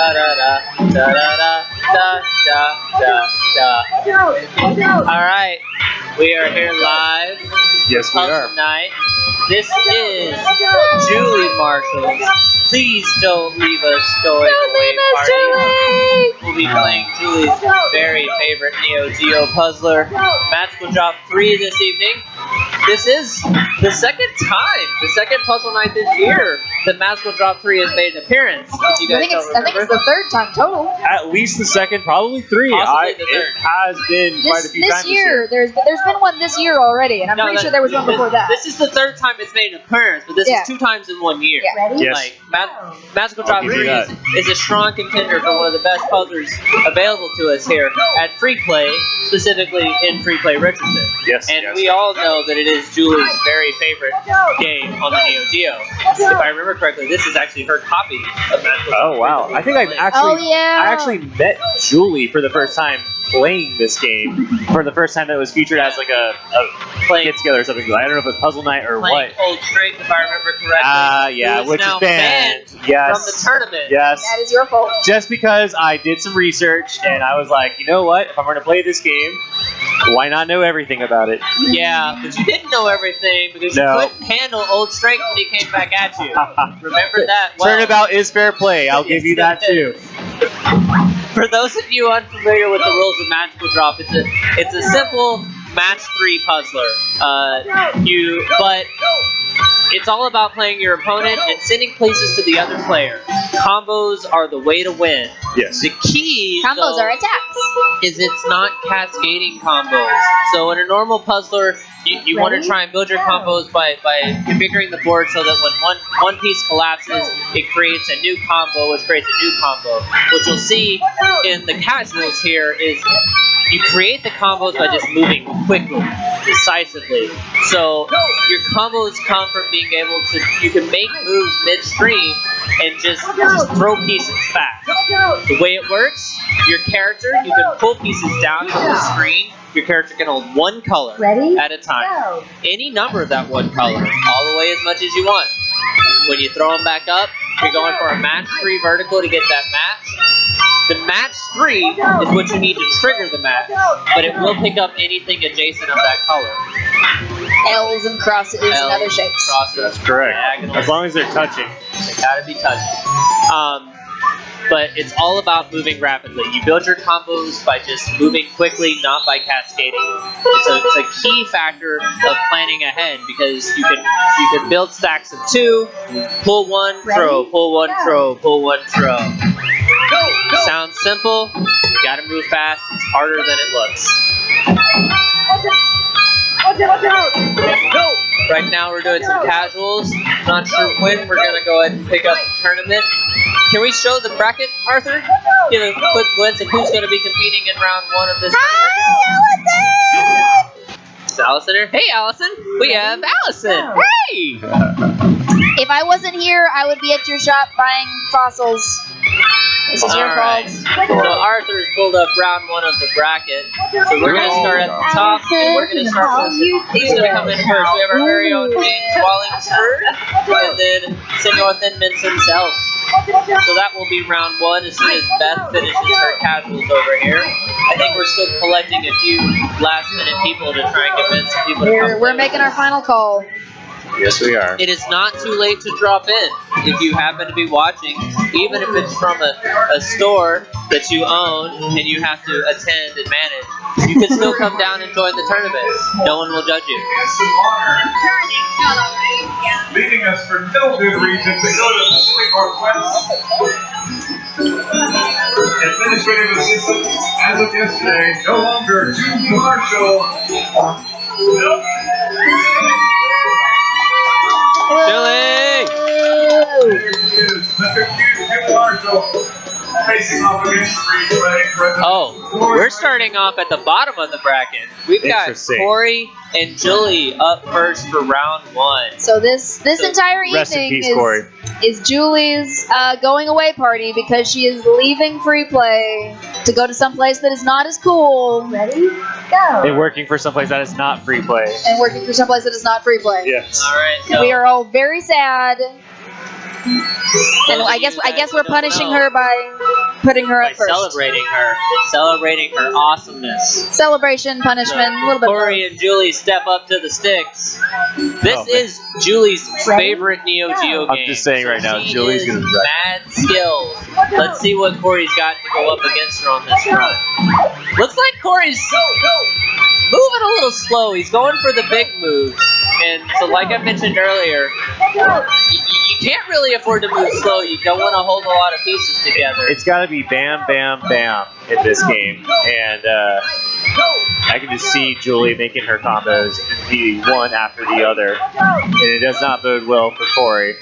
da da da da da da da da da. All right, we are here live. Yes, we are. Puzzle night. This is Julie Marshall's Please Don't Leave Us Going Away party. We'll be playing Julie's very favorite Neo Geo puzzler. Match will drop 3 this evening. This is the second puzzle night this year that Mask will Drop 3 has made an appearance. I think it's the third time total. At least the second, probably 3. Possibly the third. It has been quite a few times this year. There's been one this year already, and I'm pretty sure there was one before that. This is the third time it's made an appearance, but this is 2 times in 1 year. Yeah. Ready? Yes. Like, Magical Drop 3 is a strong contender for one of the best puzzlers available to us here at Free Play, specifically in Free Play Richardson. Yes, and yes. we all know that it is Julie's very favorite game on the Neo Geo. If I remember correctly, this is actually her copy of Magical Drop 3. Oh, wow. I think I actually met Julie for the first time playing this game. For the first time that it was featured as like a get together or something. I don't know if it was Puzzle Night or playing what. Old Straight, if I remember correctly. Yeah, which is banned. Yes. From the tournament. Yes. That is your fault. Just because I did some research and I was like, you know what? If I'm going to play this game, why not know everything about it? Yeah, but you didn't know everything because you couldn't handle Old Straight when he came back at you. Remember that well. Turnabout is fair play. I'll give you that too. For those of you unfamiliar with the rules of Magical Drop, it's a simple match 3 puzzler. But it's all about playing your opponent and sending places to the other player. Combos are the way to win. Yes. The key Combos are attacks. Is it's not cascading combos. So in a normal puzzler, you want to try and build your combos by configuring the board so that when one piece collapses, it creates a new combo, which creates a new combo. What you'll see in the casuals here is you create the combos by just moving quickly, decisively. So your combos come from being able to, you can make moves midstream and just throw pieces fast. The way it works, your character, you can pull pieces down from the screen. Your character can hold one color at a time. Any number of that one color, all the way as much as you want. When you throw them back up, you're going for a match 3 vertical to get that match. The match 3 is what you need to trigger the match, but it will pick up anything adjacent of that color. L's and crosses and other shapes. Crosses, that's correct. Diagonals. As long as they're touching. They gotta be touching. But it's all about moving rapidly. You build your combos by just moving quickly, not by cascading. It's a key factor of planning ahead because you can build stacks of 2, pull 1, throw, pull 1, throw, pull 1, throw. Sounds simple. You gotta move fast. It's harder than it looks. Right now we're doing some casuals. Not sure when we're gonna go ahead and pick up the tournament. Can we show the bracket, Arthur? Give a quick glance at who's going to be competing in round 1 of this tournament. Is Allison here? Hey, Allison. We have Allison. Hey! If I wasn't here, I would be at your shop buying fossils. This is your fault. So Arthur's pulled up round 1 of the bracket. So we're going to start at the top, and we're going to start with who's going to come in first. We have our very own James Wallingford, and then Senor Thin Mints himself. So that will be round 1 as soon as Beth finishes her casuals over here. I think we're still collecting a few last-minute people to try and convince some people to come. We're making our final call. Yes, we are. It is not too late to drop in if you happen to be watching, even if it's from a store that you own and you have to attend and manage. You can still come down and join the tournament. No one will judge you. Leaving us for no good reason to go to the Pacific Northwest. Administrative assistant, as of yesterday, no longer Julie Marshall. Julie! There she is, Mr. Julie Marshall, facing off against Free Play. Oh, we're starting off at the bottom of the bracket. We've got Corey and Julie up first for round 1. So this entire Rest in evening peace, Corey. is Julie's going away party because she is leaving Free Play to go to someplace that is not as cool. Ready? Go. And working for someplace that is not Free Play. And working for someplace that is not Free Play. Yes. All right. So We are all very sad. And I guess we're punishing her by putting her by up first. celebrating her awesomeness. Celebration, punishment, a little bit. Corey and Julie step up to the sticks. This is Julie's favorite Neo Geo game. I'm just saying right now, Julie's gonna wreck. mad skills. Let's see what Corey's got to go up against her on this run. Looks like Corey's moving a little slow. He's going for the big moves. And so like I mentioned earlier, you can't really afford to move slow. You don't want to hold a lot of pieces together. It's got to be bam, bam, bam in this game. And I can just see Julie making her combos be one after the other. And it does not bode well for Corey.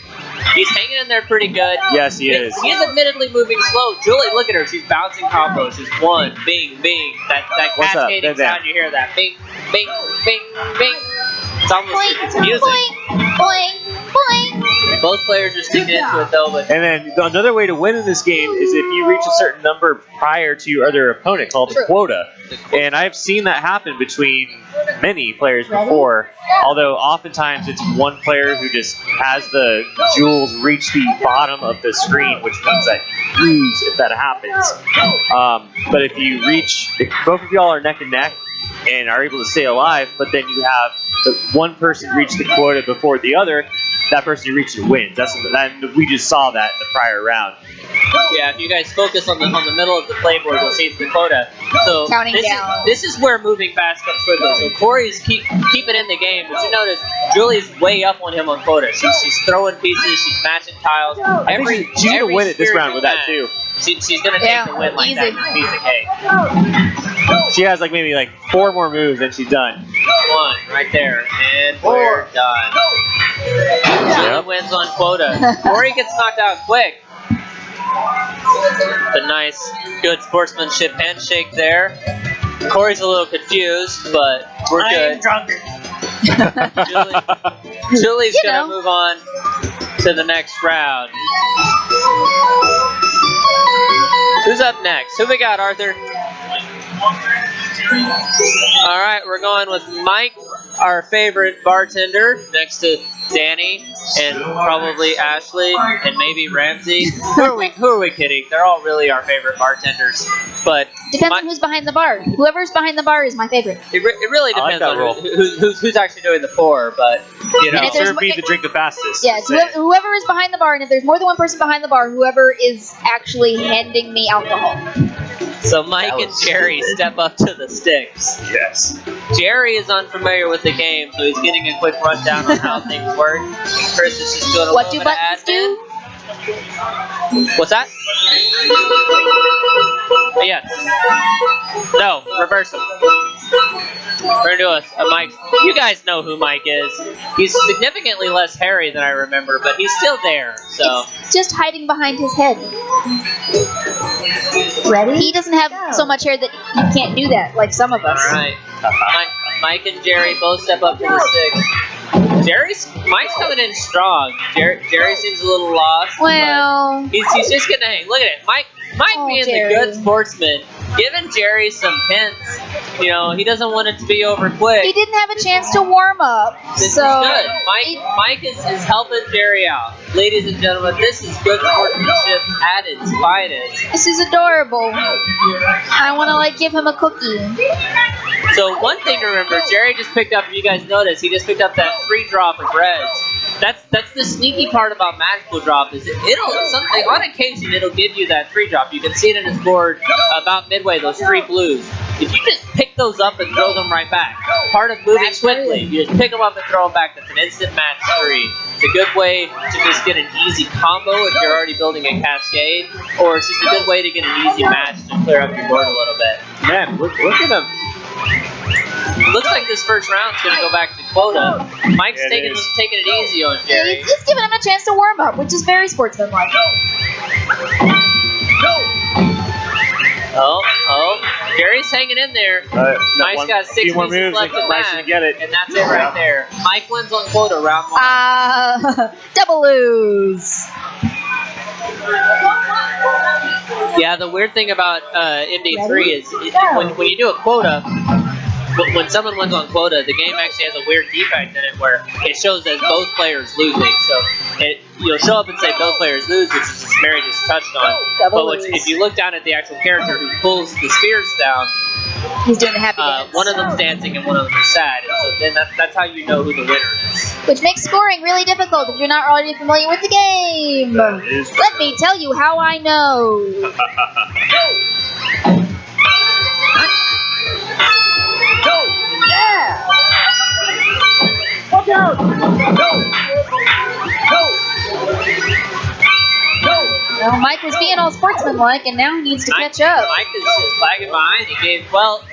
He's hanging in there pretty good. Yes, he is. He is admittedly moving slow. Julie, look at her. She's bouncing combos. She's one, bing, bing. That What's up? cascading sound, you hear that. Bing, bing, bing, bing. It's almost it's music. Boing, boing, boing. Both players are sticking into it, though. But And then another way to win in this game is if you reach a certain number prior to your other opponent called the quota. And I've seen that happen between many players before, although oftentimes it's one player who just has the jewels reach the bottom of the screen, which means that you lose if that happens. But if both of y'all are neck and neck and are able to stay alive, but then you have the one person reach the quota before the other, that person who reaches wins. We just saw that in the prior round. yeah, if you guys focus on the middle of the playboard, you'll see the quota. So Counting down. This is where moving fast comes quickly. So Corey's keeping in the game, but you notice Julie's way up on him on quota. She's throwing pieces, she's matching tiles. She's going to win it this round with that, too. She's going to take the win like easy. that. Piece of cake. She has maybe 4 more moves and she's done. One right there, and we're done. Julie wins on quota. Corey gets knocked out quick. A nice, good sportsmanship handshake there. Corey's a little confused, but we're good. Julie's gonna move on to the next round. Who's up next? Who we got, Arthur? All right, we're going with Mike, our favorite bartender, next to Danny and probably Ashley and maybe Ramsey. Who are we kidding? They're all really our favorite bartenders. But depends on who's behind the bar. Whoever's behind the bar is my favorite. It really depends on who's actually doing the pour, but you know. Serve me the drink the fastest. Yes, whoever is behind the bar, and if there's more than one person behind the bar, whoever is actually handing me alcohol. So Mike and Jerry step up to the sticks. Yes. Jerry is unfamiliar with the game, so he's getting a quick rundown on how things work. Chris is just doing a What little do bit of buttons do? admin. What's that? Yes. No, reverse him. We're gonna do a Mike. You guys know who Mike is. He's significantly less hairy than I remember, but he's still there. So it's just hiding behind his head. Ready? He doesn't have so much hair that you can't do that like some of us. All right. Mike and Jerry both step up to the sticks. Mike's coming in strong. Jerry seems a little lost. Well, he's just gonna hang. Look at it, Mike being Jerry. the good sportsman, giving Jerry some hints. You know, he doesn't want it to be over quick. He didn't have a chance to warm up. This so is good. Mike is helping Jerry out. Ladies and gentlemen, this is good sportsmanship at its finest. This is adorable. I want to give him a cookie. So one thing to remember, Jerry just picked up, if you guys notice, he just picked up that 3-drop of reds. That's the sneaky part about magical drop is on occasion it'll give you that 3-drop. You can see it in his board about midway, those 3 blues. If you just pick those up and throw them right back, part of moving quickly, you just pick them up and throw them back. That's an instant match 3. It's a good way to just get an easy combo if you're already building a cascade, or it's just a good way to get an easy match to clear up your board a little bit. Man, look at him. Looks like this first round's going to go back to quota. Mike's taking it easy on Jerry. He's giving him a chance to warm up, which is very sportsmanlike. Oh, Jerry's hanging in there. Mike's got 6 pieces left to match, and that's it right there. Mike wins on quota round 1. Double lose. Yeah, the weird thing about MD3 is when you do a quota, when someone wins on quota, the game actually has a weird defect in it where it shows as both players losing. So you'll show up and say both players lose, which is Mary just touched on. Double But lose. if you look down at the actual character who pulls the spheres down, He's doing the happy dance. one of them's dancing and one of them is sad. And so then that's how you know who the winner is. Which makes scoring really difficult if you're not already familiar with the game. That is Let me tell you how I know. Yeah! Watch out! Go! Well, Mike was being all sportsmanlike, and now he needs to catch up. Mike is just lagging behind.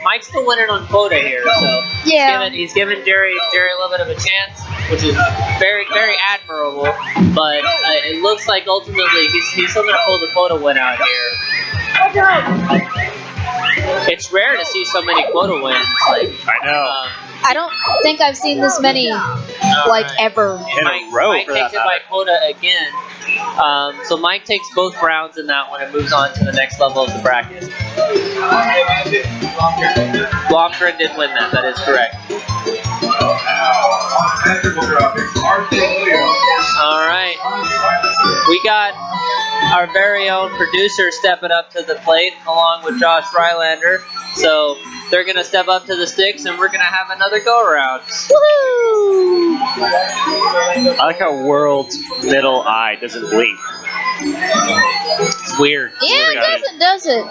Mike's still winning on quota here, so Yeah. he's giving Jerry a little bit of a chance, which is very, very admirable. But it looks like ultimately he's still going to pull the quota win out here. Watch out! It's rare to see so many quota wins. Like I know. I don't think I've seen this many, ever. In a row Mike for takes that it by matter. quota again. So Mike takes both rounds in that one and moves on to the next level of the bracket. Blomgren did win that. That is correct. All right. We got our very own producer stepping up to the plate along with Josh Rylander. So they're going to step up to the sticks and we're going to have another go-around. Woohoo! I like how World's middle eye doesn't blink. It's weird. Yeah, it doesn't, does it?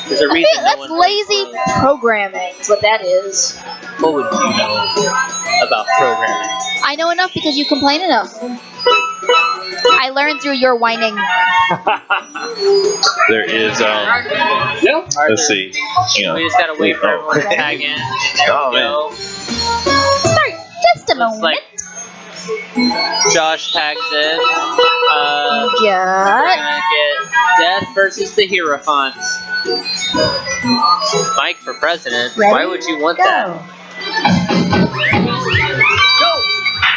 There's a I reason think no that's one lazy programming, is what that is. What would you know about programming? I know enough because you complain enough. I learned through your whining. There is, let's see. Hang on. We just gotta wait for everyone to tag in. There Oh, we go. Sorry, just a Looks moment. like Josh tags in. We're Got gonna get Death versus the Hierophants. Mike for president. Ready? Why would you want that?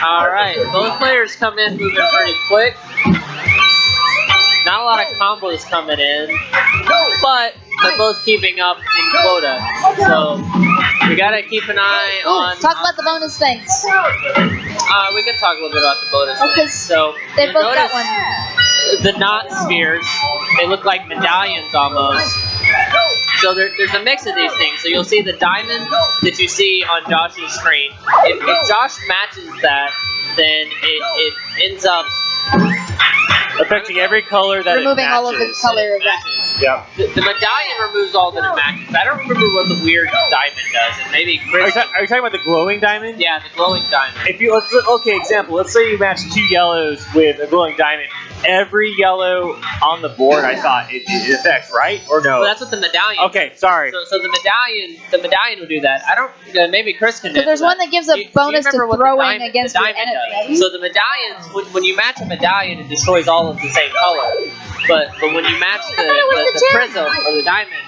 Alright, both players come in moving pretty quick. Not a lot of combos coming in, but they're both keeping up in quota. So we gotta keep an eye on. Talk about the bonus things. We can talk a little bit about the bonus. Oh, 'cause things. So They you both got notice one. the knot spheres. They look like medallions almost. So there's a mix of these things. So you'll see the diamond that you see on Josh's screen. If Josh matches that, then it ends up Affecting every color that Removing it matches. all of the color of that. Yeah. The medallion removes all that it matches. I don't remember what the weird diamond does, and maybe Are you, Chris. are you talking about the glowing diamond? Yeah, the glowing diamond. If you example, let's say you match 2 yellows with a glowing diamond. Every yellow on the board, I thought it affects, right? Or no? Well, that's what the medallion. Okay, sorry. So the medallion will do that. I don't. Maybe Chris can. Because there's one that gives a bonus to remember what the throwing diamond- against the your diamond enemy. does? So the medallions, when you match a medallion, it destroys all of the same color. But when you match the prism or the diamond,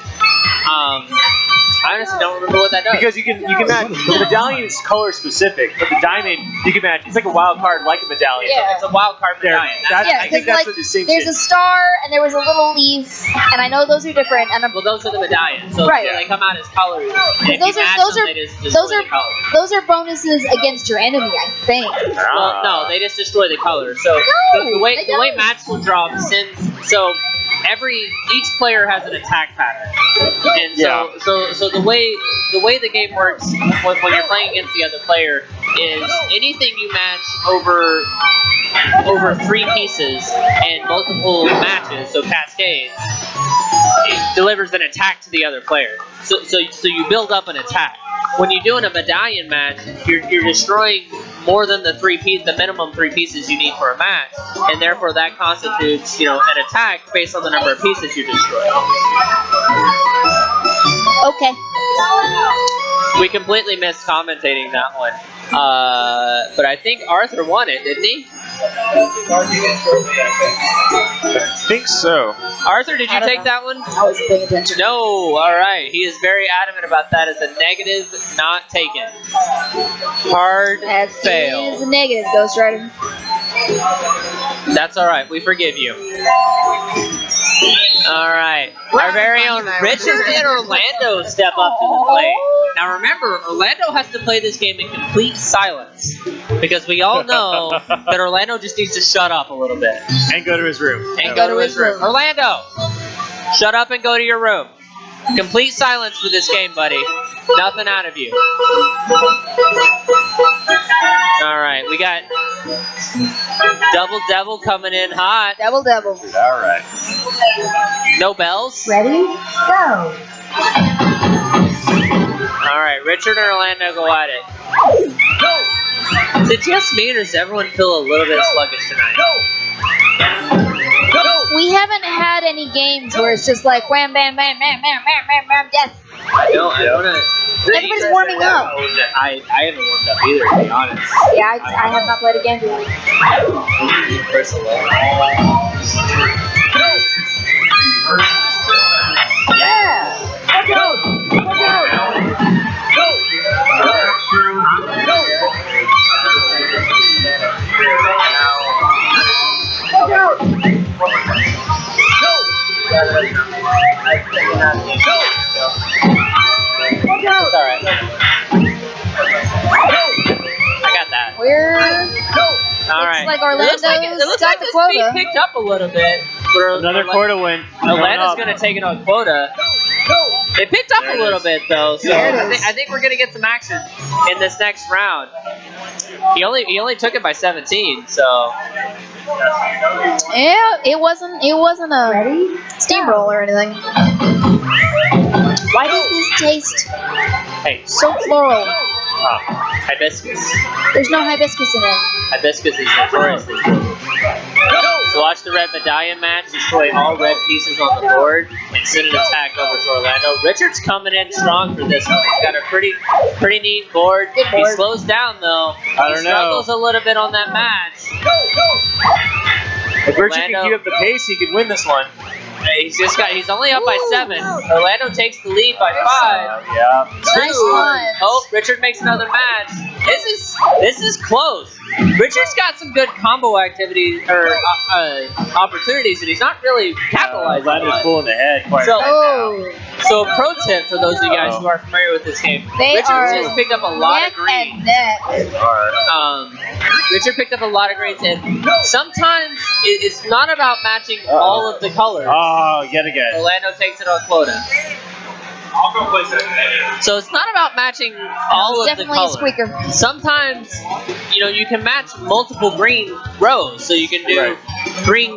I honestly don't remember what that does. Because you can match the medallion is color specific, but the diamond you can match. It's like a wild card, like a medallion. Yeah. It's a wild card There, medallion. that's, Yeah, I think 'cause, that's like, the distinction. There's a star and there was a little leaf, and I know those are different. And Well, those are the medallions, so Right. they come out as colors. And if Those you are- match those them, are- they just destroy those are- the color. those are bonuses against your enemy, I think. Well, no, they just destroy the colors. So No, the way they don't. match will drop since each player has an attack pattern, and so the way the game works when you're playing against the other player is anything you match over 3 pieces and multiple matches, so cascades, it delivers an attack to the other player. So you build up an attack. When you're doing a medallion match, you're destroying more than the minimum 3 pieces you need for a match, and therefore that constitutes, an attack based on the number of pieces you destroy. Okay. Oh, We completely missed commentating that one, but I think Arthur won it, didn't he? I think so. Arthur, did I you don't take know. that one? I wasn't paying attention. No. All right. He is very adamant about that as a negative, not taken. Hard That fail. is a negative, Ghost Rider. That's all right. We forgive you. All right. Our very own Richardson and Orlando step up to the plate. Now, Now remember, Orlando has to play this game in complete silence because we all know that Orlando just needs to shut up a little bit. And go to his room. And go to his room. Orlando, shut up and go to your room. Complete silence for this game, buddy. Nothing out of you. All right, we got Double Devil coming in hot. Double Devil. All right. No bells? Ready? Go. All right, Richard and Orlando go at it. Is it just me or does everyone feel a little bit sluggish tonight? We haven't had any games where it's just like wham, bam, bam, bam, bam, bam, bam, bam, death. No, I want to. Everybody's warming up. I haven't warmed up either, to be honest. Yeah, I have not played a game today. Yeah! Look out! Look out! Look out! Look out! It's alright. I got that. We're... Alright. like Orlando's it looks got like the this quota. speed picked up a little bit. Another quota win. Atlanta's going to take it on quota. They picked up a little bit though, so I think we're going to get some action in this next round. He only took it by 17, so. Yeah, it wasn't a steamroll or anything. Why does this taste so floral? Hibiscus. There's no hibiscus in it. Hibiscus is notoriously good. So watch the red medallion match, destroy all red pieces on the board, and send an attack over to Orlando. Richard's coming in strong for this one. He's got a pretty neat board. He slows down though. I don't know. Struggles a little bit on that match. If Richard can keep up the pace, he can win this one. He's only up by 7. Orlando takes the lead by 5. Yeah. 2. Nice one. Oh, Richard makes another match. This is close. Richard's got some good combo activity or opportunities, and he's not really capitalizing on Orlando's it. full in the head. Quite So a pro tip for those of you guys who are familiar with this game, Richard just picked up a lot of green. Richard picked up a lot of greens, and sometimes it's not about matching all of the colors. Oh, yet again. Orlando takes it on quota. I'll go play second. So it's not about matching all of the Definitely a colors. squeaker. Sometimes, you can match multiple green rows. So you can do green,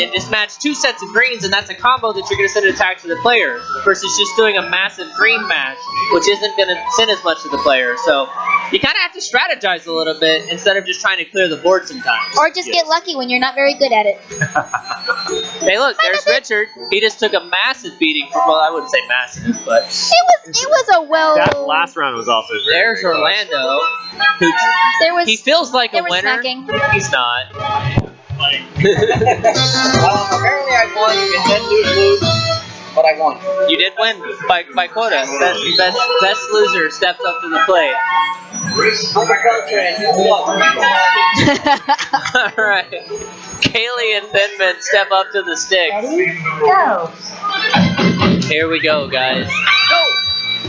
and just match 2 sets of greens, and that's a combo that you're going to send an attack to the player, versus just doing a massive green match, which isn't going to send as much to the player. So you kind of have to strategize a little bit instead of just trying to clear the board sometimes. Or just get lucky when you're not very good at it. Hey, look, there's Richard. He just took a massive beating from, well, I wouldn't say massive, but It was a well. That last round was also very there's close. Orlando. Who he feels like a were winner. snacking. He's not. Apparently I won. You did lose, but I won. You did win by quota. Best loser steps up to the plate. All right. Kaylee and Thinman step up to the sticks. Go. Here we go, guys.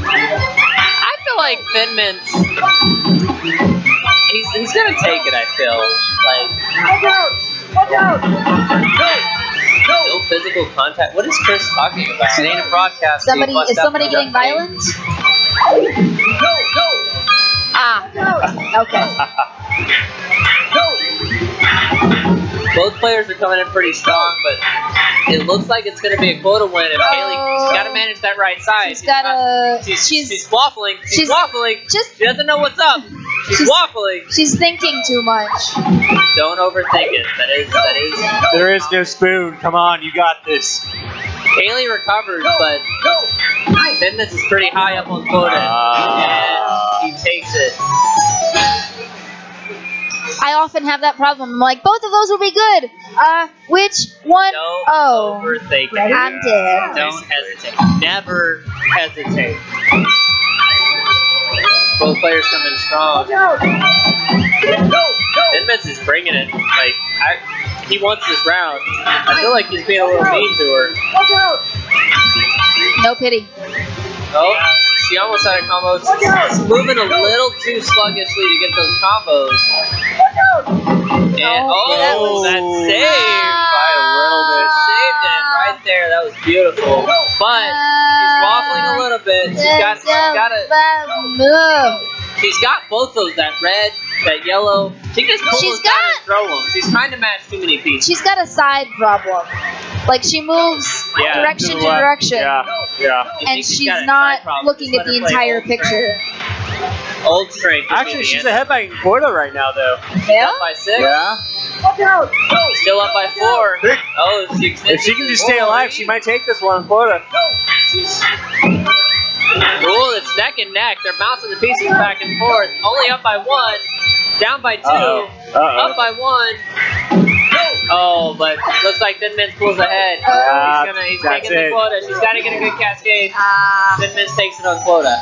I feel like Thinman's he's gonna take it. I feel like no physical contact. What is Chris talking about? It ain't a broadcast. Is somebody getting violent? Okay. Both players are coming in pretty strong, but it looks like it's going to be a quota win. And Haley's got to manage that right side. She's waffling. She's waffling. She doesn't know what's up. She's waffling. She's thinking too much. Don't overthink it. That is. There is no spoon. Come on, you got this. Haley recovers, but Dennis is pretty high up on quota, and he takes it. I often have that problem. I'm like, both of those will be good. Which one? Don't overthink it. I'm dead. Don't hesitate. Never hesitate. Both players come in strong. Inmets is bringing it. Like, he wants this round. I feel like he's being a little mean to her. No pity. Oh, She almost had a combo. She's moving a little too sluggishly to get those combos. And that saved by a little bit. Saved it right there. That was beautiful. But she's waffling a little bit. She's got both those, that red, that yellow. She can just pull those down and throw them. She's trying to match too many pieces. She's got a side problem. Like she moves direction to direction. Yeah. And she's not looking at the entire picture. Old strength. Actually, she's ahead by quota right now, though. Yeah? Up by 6. Yeah. Still up by 4. Oh, If she can just stay alive, she might take this one on quota. Ooh, it's neck and neck. They're bouncing the pieces back and forth. Only up by 1. Down by 2. Up by 1. Oh, but looks like Thin Mints pulls ahead. He's taking the quota. She's got to get a good cascade. Thin Mints takes it on quota.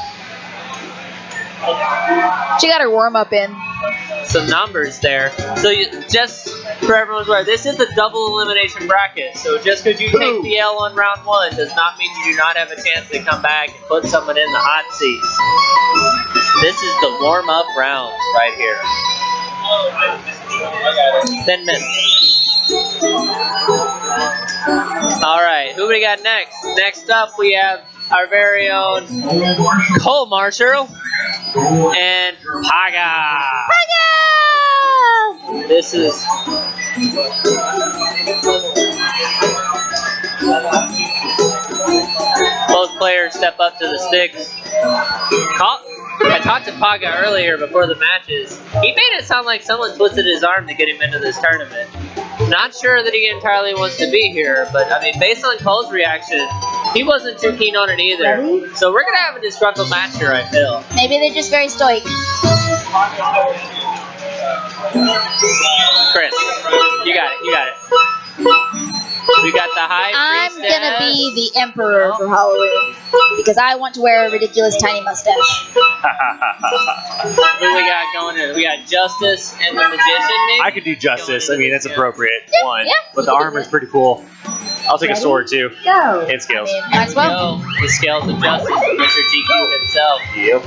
She got her warm-up in. Some numbers there. So just for everyone's aware, this is a double elimination bracket. So just because you take the L on round 1 does not mean you do not have a chance to come back and put someone in the hot seat. This is the warm-up rounds right here. 10 minutes. All right, who we got next? Next up, we have our very own Cole Marshall and Paga. This is both players step up to the sticks. I talked to Paga earlier before the matches. He made it sound like someone twisted his arm to get him into this tournament. Not sure that he entirely wants to be here, but I mean, based on Cole's reaction, he wasn't too keen on it either. So we're gonna have a disgruntled match here, I feel. Maybe they're just very stoic. Chris, you got it. We got the high I'm priestess. gonna be the emperor for Halloween because I want to wear a ridiculous tiny mustache. Who we got going in? We got Justice and the Magician, maybe? I could do Justice. I mean, that's appropriate. Yeah, One. yeah, But the armor's pretty cool. I'll take a sword, too. Go. And scales. Might as well. The Scales of Justice from Mr. GQ himself. Yep.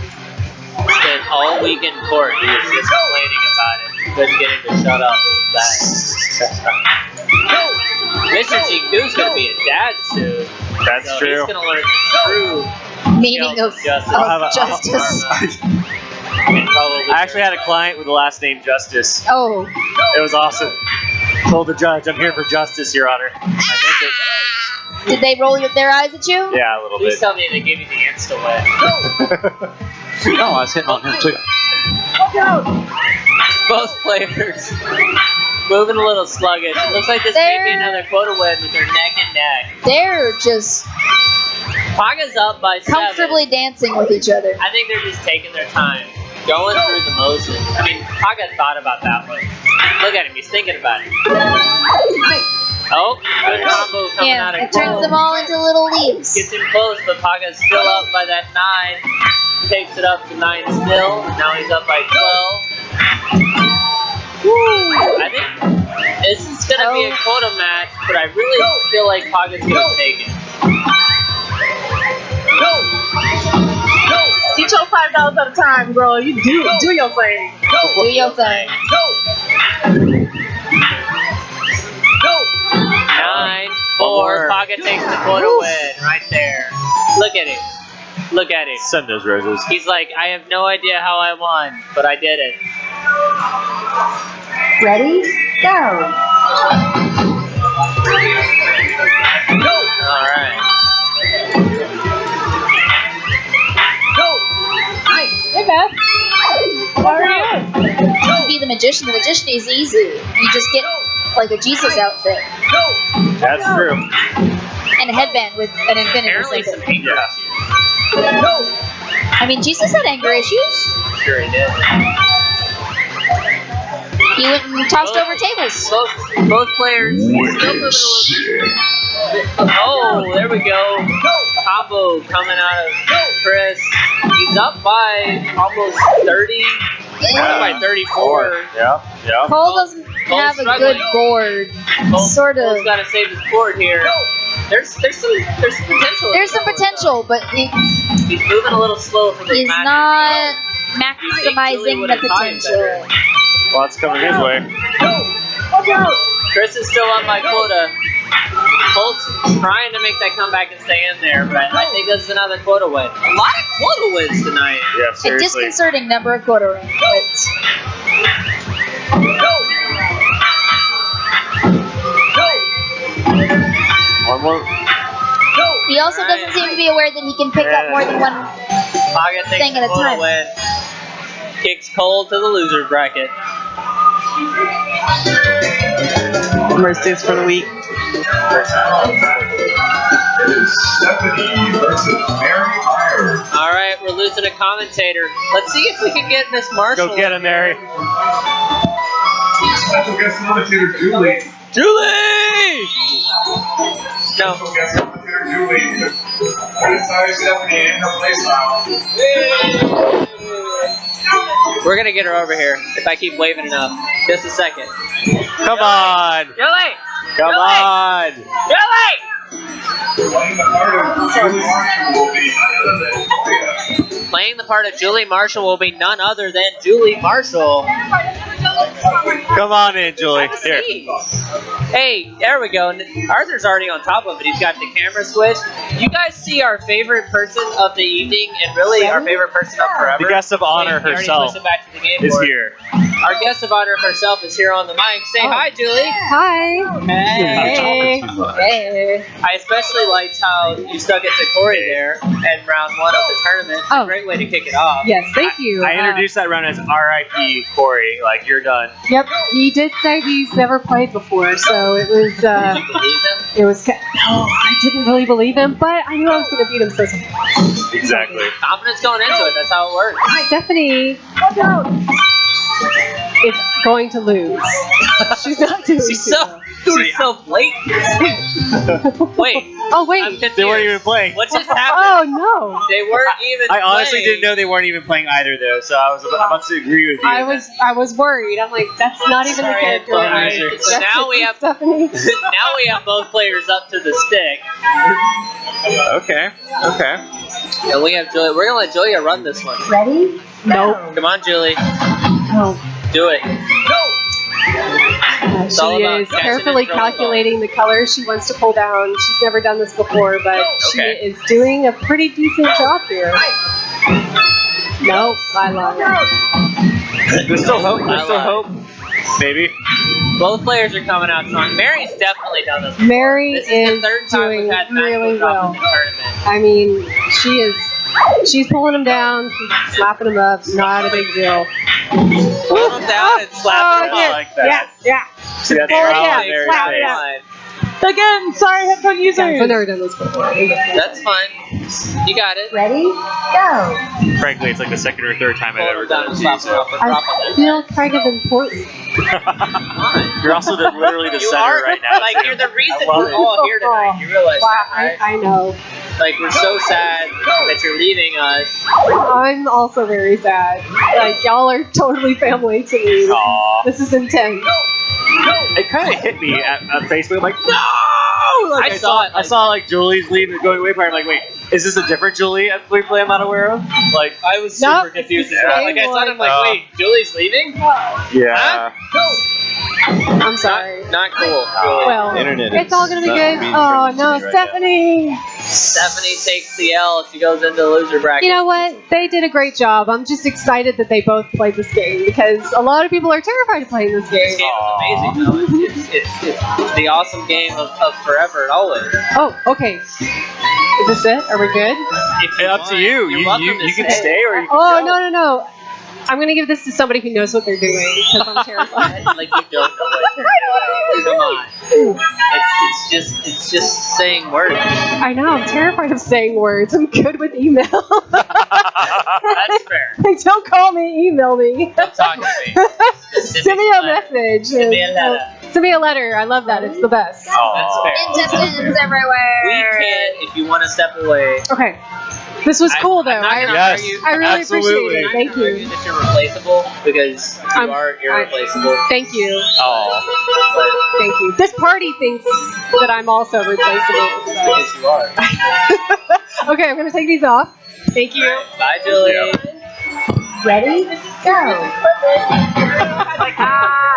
Spent all week in court. He was just complaining about it. Couldn't get him to shut up. Mr. GQ's going to be a dad soon. That's so true. He's going to learn the true Meaning of justice. I actually had a client with the last name Justice. Oh. It was awesome. Told the judge, I'm here for justice, Your Honor. I meant it. Did they roll their eyes at you? Yeah, a little Please bit. tell me they gave you the insta-wet. No, I was hitting on him, too. Both players moving a little sluggish. It looks like this may be another quota win with their neck and neck. They're just Paga's up by 7. comfortably dancing with each other. I think they're just taking their time, going through the motions. I mean, Paga thought about that one. Look at him, he's thinking about it. Oh, good combo coming out of it turns Cole. them all into little leaves. Gets him close, but Paga's still up by that 9. Takes it up to 9 still. Now he's up by 12. I think this is going to be a quota match, but I really feel like Paga's going to take it. Get your $5 at a time, girl. You do your thing. Do your thing. 9-4. Paga takes the quota win right there. Look at it. Look at it. Send those roses. He's like, I have no idea how I won, but I did it. Ready? Go. All right. Hey, Beth. How are you? You can be the magician. The magician is easy. You just get like a Jesus outfit That's true. and a headband with an infinity or Apparently some something. anger issues. I mean, Jesus had anger issues. Sure he did. He went and tossed over tables. Both players still moving a little. Oh, there we go. Combo coming out of Chris. He's up by almost 30. Up by 34. Yeah. Cole doesn't have a good board. Sort of. Cole's got to save his board here. There's some potential. There's some potential, but He's moving a little slow for the he's match. not maximizing the potential. Lots coming his way. Chris is still on my quota. Colt's trying to make that comeback and stay in there, but I think this is another quota win. A lot of quota wins tonight. Yeah, A seriously. disconcerting number of quota wins. One more. He also doesn't seem to be aware that he can pick up more than one. Paga takes Thing the at a quota time. win. Kicks Cole to the loser bracket. Mercies for the week. It is Stephanie versus Mary Myers. All right, we're losing a commentator. Let's see if we can get Miss Marshall. Go get him, Mary. Special guest commentator Julie. Julie! No. Special guest commentator Julie to criticize Stephanie and her playstyle. We're gonna get her over here if I keep waving enough. Just a second. Come on! Julie! Come on! Julie! Playing the part of Julie Marshall will be none other than Maria. Playing the part of Julie Marshall will be none other than Julie Marshall. Come on in, Julie. Here. Hey, there we go. Arthur's already on top of it. He's got the camera switch. You guys see our favorite person of the evening and really our favorite person of forever? The guest of honor He already herself pushed it back to the game is board. here. Our guest of honor herself is here on the mic. Say hi, Julie. Hi. Hey. Hey. I especially liked how you stuck it to Corey there in round 1 of the tournament. It's a Oh. great way to kick it off. Yes, thank you. I introduced that round as R.I.P. Corey. Like, you're done. Yep, he did say he's never played before, so it was. Did you believe him? It was. No, I didn't really believe him, but I knew I was going to beat him so somehow. Exactly. Confidence going into it. That's how it works. Stephanie, watch out! Is going to lose. She's not doing She's too so, well. she's so blatant. Wait. Oh I'm wait. confused. They weren't even playing. What just happened? Oh no. They weren't even I honestly playing. didn't know they weren't even playing either, though, so I was about to agree with you. I was worried. I'm like, that's not even the Sorry, character. I I- apologize. So that's now it, we have- Stephanie. Now we have both players up to the stick. Okay. Okay. And we have Julia. We're going to let Julia run this one. Ready? Nope. Come on, Julie. No. Do it. She all about is catching carefully and throwing calculating the colors she wants to pull down. She's never done this before, but she Okay. is doing a pretty decent job here. Nope, I lied. There's still hope. There's still hope. Maybe. Both players are coming out strong. Mary's definitely done this before. Mary This is is the third time doing we've had really match drop well. in the tournament. I mean, she's pulling them down, slapping them up, not a big deal. Pull them down and slap them I up. like that. Yeah. See that Pull it smile down, on Mary's slap it face. out. Again, sorry, headphone users. I've never done this before. That's fine. You got it. Ready? Go. Frankly, it's like the second or third time I've Pull ever them down done and it. slap too, them so. up and drop I them. feel kind of important. You're also literally the You center are right now. like you're the reason love we're it. all here tonight. You realize Wow, that, right? I know. Like we're so sad that you're leaving us. I'm also very sad. Like, y'all are totally family to me. Aw. This is intense. It kind of hit me at Facebook. I'm like, no! Like, I saw it, I saw like Julie's leaving going away part. I'm like, wait, is this a different Julie at Free Play I'm not aware of? Like, I was Nope, super confused as it's the well. Like I same saw it, I'm like, one. wait, Julie's leaving? yeah. I'm sorry. Not cool. Julie. Well, Internet it's is all gonna be not good. being Oh friendly to no, me right Stephanie. Stephanie takes the L. She goes into the loser bracket. You know what? They did a great job. I'm just excited that they both played this game because a lot of people are terrified of playing this This game. game is amazing, though. It's the awesome game of forever and always. Oh, okay. Is this it? Are we good? If Hey, up to you. You're welcome to You can stay. stay or you can Oh, go. no. I'm gonna give this to somebody who knows what they're doing because I'm terrified. Like you don't know what you're doing. Come on. It's just saying words. I know. I'm terrified of saying words. I'm good with email. That's fair. Like, don't call me. Email me. Don't talk to me. Just Send me a some letter. message. Send me a letter. Send me a letter. I love that. It's the best. That's fair. Intestines everywhere. We can, if you want to step away. Okay. This was cool, though. I'm not gonna Yes. argue. I really Absolutely. appreciate it. I'm Thank not gonna argue you. that you're replaceable because you I'm- are irreplaceable. Thank you. Oh. Thank you. This party thinks that I'm also replaceable. So. Yes, you are. Okay, I'm gonna take these off. Thank you. Bye, Julie. Yep. Ready? Go.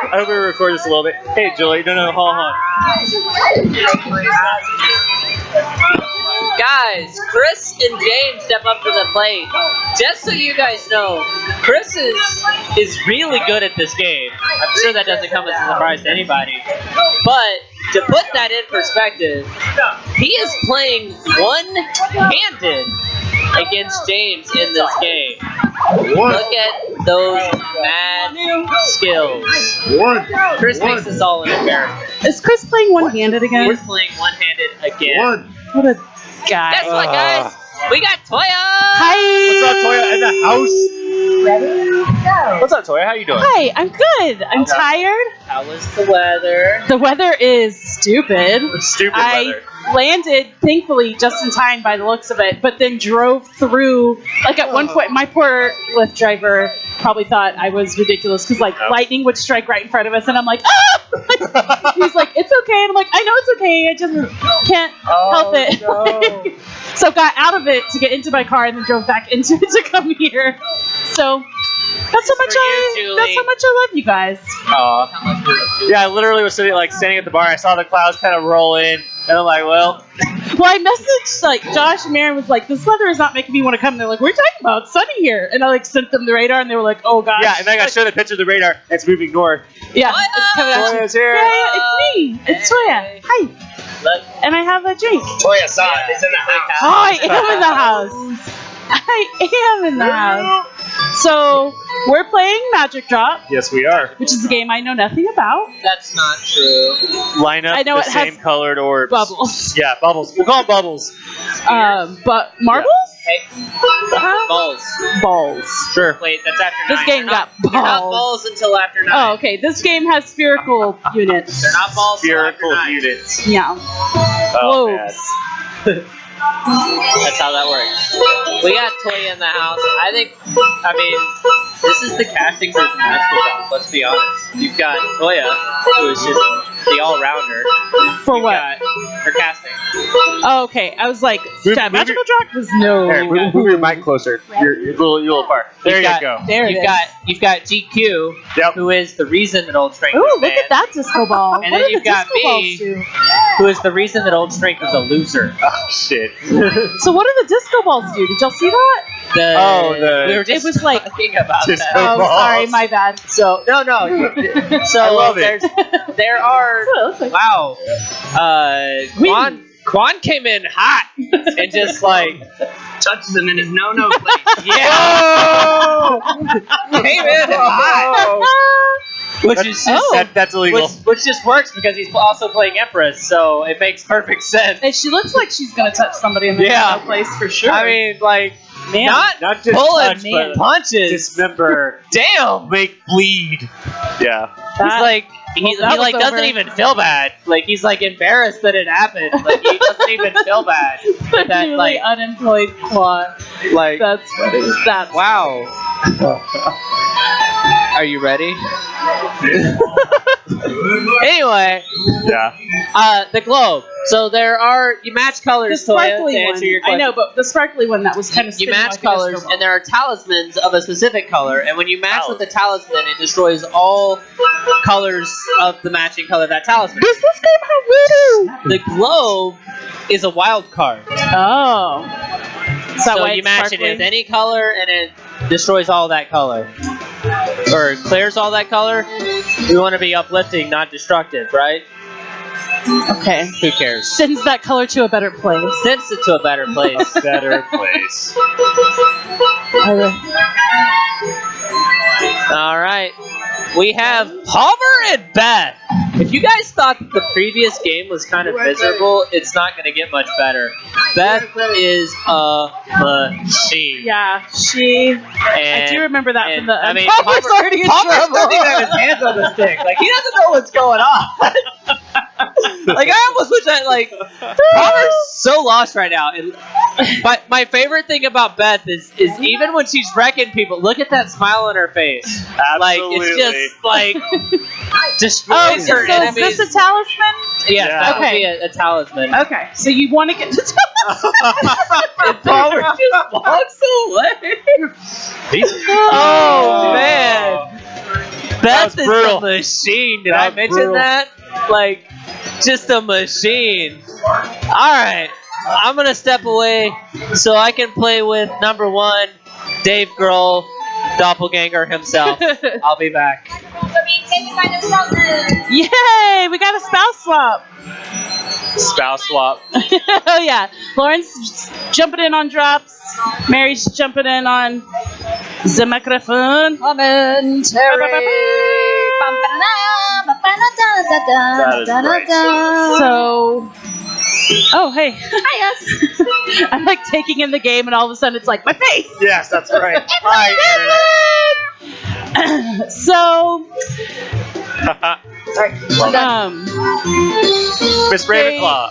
I hope we record this a little bit. Hey, Julie. No, hold on. Guys, Chris and James step up to the plate. Just so you guys know, Chris is really good at this game. I'm sure that doesn't come as a surprise to anybody. But to put that in perspective, he is playing one-handed against James in this game. Look at those mad skills. Chris makes us all an embarrassment. Is Chris playing one-handed again? We're playing one-handed again. What a guy. Guess what, guys? We got Toya! Hi. What's up, Toya? In the house? Ready? Go. What's up, Toya? How you doing? Hi, I'm good. I'm tired. How was the weather? The weather is stupid. Stupid I weather. landed, thankfully, just in time by the looks of it, but then drove through, like at one point, my poor Lyft driver probably thought I was ridiculous because like lightning would strike right in front of us and I'm like, ah! He's like, it's okay. And I'm like, I know it's okay. I just can't help it. No. So got out of it to get into my car and then drove back into it to come here. So that's how much For you, Julie. that's how much I love you guys. Yeah, I literally was standing at the bar. I saw the clouds kind of roll in, and I'm like, well, Well, I messaged like Josh and Maren was like, this weather is not making me want to come. And they're like, what are you talking about? It's sunny here. And I like sent them the radar and they were like, oh gosh. yeah. And then I got shown the picture of the radar. It's moving north. Yeah, it's coming at you. Toya's here. Yeah, it's me. It's Toya. Hi. Look, And I have a drink. Toya-san is in the house. Oh, I am in the house. I am in the house. So we're playing Magic Drop, Yes, we are. which is a game I know nothing about. that's not true. Line up I know the it has same colored orbs. Bubbles. Yeah, bubbles. We'll call them bubbles. But marbles? Hey, Huh? balls. Balls. Sure. Wait, that's after This 9. game They're not, got They're not balls. balls until after 9. Oh, okay. This game has spherical units. They're not balls until after Spherical 9. units. Yeah. Oh, man. Globes. That's how that works. We got Toya in the house. I mean, this is the casting for the Magical Drop, let's be honest. You've got Toya, who is just the all-rounder. For You've what? got her casting. Oh, okay. I was like, Move- yeah, move Magical Drop was no. Here, move your mic closer. You're a little far. There You've you got- go. There it is. You've got GQ, Yep. who is the reason that Old Strength Ooh, was look banned, at that disco ball. And what then do you've the got disco me. balls do? who is the reason that Old Strength was a loser. Oh, shit. So what do the disco balls do? Did y'all see that? We were just It was like- talking about Disco that. Oh, balls. sorry, my bad. So no. So I love it. there are That's what it looks like. wow. Quan came in hot and just like Touches him in his no-no place. yeah. Came in hot. Which is just That's illegal. which just works because he's also playing Empress, so it makes perfect sense. And she looks like she's gonna touch somebody in the Yeah. disco place for sure. I mean, like man. not just pulling touch, but punches. dismember, Damn. make bleed. Yeah. He's like he that like was doesn't over. even feel bad. Like he's like embarrassed that it happened. Like he doesn't even feel bad. the That newly like unemployed Quan. like That's funny. That's wow. Are you ready? Anyway, Yeah. the globe. So there are you match the colors to sparkly answer one. your question. I know, but the sparkly one that was kind of You match colors, and there are talismans of a specific color, and when you match with the talisman, it destroys all colors of the matching color of that talisman. Does this game have voodoo? The globe is a wild card. Oh. Is that So why you it's match sparkly? it with any color, and it destroys all that color. Or clears all that color. We want to be uplifting, not destructive, right? Okay. Who cares? Sends that color to a better place. Sends it to a better place. Better place. All right. We have Palmer and Beth. If you guys thought that the previous game was kind of miserable, it's not going to get much better. Beth is a machine. Yeah, she. And, I do remember that from the. I mean, Palmer's already in Palmer's trouble. doesn't even have his hands on the stick. Like, he doesn't know what's going on. Like I almost wish I like. Palmer's so lost right now. And my favorite thing about Beth is even when she's wrecking people, look at that smile on her face. Like it's just like destroys her so enemies. is this a talisman? Yes, that would Okay. be a talisman. Okay, so you want to get the talisman. And Palmer just walks away. Oh man. Beth is brutal. a machine. Did That I was mention brutal. that? Like, just a machine. Alright. I'm going to step away so I can play with number 1, Dave Grohl, doppelganger himself. I'll be back. Yay! We got a spouse swap. Spouse swap. Oh yeah, Lauren's jumping in on drops. Mary's jumping in on the microphone. Commentary. So, oh hey, Hi, us. I'm like taking in the game, and all of a sudden it's like my face. Yes, that's right. Hi, So, Miss Ravenclaw.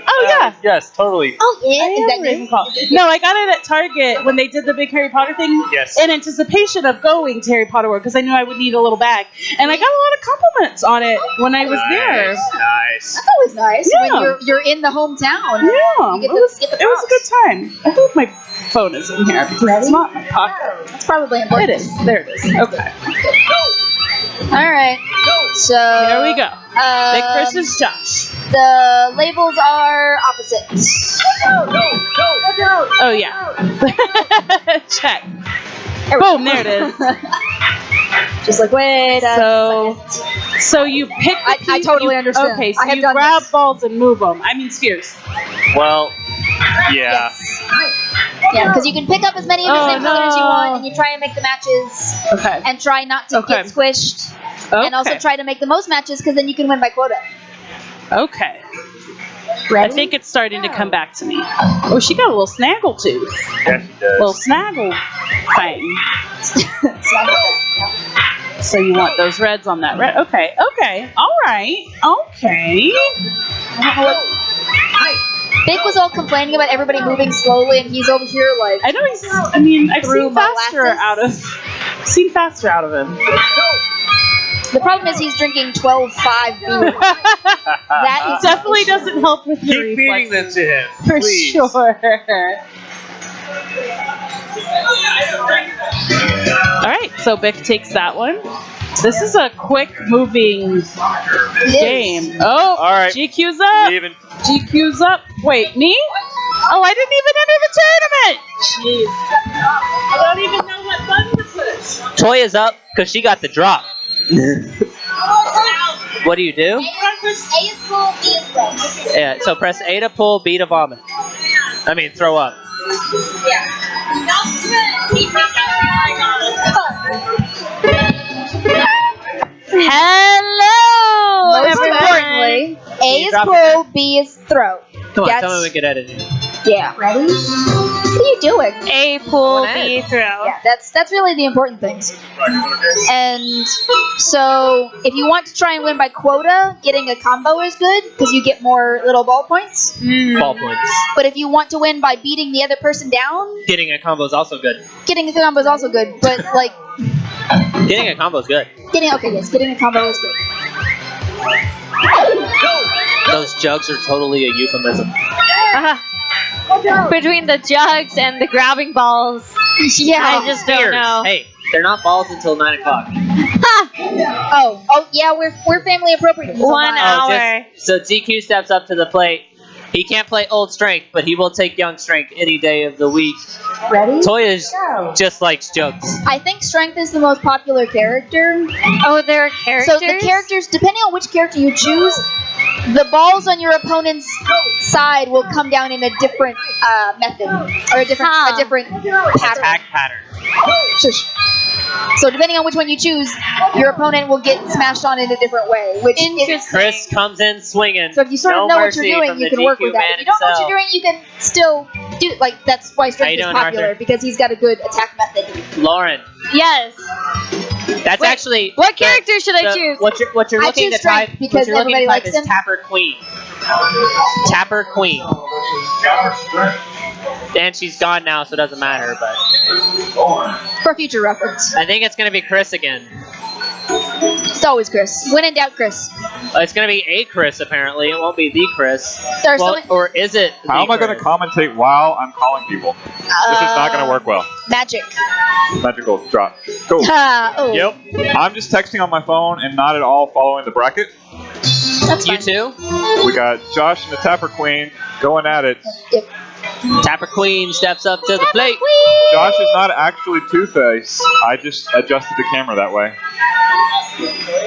Oh, yeah. Yes, totally. Oh, yeah. I Is am that good? Ravenclaw. No, I got it at Target when they did the big Harry Potter thing. Yes. In anticipation of going to Harry Potter World because I knew I would need a little bag, and I got a lot of compliments on it when I was there. Nice. That's always nice Yeah. when you're in the hometown. Yeah, You get it the- was get the it was a props. good time. I hope my phone is in here because it's not in my pocket. That's probably It important. is. There it is. Okay. All right. So Here we go. Big versus Josh. The labels are opposite. Oh yeah. Check. Boom. There it is. Just like wait. So you pick. I totally understand. Okay, so I have you done grab this. balls and move them. I mean spheres. Well, yeah. Yes. Yeah, because you can pick up as many of the Oh, same colors you no. want, and you try and make the matches, Okay. and try not to Okay. get squished, and also Okay. try to make the most matches, because then you can win by quota. Okay. I think it's starting to come back to me. Oh, she got a little snaggle tooth. Yes, she does. Little snaggle thing. So you want those reds on that red? Okay. Okay. All right. Okay. Big was all complaining about everybody moving slowly, and he's over here like. I know he's. I mean, I've Through seen faster molasses? out of him. The problem is he's drinking 12.5 beer. That is Definitely doesn't help with your Keep feeding them reflexes. to him. For please. sure. All right, so Bick takes that one. This is a quick moving game. Oh, All right. GQ's up. Leaving. GQ's up. Wait, me? Oh, I didn't even enter the tournament. Jeez. I don't even know what button to push. Toya's up because she got the drop. What do you do? Yeah, so press A to pull, B to vomit. I mean, throw up. Hello, Most importantly, A is drop pull, B is throw. Come on, That's- tell me we can edit it. Yeah. Ready? What are you doing? A pull, Go ahead. B throw. Yeah, that's really the important things. And so, if you want to try and win by quota, getting a combo is good because you get more little ball points. Ball points. But if you want to win by beating the other person down, Getting a combo is also good. getting a combo is also good. But like Getting a combo is good. getting a combo is good. Those jugs are totally a euphemism. Between the jugs and the grabbing balls, Yeah. I just don't Spears. know. Hey, they're not balls until 9 o'clock. Oh yeah, we're family appropriate. 1 hour. So GQ steps up to the plate. He can't play old strength, but he will take young strength any day of the week. Ready? Toya just likes jugs. I think strength is the most popular character. Oh, there are characters? So the characters, depending on which character you choose, the balls on your opponent's side will come down in a different method or a different pattern. Attack pattern. Shush. So depending on which one you choose, your opponent will get smashed on in a different way. Which is, Chris comes in swinging. so if you sort of No know what you're mercy doing, from you the can work GQ with that. man If you don't know what himself. you're doing, you can still do that's why How you strength is doing, popular Arthur? because he's got a good attack method. Lauren, Yes. That's Wait, actually what character should I choose? What you're I looking choose to type Strength because what you're looking to everybody type likes is him. Tapper Queen. Tapper Queen. And she's gone now, so it doesn't matter. But For future reference. I think it's gonna be Chris again. It's always Chris. When in doubt, Chris. It's gonna be a Chris apparently. It won't be the Chris. There's Well, someone- or is it? How am I going to Chris? commentate while I'm calling people? This is not going to work well. Magic. Magical drop. Cool. Oh. Yep. I'm just texting on my phone and not at all following the bracket. That's You fine. too? We got Josh and the Tapper Queen going at it. Yep. Tapper Queen steps up to the plate. Josh is not actually Two-Face. I just adjusted the camera that way.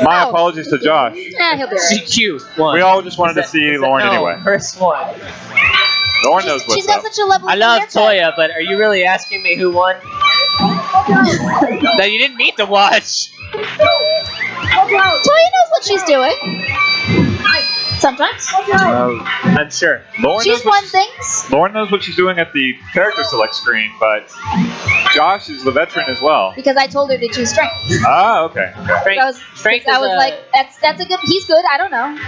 My Oh. apologies to Josh. Nah, he'll be alright. CQ won. We all just wanted to see Lauren no, anyway. Chris won. Lauren knows She's what's got up. such a lovely I love haircut. Toya, but are you really asking me who won? No, you didn't need to watch. Toya knows what she's doing. Sometimes. I'm sure. Lauren She's knows what won things. Lauren knows what she's doing at the character select screen, but Josh is the veteran as well. Because I told her to choose strength. Ah, okay. Strength, I was, strength I is was a- like, that's a good. He's good. I don't know.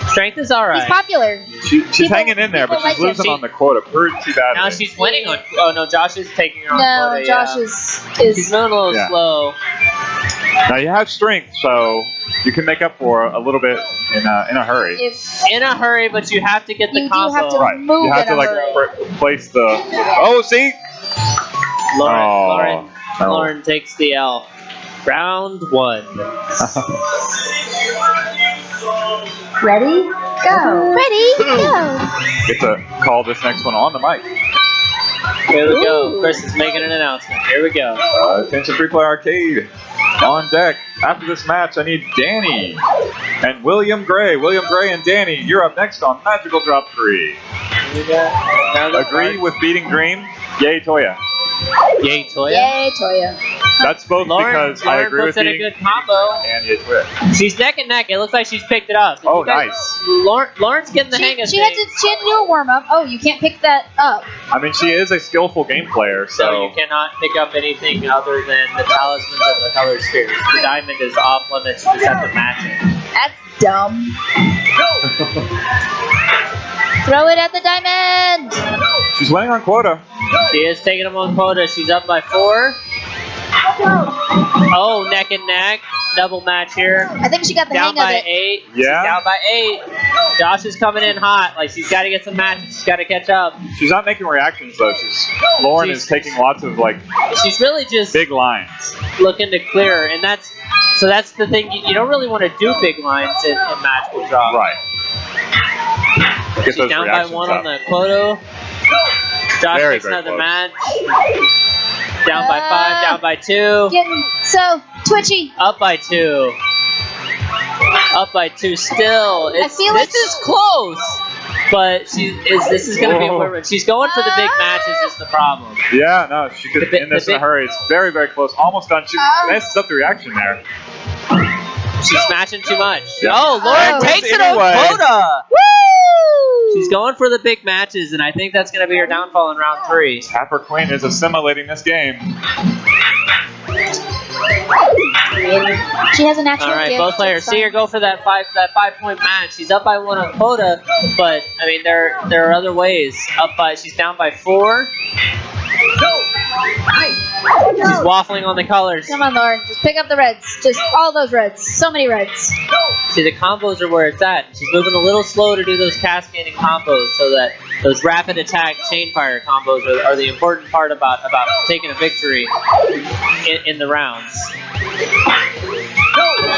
Strength is all right. He's popular. She's People- hanging in there, but people she's like losing him. on the quota pretty badly. Now she's winning on. Oh no, Josh is taking her on. No, quota, Josh yeah. is. He's moving a little Yeah. slow. Now you have strength, so you can make up for a little bit in a hurry. If In a hurry, but you have to get the you do combo. have to Right. move You have in to a like hurry. place the. Oh, see. Lauren, Oh, Lauren, no. Lauren takes the L. Round one. Ready? Go. Ready? Go. Get to call this next one on the mic. Here we go. Chris is making an announcement. Here we go. Attention, Free-Play Arcade. On deck. After this match, I need Danny and William Gray. William Gray and Danny, you're up next on Magical Drop 3. Agree with beating Dream? Yay, Toya. Yay, Toya. Yay, Toya. That's both because I agree with puts in a beating good combo. and yay, Toya. She's neck and neck. It looks like she's picked it up. Oh, You guys- nice. Lauren's getting the hang of She had things. to do a warm up. Oh, you can't pick that up. I mean, she is a skillful game player, So so you cannot pick up anything other than the talismans of the color spheres. The diamond is off limits. You just have to match it. That's dumb. Throw it at the diamond. she's winning on quota. She is taking them on quota. She's up by 4. Oh, neck and neck. Double match here. I think she got the Down hang of by it. 8. Yeah. She's down by 8. Josh is coming in hot. Like, she's got to get some matches. She's got to catch up. She's not making reactions though. Lauren She's- is taking lots of like She's really just big lines. looking to clear. And that's the thing. You don't really want to do big lines in magical draw. Right. Get She's those down by reactions 1 up. on the quota. Josh Very, makes very another close. match. Down by 5, down by 2. Getting so twitchy. Up by 2. Up by 2 still. It's, feel like- this is close. But this is going to be a Whoa. win. She's going for the big matches is the problem. Yeah, no, she could The big- end this the in a big- hurry. It's very, very close. Almost done. She messes up the reaction there. She's smashing too much. Yeah. Oh, Lauren Oh. takes it Anyway. on quota. Woo! She's going for the big matches, and I think that's going to be her downfall in round 3. Tapper Queen is assimilating this game. She has a natural All right, gift. both players. It's See her fine. go for that 5-point match. She's up by 1 on quota, but I mean there are other ways. She's down by 4. She's waffling on the colors. Come on, Lauren. Just pick up the reds. Just all those reds. So many reds. See, the combos are where it's at. She's moving a little slow to do those cascading combos, so that those rapid attack chain fire combos are the important part about taking a victory in the rounds.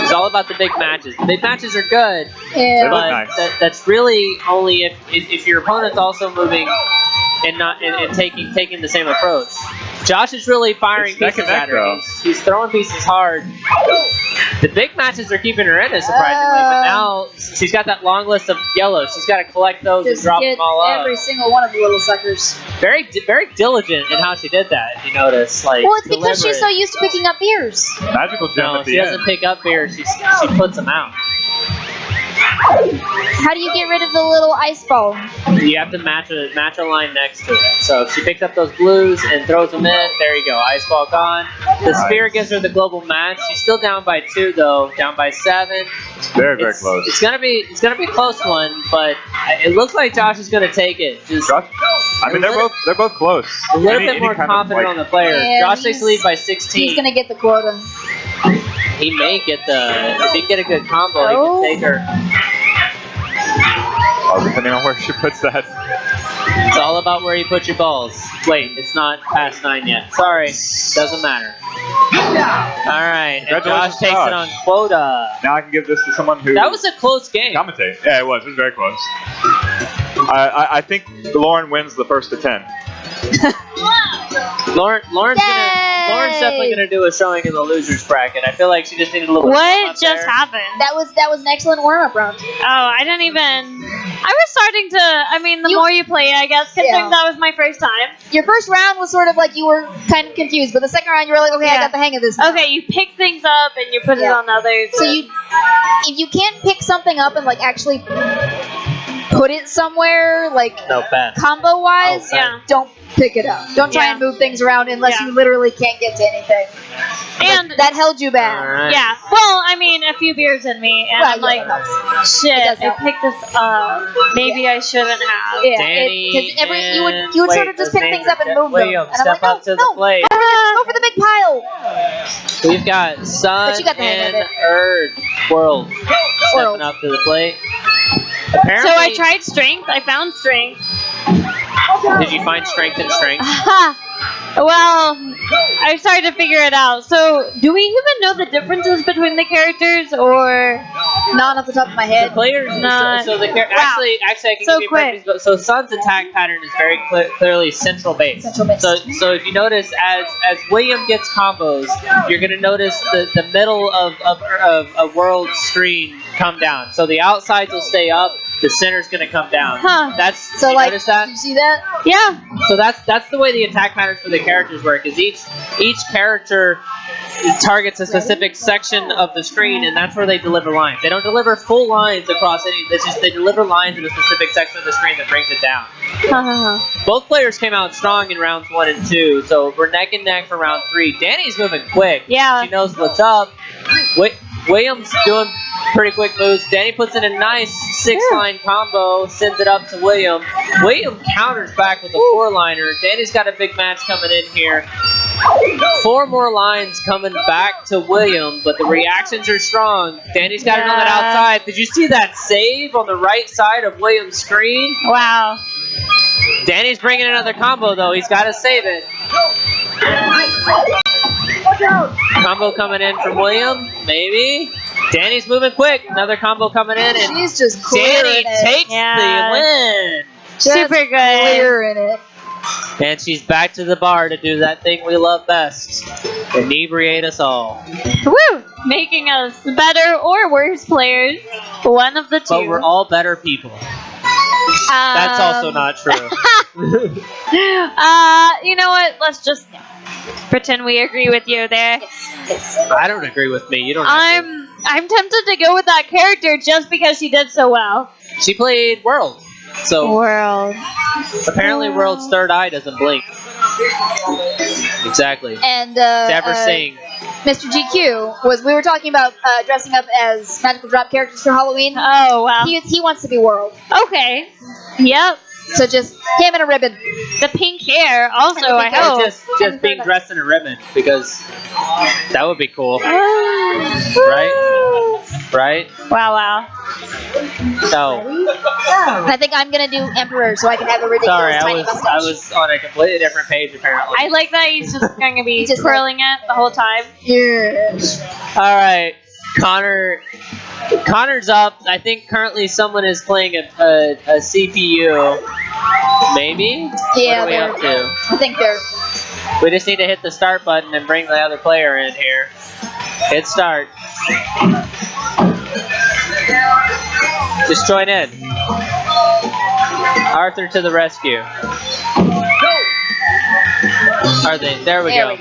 It's all about the big matches. The big matches are good, Yeah. look but nice. that's really only if your opponent's also moving and not and taking the same approach. Josh is really firing It's neck pieces and neck, at her. though. He's throwing pieces hard. The big matches are keeping her in it, surprisingly, but now she's got that long list of yellows. She's got to collect those and Just drop get them all up. every single one of the little suckers. Very diligent in how she did that, if you notice. Like, Well, it's because she's so deliberate. used to picking up beers. Magical gem No, at she the doesn't end. pick up here. She puts them out. How do you get rid of the little ice ball? You have to match a line next to it. So if she picks up those blues and throws them in, there you go. Ice ball gone. The spear gives her the global match. She's still down by 2 though. Down by 7. Very close. It's gonna be a close one, but it looks like Josh is gonna take it. Josh, I mean, they're both close. A little bit more confident on the player. Yeah, Josh takes the lead by 16. He's gonna get the quota. He may get if he can get a good combo, he can take her. Oh, depending on where she puts that. It's all about where you put your balls. Wait, it's not past 9 yet. Sorry, doesn't matter. Alright, and Josh takes it on quota. Now I can give this to someone who... That was a close game. Commentate. Yeah, it was. It was very close. I think Lauren wins the first to 10. Lauren's definitely gonna do a showing in the losers bracket. I feel like she just needed a little. What just happened? That was an excellent warm-up round. Oh, I didn't even. I was starting to. I mean, the more you play, I guess, considering that was my first time. Your first round was sort of like you were kind of confused, but the second round you were like, okay, I got the hang of this now. Okay, you pick things up and you put it on others. So if you can't pick something up and like actually put it somewhere, like combo-wise, don't pick it up. Don't try and move things around unless you literally can't get to anything. And that held you back. Right. Yeah. Well, I mean, a few beers in me, and I'm like, shit, I picked this up. Maybe I shouldn't have. Yeah. Because you would sort of just pick things up and move them. William, And I'm step like, up to the plate. Go for the big pile. We've got Sun But you got the hang of and it. Erd World stepping up to the plate. Apparently, So I tried strength. I found strength. Did you find strength and strength? Well, I started to figure it out. So, do we even know the differences between the characters, or not off the top of my head? The players, Not. so the actually, I can So give you quick. preferences, but so Sun's attack pattern is very clearly central based. So if you notice, as William gets combos, you're gonna notice the middle of a world screen come down. So the outsides will stay up. The center's gonna come down. Huh. That's So you like, notice that? you see that? Yeah. So that's the way the attack patterns for the characters work. Is each character targets a specific section of the screen, and that's where they deliver lines. They don't deliver full lines across any. It's just they deliver lines in a specific section of the screen that brings it down. Both players came out strong in rounds 1 and 2, so we're neck and neck for round 3. Danny's moving quick. Yeah. She knows what's up. William's doing pretty quick moves. Danny puts in a nice 6-line combo, sends it up to William. William counters back with a 4-liner. Danny's got a big match coming in here. 4 more lines coming back to William, but the reactions are strong. Danny's got it on that outside. Did you see that save on the right side of William's screen? Wow. Danny's bringing another combo, though. He's got to save it. Combo coming in from William, maybe. Danny's moving quick. Another combo coming in, and she's just Danny clearing it. takes the win. Super good. Clearing it. And she's back to the bar to do that thing we love best: inebriate us all. Woo! Making us better or worse players. One of the two. But we're all better people. That's also not true. You know what? Let's just pretend we agree with you there. I don't agree with me. You don't. I'm tempted to go with that character just because she did so well. She played World. So World. Apparently, World's third eye doesn't blink. Exactly. And Never sing. Mr. GQ we were talking about dressing up as magical drop characters for Halloween. Oh wow. He wants to be World. Okay. Yep. So just him in a ribbon. The pink hair also, I hope. Just being dressed in a ribbon, because that would be cool. Right? Wow. So. I think I'm gonna do Emperor so I can have a ridiculous tiny mustache. I was on a completely different page apparently. I like that he's just going to be twirling it the whole time. Yes. All right, Connor's up. I think currently someone is playing a CPU. Maybe? Yeah, what are we up to? I think they're. We just need to hit the start button and bring the other player in here. Hit start. Just join in. Arthur to the rescue. Are they? There we go.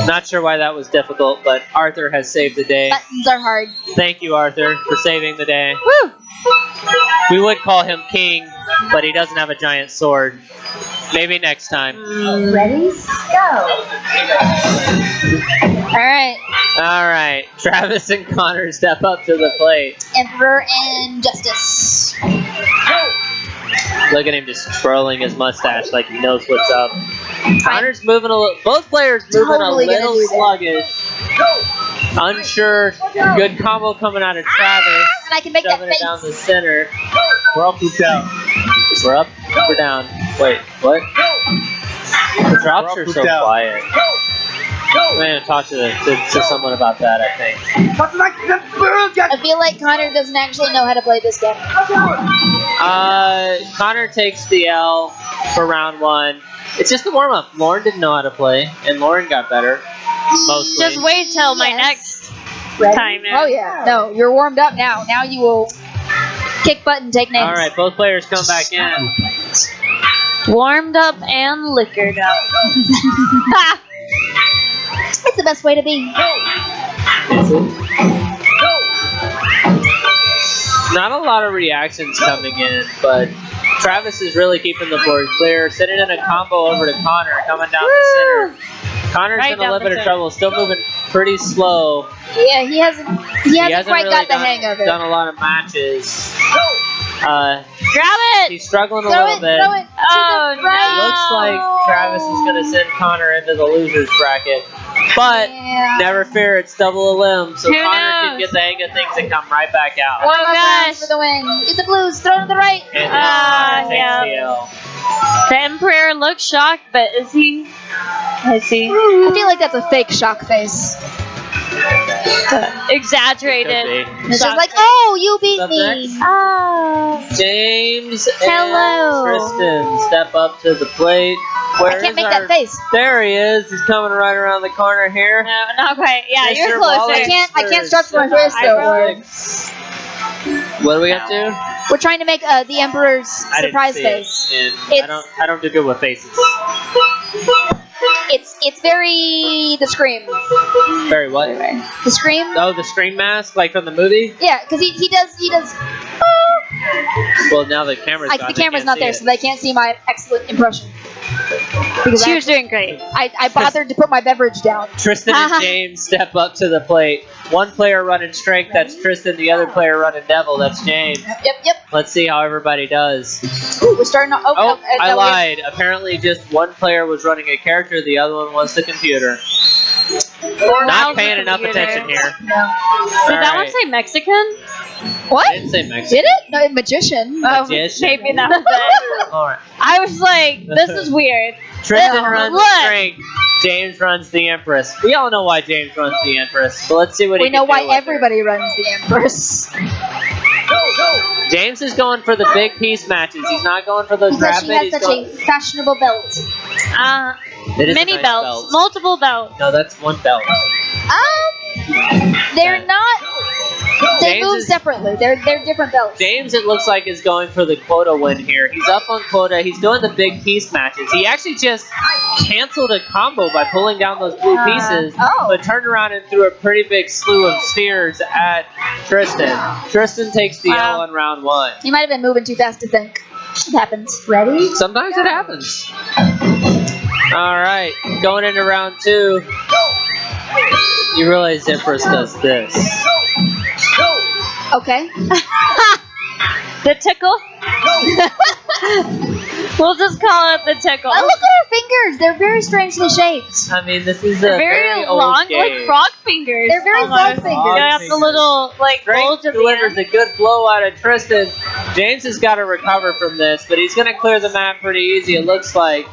Not sure why that was difficult, but Arthur has saved the day. Buttons are hard. Thank you, Arthur, for saving the day. Woo! We would call him King, but he doesn't have a giant sword. Maybe next time. Ready? Go. Alright. Travis and Connor step up to the plate. Emperor and Justice. Look at him just twirling his mustache like he knows what's up. Connor's moving a little. Both players moving Totally a little gonna do that. sluggish. Unsure. Good combo coming out of Travis. And I can make that Shoving it face. down the center. We're up or down. We're up. We're down. Wait, what? The drops are so quiet. I'm gonna talk to someone about that, I think. I feel like Connor doesn't actually know how to play this game. Connor takes the L for round 1. It's just a warm up. Lauren didn't know how to play, and Lauren got better. Mostly. Just wait till my next time. Oh yeah. No, you're warmed up now. Now you will kick butt and take names. All right, both players come back in. Warmed up and liquored up. It's the best way to be. Is it? Not a lot of reactions coming in, but Travis is really keeping the board clear, sitting in a combo over to Connor, coming down the center. Connor's Right in a down little the bit of center. trouble, still moving pretty slow. Yeah, he hasn't quite really got the hang of it. done a lot of matches. Grab it! He's struggling a Throw little it, bit. throw it. Oh, to the no. right. It looks like Travis is going to send Connor into the loser's bracket. But Yeah. never fear, it's double a limb, so Who Connor can knows? get the hang of things and come right back out. Oh, Rounds gosh. for the win. Get the blues. Throw to the right. And Ah, Connor takes yeah. the L. The Emperor looks shocked, but is he? Is he? I feel like that's a fake shock face. Exaggerated. Could be. It's just like, oh, you beat Up me. next? Oh. James Hello. and Tristan step up to the plate. Where I can't is make our- that face. There he is. He's coming right around the corner here. No, not quite. Yeah, Mr. you're closer. Wallace. I can't structure my face though. What do we got to? We're trying to make the Emperor's I didn't surprise see face. it, and It's- I don't do good with faces. It's very the Scream. Very what? The Scream. Oh, the Scream mask, like from the movie? Yeah, because he does. Well, now the camera's Like gone, the they camera's can't not see there, it. so they can't see my excellent impression. Because She was doing great. I bothered to put my beverage down. Tristan and James step up to the plate. One player running strength, that's Tristan. The other player running devil, that's James. Yep. Let's see how everybody does. Ooh, we're starting to. Oh, I no, lied. Apparently just one player was running a character, the other one was the computer. Not paying enough attention here. No. Did that one Alright. say Mexican? What? I didn't say Mexican. Did it? No, magician. Magician. Maybe that was it. Alright. I was like, this is weird. Tristan runs Look. strength. James runs the Empress. We all know why James runs the Empress, but let's see what We he know can why do with everybody runs the Empress. it. James is going for the big piece matches. He's not going for those Because she rapid. has He's such going. a fashionable belt. It is a Many nice belts. belt. Multiple belts. No, that's one belt. They're not. They James move is- separately. They're different belts. James, it looks like, is going for the quota win here. He's up on quota. He's doing the big piece matches. He actually just canceled a combo by pulling down those blue pieces, but turned around and threw a pretty big slew of spheres at Tristan. Tristan takes the L on round 1. You might have been moving too fast to think. It happens. Ready? Sometimes it happens. All right, going into round 2. You realize Empress does this. Okay. The tickle? We'll just call it the tickle. Oh, look at her fingers. They're very strangely shaped. I mean, this is a very old long, game. like frog fingers. They're very almost. frog fingers. You got the little, like, bulge Strength at the delivers end. a good blow out of Tristan. James has got to recover from this, but he's going to clear the map pretty easy, it looks like.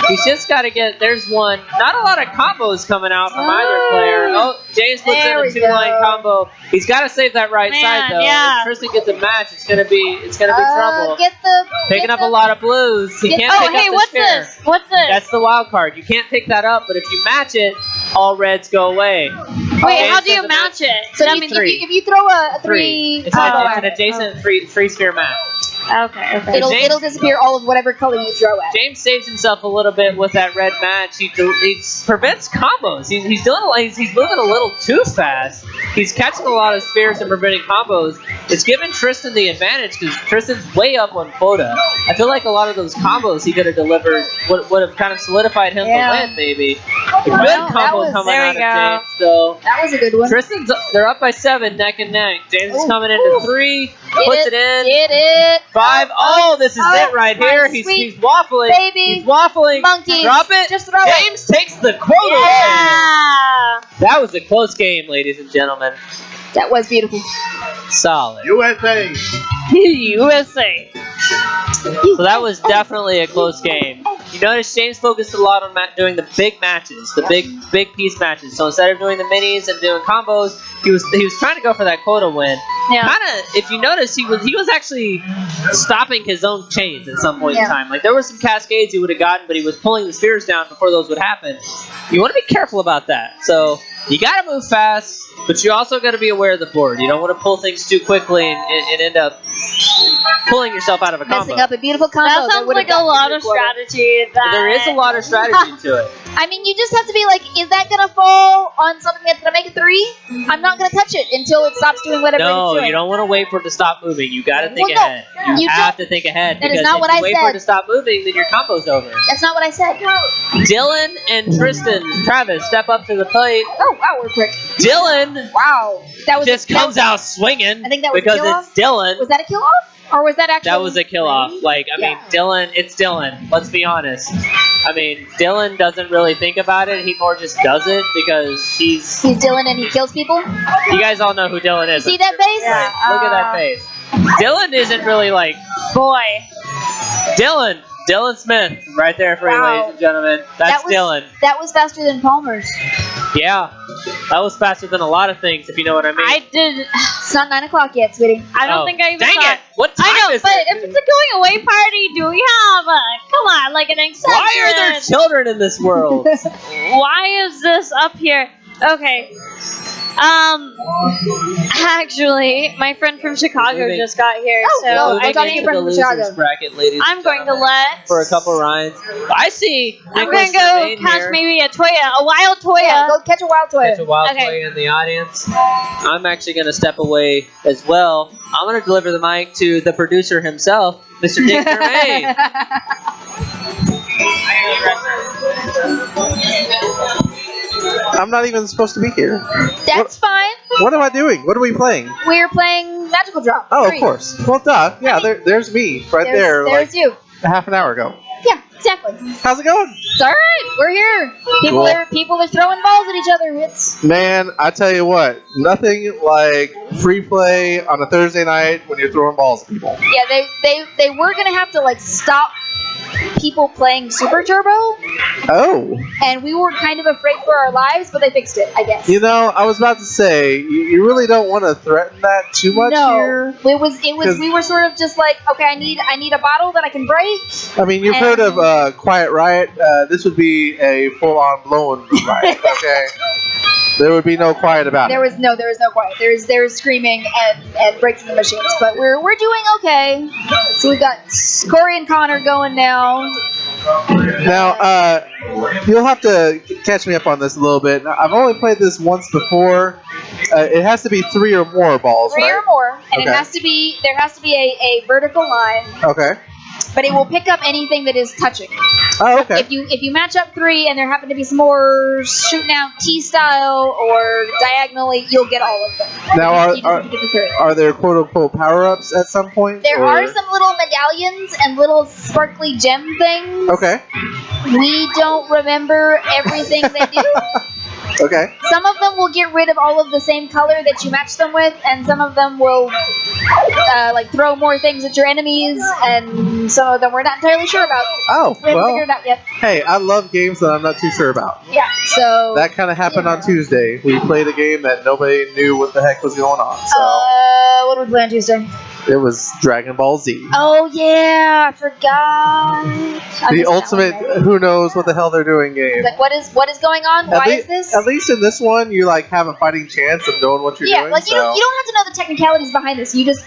He's just got to get, there's one. Not a lot of combos coming out from either player. Oh, James puts in There a we 2-line go. combo. He's got to save that right Man, side, though. yeah. If Tristan gets a match, it's going to be trouble. Get the. Picking up a lot of blues. He can't Oh, pick hey, up the what's spare. this? What's this? That's the wild card. You can't pick that up, but if you match it, all reds go away. Wait, how do you match it? So That if means you, if you throw a three It's combo an at it. adjacent three sphere match. Okay. It'll disappear all of whatever color you throw at. James saves himself a little bit with that red match. He prevents combos. He's moving a little too fast. He's catching a lot of spears and preventing combos. It's giving Tristan the advantage because Tristan's way up on quota. I feel like a lot of those combos he could have delivered would have kind of solidified him to win, maybe. A good combo coming out of James, though. That was a good one. They're up by 7, neck and neck. James is coming into 3, puts it in. Get it. 5. Oh, this is it right here. He's waffling. Baby. He's waffling. Monkeys. Drop it. Just throw James takes the quota. Yeah. That was a close game, ladies and gentlemen. That was beautiful. Solid. USA. USA. So that was definitely a close game. You notice James focused a lot on doing the big matches, the big piece matches. So instead of doing the minis and doing combos, he was trying to go for that quota win. Yeah. Kind of, if you notice, he was actually stopping his own chains at some point in time. Like there were some cascades he would have gotten, but he was pulling the spears down before those would happen. You want to be careful about that. So you got to move fast, but you also got to be aware of the board. You don't want to pull things too quickly and end up pulling yourself out of a combo. Messing up a beautiful combo. That sounds like a lot of strategy. There is a lot of strategy to it. I mean, you just have to be like, is that going to fall on something that's going to make a 3? I'm not going to touch it until it stops doing whatever it's doing. No, you don't want to wait for it to stop moving. You got to think ahead. You have to think ahead. That because is not what if I you wait said. for it to stop moving, then your combo's over. That's not what I said. Dylan and Travis step up to the plate. Oh, wow, we're quick. Dylan Wow. That was just comes out swinging I think that was a because kill-off? it's Dylan. Was that a kill off? Or was that actually... That was a kill-off. Like, I mean, Dylan, it's Dylan. Let's be honest. I mean, Dylan doesn't really think about it. He more just does it because he's Dylan and he kills people? You guys all know who Dylan is. See that face? Right. Look at that face. Dylan isn't really like... Boy. Dylan Smith, right there for you, ladies and gentlemen. That's Dylan. That was faster than Palmer's. Yeah, that was faster than a lot of things, if you know what I mean. I did. It's not 9 o'clock yet, sweetie. I don't think I even Dang saw it! What time I know, is but it? if it's a going away party, do we have come on, like an exception? Why are there children in this world? Why is this up here? Okay. Actually, my friend from Chicago just got here, so I got you from Chicago. Bracket, ladies I'm going to let for a couple rounds. I see. I'm going to go catch maybe a wild Toya. Yeah, go catch a wild Toya. Catch a wild Toya in the audience. I'm actually going to step away as well. I'm going to deliver the mic to the producer himself, Mr. Dick Germain. I'm not even supposed to be here. That's fine. What am I doing? What are we playing? We're playing Magical Drop. Oh, 3. of course. Well, duh. Yeah, there's me right there. There's you. A half an hour ago. Yeah, exactly. How's it going? It's all right. We're here. People are throwing balls at each other. It's Man, I tell you what, nothing like free play on a Thursday night when you're throwing balls at people. yeah. They were gonna have to like stop people playing Super Turbo, Oh. and we were kind of afraid for our lives, but they fixed it, I guess. You know, I was about to say, you really don't want to threaten that too much here. It was. We were sort of just like, okay, I need a bottle that I can break. I mean, you've heard of Quiet Riot. This would be a full-on blown riot, okay? There would be no quiet about There it. was no quiet. There's screaming and breaking the machines, but we're doing okay. So we've got Corey and Connor going now. Now, you'll have to catch me up on this a little bit. I've only played this once before. It has to be 3 or more balls, 3 right? or more, and Okay. there has to be a vertical line, Okay. but it will pick up anything that is touching. Oh, okay. If you match up 3 and there happen to be some more shooting out T-style or diagonally, you'll get all of them. Now, You just have to get the 3. are there quote-unquote power-ups at some point? There or- are some little medallions and little sparkly gem things. Okay. We don't remember everything they do. Okay. Some of them will get rid of all of the same color that you match them with, and some of them will like throw more things at your enemies, and some of them we're not entirely sure about. Oh, We haven't well. figured it out yet. Hey, I love games that I'm not too sure about. Yeah, so... That kind of happened on Tuesday. We played a game that nobody knew what the heck was going on. So what did we play on Tuesday? it was Dragon Ball Z. Oh, yeah, I forgot. The ultimate who knows what the hell they're doing game. Like, what is going on? Why is this? At least in this one, you like have a fighting chance of knowing what you're doing. Like you don't have to know the technicalities behind this. You just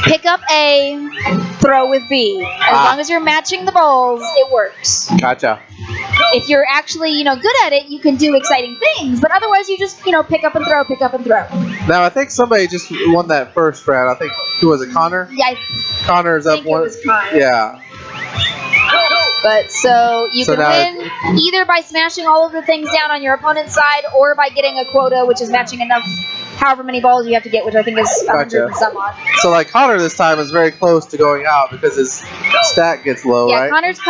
pick up A, throw with B. As long as you're matching the balls, it works. Gotcha. If you're actually, good at it, you can do exciting things. But otherwise, you just, pick up and throw, pick up and throw. Now, I think somebody just won that first round. I think, who was it, Connor? Yeah, Connor's I up think it one. was Connor. Yeah. But so you So can now- win either by smashing all of the things down on your opponent's side or by getting a quota, which is matching enough, however many balls you have to get, which I think is 100 and some odd. So, like, Connor this time is very close to going out because his stat gets low, Yeah, right? Connor's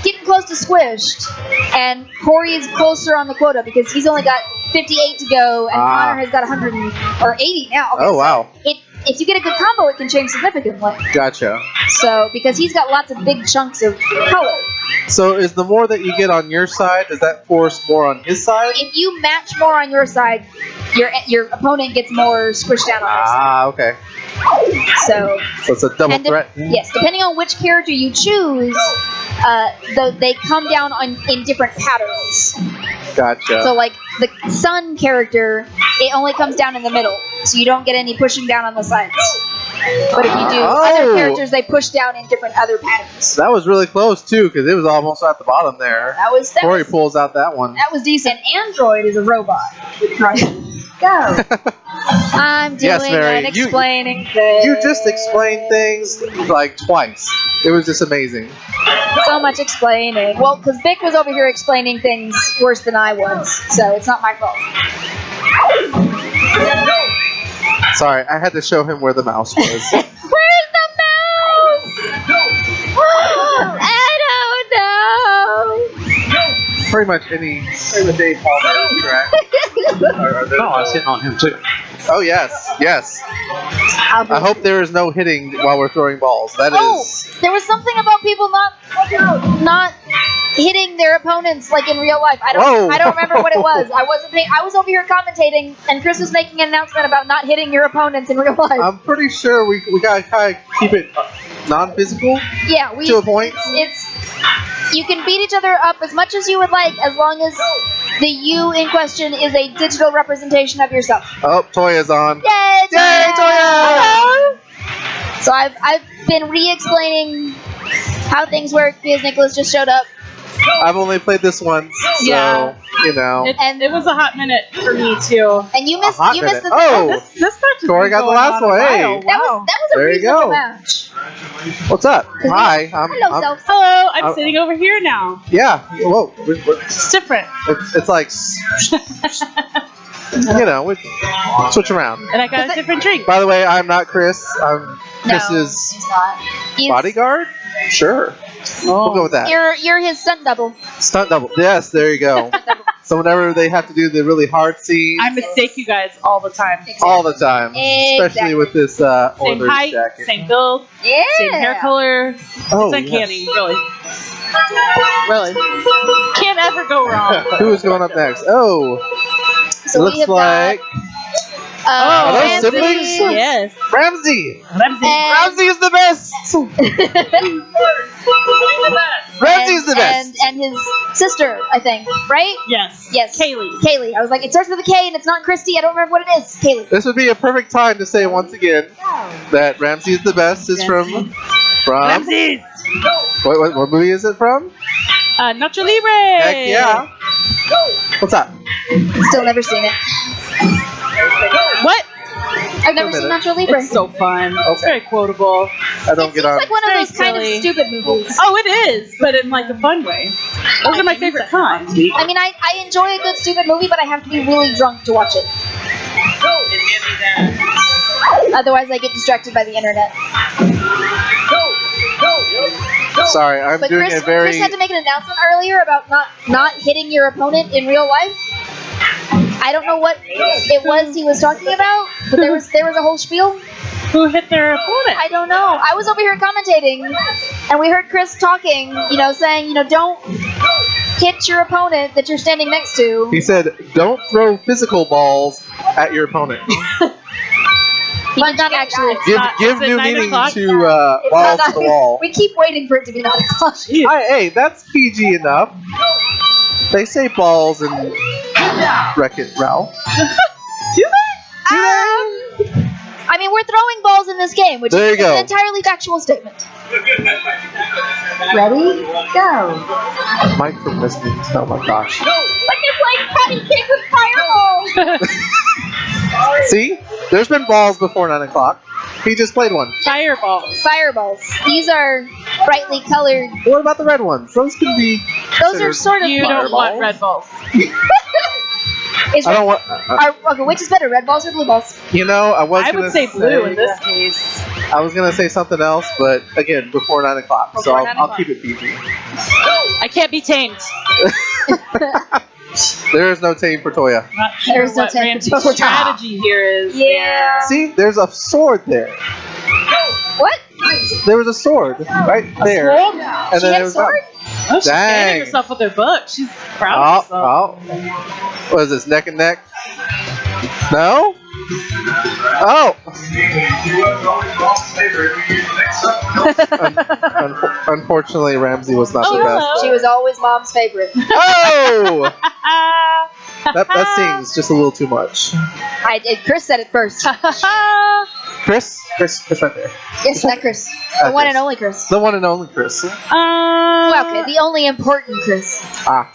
getting close to squished, and Corey's closer on the quota because he's only got 58 to go, and Connor has got 180 now. Okay, Oh, wow. So if you get a good combo, it can change significantly. Gotcha. So, because he's got lots of big chunks of color. So, is the more that you get on your side, does that force more on his side? If you match more on your side, your opponent gets more squished down on their side. Okay. So it's a double threat. Yes, depending on which character you choose, they come down in different patterns. Gotcha. So like the sun character, it only comes down in the middle, so you don't get any pushing down on the sides. But if you do other characters, they push down in different other patterns. That was really close, too, because it was almost at the bottom there. Corey pulls out that one. That was decent. Android is a robot. Go. I'm doing Yes, Mary, and explaining things. You just explained things like twice. It was just amazing. So much explaining. Well, because Vic was over here explaining things worse than I was, so it's not my fault. Sorry, I had to show him where the mouse was. Where's the mouse? I don't know. Pretty much any Dave Palmer track. No, I was hitting on him too. Oh, yes, yes. I hope there is no hitting while we're throwing balls. That is. There was something about people not hitting their opponents like in real life. I don't remember what it was. I was over here commentating, and Chris was making an announcement about not hitting your opponents in real life. I'm pretty sure we gotta kind of keep it non-physical. Yeah, to a point. It's you can beat each other up as much as you would like, as long as the you in question is a digital representation of yourself. Oh, Toya's on. Yay, Toya! Yay, Toya! Hello! So I've been re-explaining how things work because Nicholas just showed up. I've only played this once, so Yeah. And it was a hot minute for me too. And you missed minute. the this match has Corey been got the going last on a one. Hey. while. That Wow. was a There you reasonable go. match. What's up? Hi. Hello, Self. Hello, I'm sitting over here now. Yeah. Whoa. It's different. It's like, we switch around. And I got a different drink. By the way, I'm not Chris. I'm Chris's He's not. bodyguard. Sure. We'll go with that. You're his stunt double. Stunt double. Yes, there you go. So whenever they have to do the really hard scenes, I mistake you guys all the time. all the time, especially with this Same Oilers height, jacket. same build, Yeah. same hair color. Oh, it's uncanny, really. Really. Can't ever go wrong. Who is going up next? Oh, So it we looks have like got, are those Ramsey. siblings? Yes. Ramsey. Ramsey. Ramsey is the best. Ramsey's the best. And his sister, I think, right? Yes. Yes. Kaylee. Kaylee. I was like, it starts with a K and it's not Christy. I don't remember what it is. Kaylee. This would be a perfect time to say once again that Ramsey is the best is from Ramsey. what movie is it from? Nacho Libre. Heck yeah. What's up? Still never seen it. What? I've never seen Nacho Libre. It's so fun. It's very quotable. I don't get It's on. like one of Very those kind of silly. stupid movies. Oh, it is, but in like a fun way. Those are my favorite kind. I mean, I enjoy a good stupid movie, but I have to be really drunk to watch it. Otherwise, I get distracted by the internet. Sorry, I'm But doing Chris, a very. Chris had to make an announcement earlier about not hitting your opponent in real life. I don't know what it was he was talking about, but there was a whole spiel. Who hit their opponent? I don't know. I was over here commentating, and we heard Chris talking, saying, don't hit your opponent that you're standing next to. He said, "Don't throw physical balls at your opponent." He did not actually. Give new meaning to balls to the wall. We keep waiting for it to be 9 o'clock. Hey, that's PG enough. They say balls and Wreck-It Ralph. I I mean, we're throwing balls in this game, which There is you go. an entirely factual statement. Ready? Go. Mike from Misty. Oh my gosh. Like it's like patty cake with fireballs. See? There's been balls before 9 o'clock. He just played one. Fireballs. Fireballs. These are brightly colored. What about the red ones? Those can be. Those are sort of. You don't want red balls. Is I red, don't want. okay, which is better, red balls or blue balls? You know, I was I gonna would say blue in this case. I was gonna say something else, but again, before 9 o'clock, so Before 9 I'll o'clock. keep it PG. I can't be tamed. There is no tame for Toya. Not sure There's no what tame Ramsey's for Toya. strategy here is. Yeah. See, there's a sword there. What? There was a sword right there, sword? and She then had there a was sword? Oh, she's Dang. fanning herself with her book. She's proud of herself. What is this? Neck and neck? No. Oh. Unfortunately, Ramsey was not the best. She was always mom's favorite. Oh! That stings just a little too much. Chris said it first. Chris right there. Yes, that Chris. The one and only Chris. The one and only Chris. Well, okay, the only important Chris. Ah.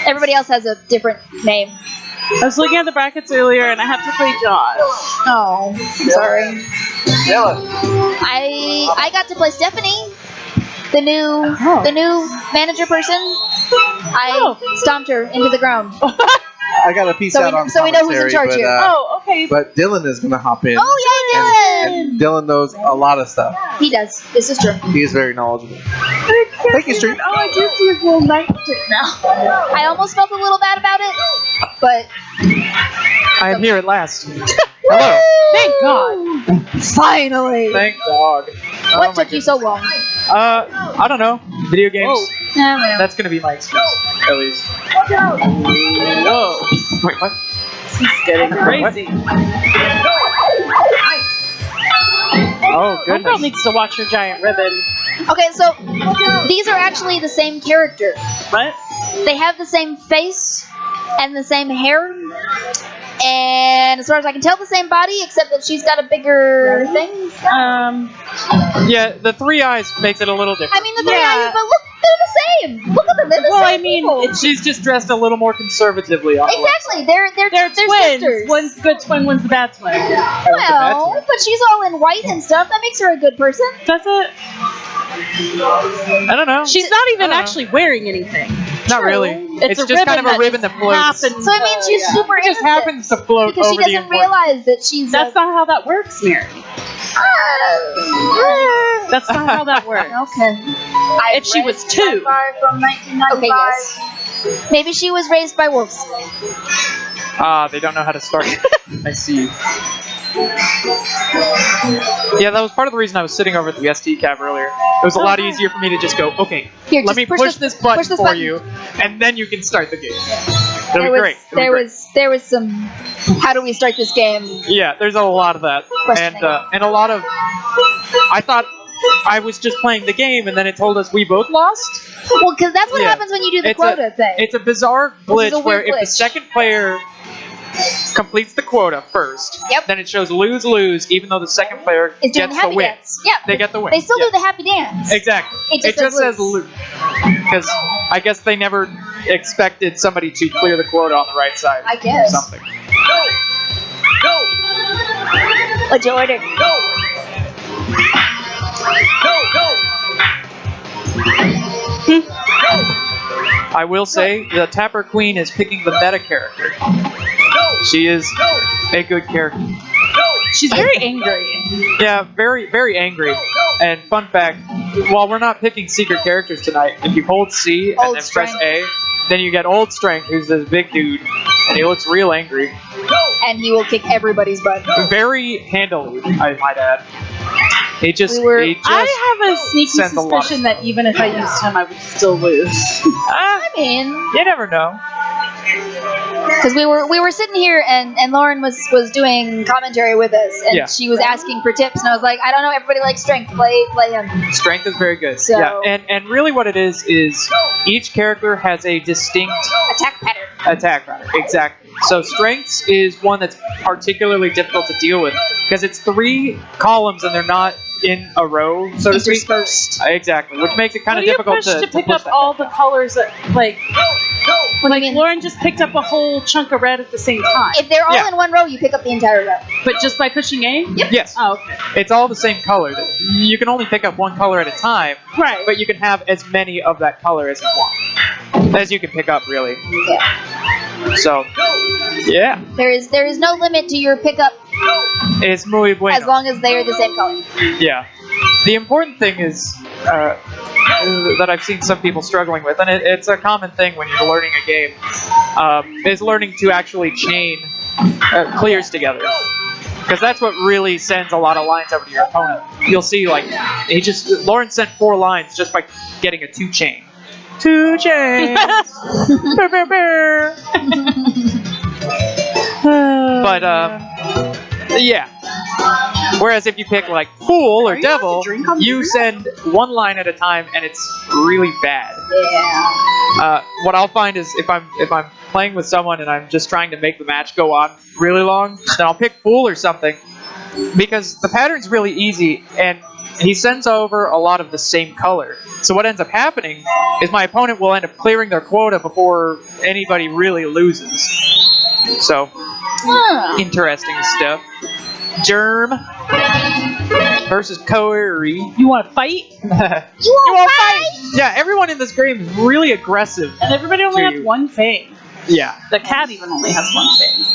Everybody else has a different name. I was looking at the brackets earlier, and I have to play Josh. Oh, I'm sorry. Dylan. I got to play Stephanie, the new manager person. I stomped her into the ground. I got a piece out on so we know who's in charge commentary, here. Oh, okay. But Dylan is gonna hop in. Oh yeah, Dylan. And Dylan knows a lot of stuff. He does. This is true. He is very knowledgeable. Thank you, Street. Oh, I do see his little knife stick now. I almost felt a little bad about it, but I am here at last. Hello. Thank God. finally. Thank God. What took you so long? I don't know. Video games. Yeah, That's gonna be my excuse, at least. Whoa. Wait, what? This is getting crazy. Oh, One girl goodness. needs to watch her giant ribbon. Okay, so these are actually the same character. What? They have the same face and the same hair. And as far as I can tell, the same body, except that she's got a bigger thing. Yeah, the 3 eyes makes it a little different. I mean, the three eyes, but look, they're the same. Look at them, they're the Well, same I mean, people. She's just dressed a little more conservatively on the left. Exactly, they're They're twins. sisters. One's the good twin, one's the bad twin. Well, but she's all in white and stuff. That makes her a good person. Does it? I don't know. She's not even actually wearing anything. Not really. It's a just kind of a ribbon just that floats. happens So it means she's to- super It just innocent. happens to float Because she over the doesn't important. realize that she's. That's not how that works, Mary. That's not how that works. Okay. If she was 2. Okay, yes. Maybe she was raised by wolves. Ah, they don't know how to start. I see. Yeah, that was part of the reason I was sitting over at the ST cab earlier. It was a lot easier for me to just go, okay, Here, let just me push this button push this for button. you, and then you can start the game. It'll be great. It'll be great. There was some. How do we start this game? Yeah, there's a lot of that, Questioning. and a lot of. I thought I was just playing the game, and then it told us we both lost. Well, because that's what Yeah. happens when you do the It's quota thing. It's a bizarre Which is glitch a where weird if the glitch. second player completes the quota first, Yep. then it shows lose-lose, even though the second player It's doing gets the the happy win. dance. Yeah. They get the win. They still Yeah. do the happy dance. Exactly. It just says lose. Because I guess they never expected somebody to clear the quota on the right side. I guess. Or something. What'd you order? I will say the Tapper Queen is picking the meta character. She is a good character. She's very angry. Yeah, very, very angry. And fun fact, while we're not picking secret characters tonight, if you hold C and Old then press Strength. A, then you get Old Strength, who's this big dude, and he looks real angry. And he will kick everybody's butt. Very handily, I might add. He just, I have a sneaky sends a lot of suspicion that even if I used him, I would still lose. I mean, you never know. because we were sitting here and Lauren was doing commentary with us, and Yeah. she was asking for tips, and I was like, I don't know, everybody likes strength. Play him. Strength is very good. So- Yeah, and really what it is each character has a distinct Attack pattern. Attack runner, exactly. So strengths is one that's particularly difficult to deal with because it's 3 columns and they're not in a row, so to speak. Exactly, which makes it kind of difficult to pick push up that. all the colors that like. Lauren just picked up a whole chunk of red at the same time. If they're all in one row, you pick up the entire row. But just by pushing A? Yep. Yes. Oh, okay. It's all the same color. You can only pick up one color at a time. Right. But you can have as many of that color as you want. As you can pick up, really. Yeah. So, yeah. There is no limit to your pickup It's muy bueno. as long as they are the same color. Yeah. The important thing is that I've seen some people struggling with, and it's a common thing when you're learning a game, is learning to actually chain clears together. Because that's what really sends a lot of lines over to your opponent. You'll see, like, Lauren sent 4 lines just by getting a 2 chain. 2 chains! But, yeah. Whereas if you pick like Fool or Devil, you send 1 line at a time, and it's really bad. Yeah. What I'll find is if I'm playing with someone and I'm just trying to make the match go on really long, then I'll pick Fool or something because the pattern's really easy and he sends over a lot of the same color. So what ends up happening is my opponent will end up clearing their quota before anybody really loses. So interesting stuff. Germ versus Corey. You want to fight? You want to fight? Yeah, everyone in this game is really aggressive. And everybody only has 1 thing. Yeah. The cat even only has 1 thing.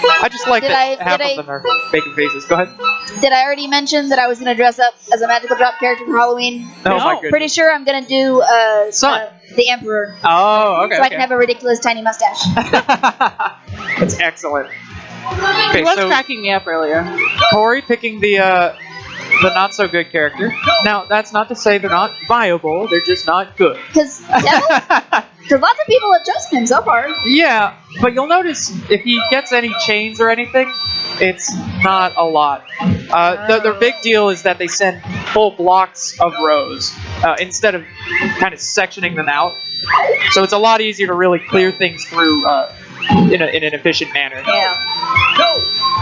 I just like that half of them are making faces. Go ahead. Did I already mention that I was going to dress up as a magical drop character for Halloween? Oh my goodness. Pretty sure I'm going to do the Emperor. Oh, okay. So I can have a ridiculous tiny mustache. That's excellent. Okay, He was so cracking me up earlier. Corey picking the not so good character. Now, that's not to say they're not viable. They're just not good. Because lots of people have chosen him so far. Yeah, but you'll notice if he gets any chains or anything, it's not a lot. The big deal is that they send full blocks of rows instead of kind of sectioning them out. So it's a lot easier to really clear things through in an efficient manner. Yeah.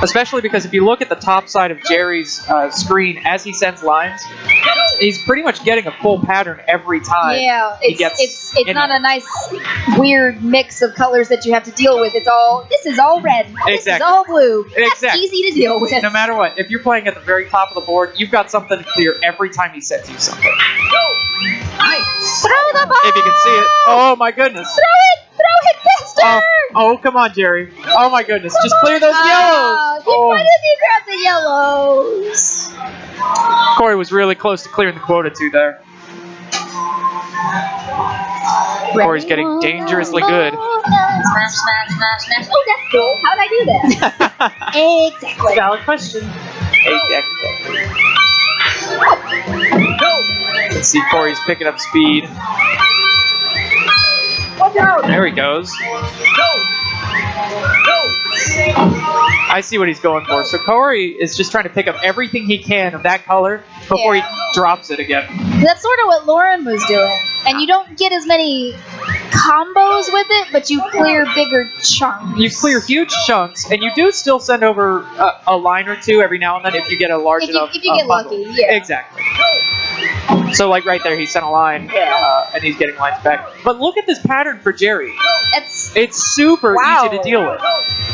Especially because if you look at the top side of Jerry's screen as he sends lines, he's pretty much getting a full pattern every time. Yeah, it's in not it. a nice weird mix of colors that you have to deal with. This is all red. This is all blue. That's Exactly. easy to deal with. No matter what, if you're playing at the very top of the board, you've got something to clear every time he sends you something. Throw the ball! If you can see it. Oh my goodness. Throw it faster! Oh, come on, Jerry. Oh my goodness. Just clear those yellows. Why didn't you grab the yellows? Corey was really close to clearing the quota too there. Corey's getting dangerously good. Smash, smash, smash, smash. Oh, that's cool. How did I do that? Exactly. Valid question. Exactly. Let's see, Corey's picking up speed. Watch out. There he goes. I see what he's going for. So Corey is just trying to pick up everything he can of that color before he drops it again. That's sort of what Lauren was doing. And you don't get as many combos with it, but you clear bigger chunks. You clear huge chunks, and you do still send over a line or two every now and then if you get a large enough if you get bundle. lucky, yeah. Exactly. So, like right there, he sent a line, and he's getting lines back. But look at this pattern for Jerry. It's super easy to deal with.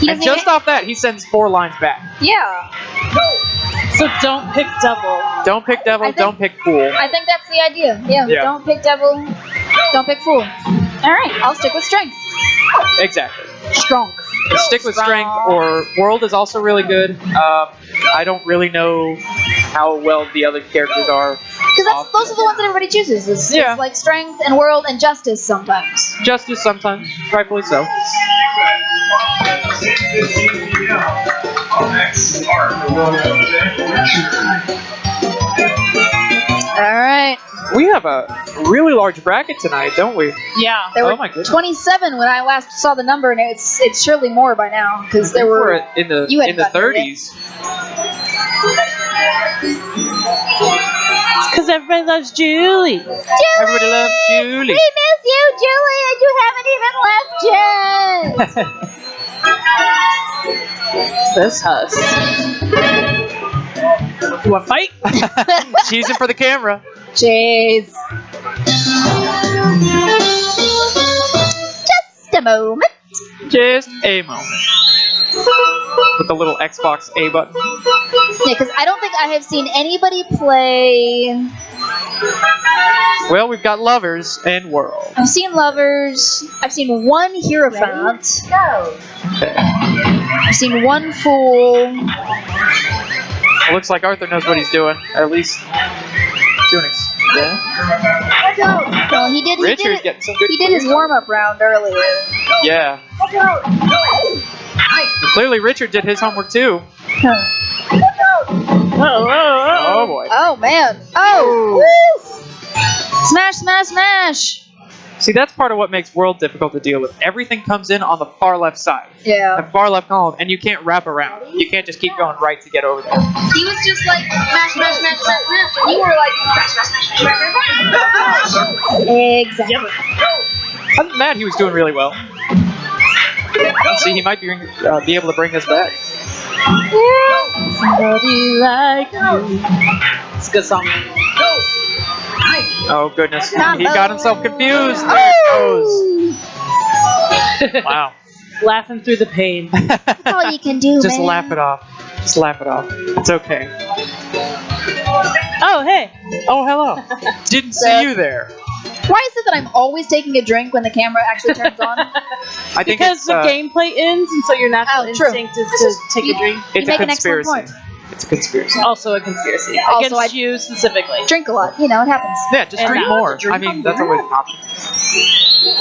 And just off that, he sends 4 lines back. Yeah. So don't pick Devil. Don't pick Devil, don't pick Fool. I think that's the idea. Yeah. Don't pick Devil. Don't pick Fool. All right. I'll stick with Strength. Exactly. Strong. Stick with Strength, or World is also really good. I don't really know how well the other characters are. Because those are the ones that everybody chooses. It's like Strength and World and Justice sometimes. Justice sometimes, rightfully so. Alright. We have a really large bracket tonight, don't we? Yeah. There were my goodness. 27 when I last saw the number, and it's surely more by now because there were in the you hadn't 30s. Because everybody loves Julie. Everybody loves Julie. We miss you, Julie, and you haven't even left yet. This huss. You want to fight? Cheesing for the camera. Jeez. Just a moment. Just a moment. With the little Xbox A button. Yeah, because I don't think I have seen anybody play. Well, we've got Lovers and World. I've seen Lovers. I've seen one Hierophant. Go. Okay. I've seen one Fool. It looks like Arthur knows what he's doing. At least doing it. Yeah. Well, he did. Richard getting some good. He did his warm-up round earlier. Yeah. Clearly, Richard did his homework too. Oh boy. Oh man. Oh. Woo. Smash! Smash! Smash! See, that's part of what makes World difficult to deal with. Everything comes in on the far left side. Yeah. The far left column, and you can't wrap around. You can't just keep going right to get over there. He was just like smash, smash, smash, smash, smash, and you were like smash, smash, smash, smash, smash. Exactly. Other than that, he was doing really well. Let's see, he might be able to bring us back. Somebody like you. It's a good song. Oh goodness, Combo. he got himself confused. There it goes. Wow. Laughing through the pain. That's all you can do, Just man. laugh it off. Just laugh it off. It's okay. Oh, hey. Oh, hello. Didn't see you there. Why is it that I'm always taking a drink when the camera actually turns on? I think Because it's, the gameplay ends, and so your natural true. instinct is to take a drink. It's make a an excellent conspiracy. point. It's a conspiracy. Also a conspiracy. Also, Against you specifically. Drink a lot, you know, it happens. Yeah, just And drink now more. to drink I mean, on that's board. always an option.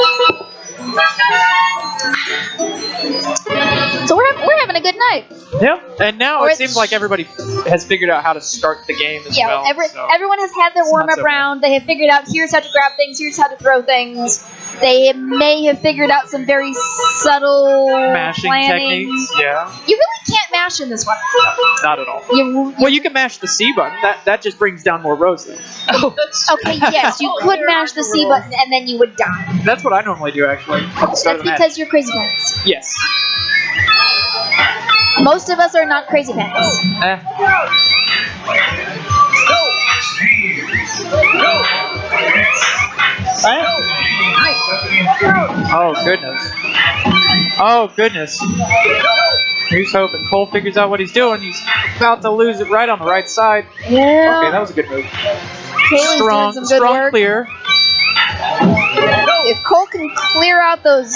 So we're having a good night. Yeah. And now Or it it's- seems like everybody has figured out how to start the game as Yeah, well. so. everyone has had their It's not warm-up so bad. round. They have figured out here's how to grab things, here's how to throw things. They may have figured out some very subtle Mashing planning. techniques. Yeah. You really can't mash in this one. Not at all. You, Well, you can mash the C button. That just brings down more rows then. okay, yes, you could mash the C button and then you would die. That's what I normally do actually at the start That's of the match. because you're crazy pants. Yes. Most of us are not crazy pants. Oh goodness. Oh goodness. Here's hoping Cole figures out what he's doing. He's about to lose it right on the right side. Yeah. Okay, that was a good move. Kaylee's Strong, doing some good strong work. clear. If Cole can clear out those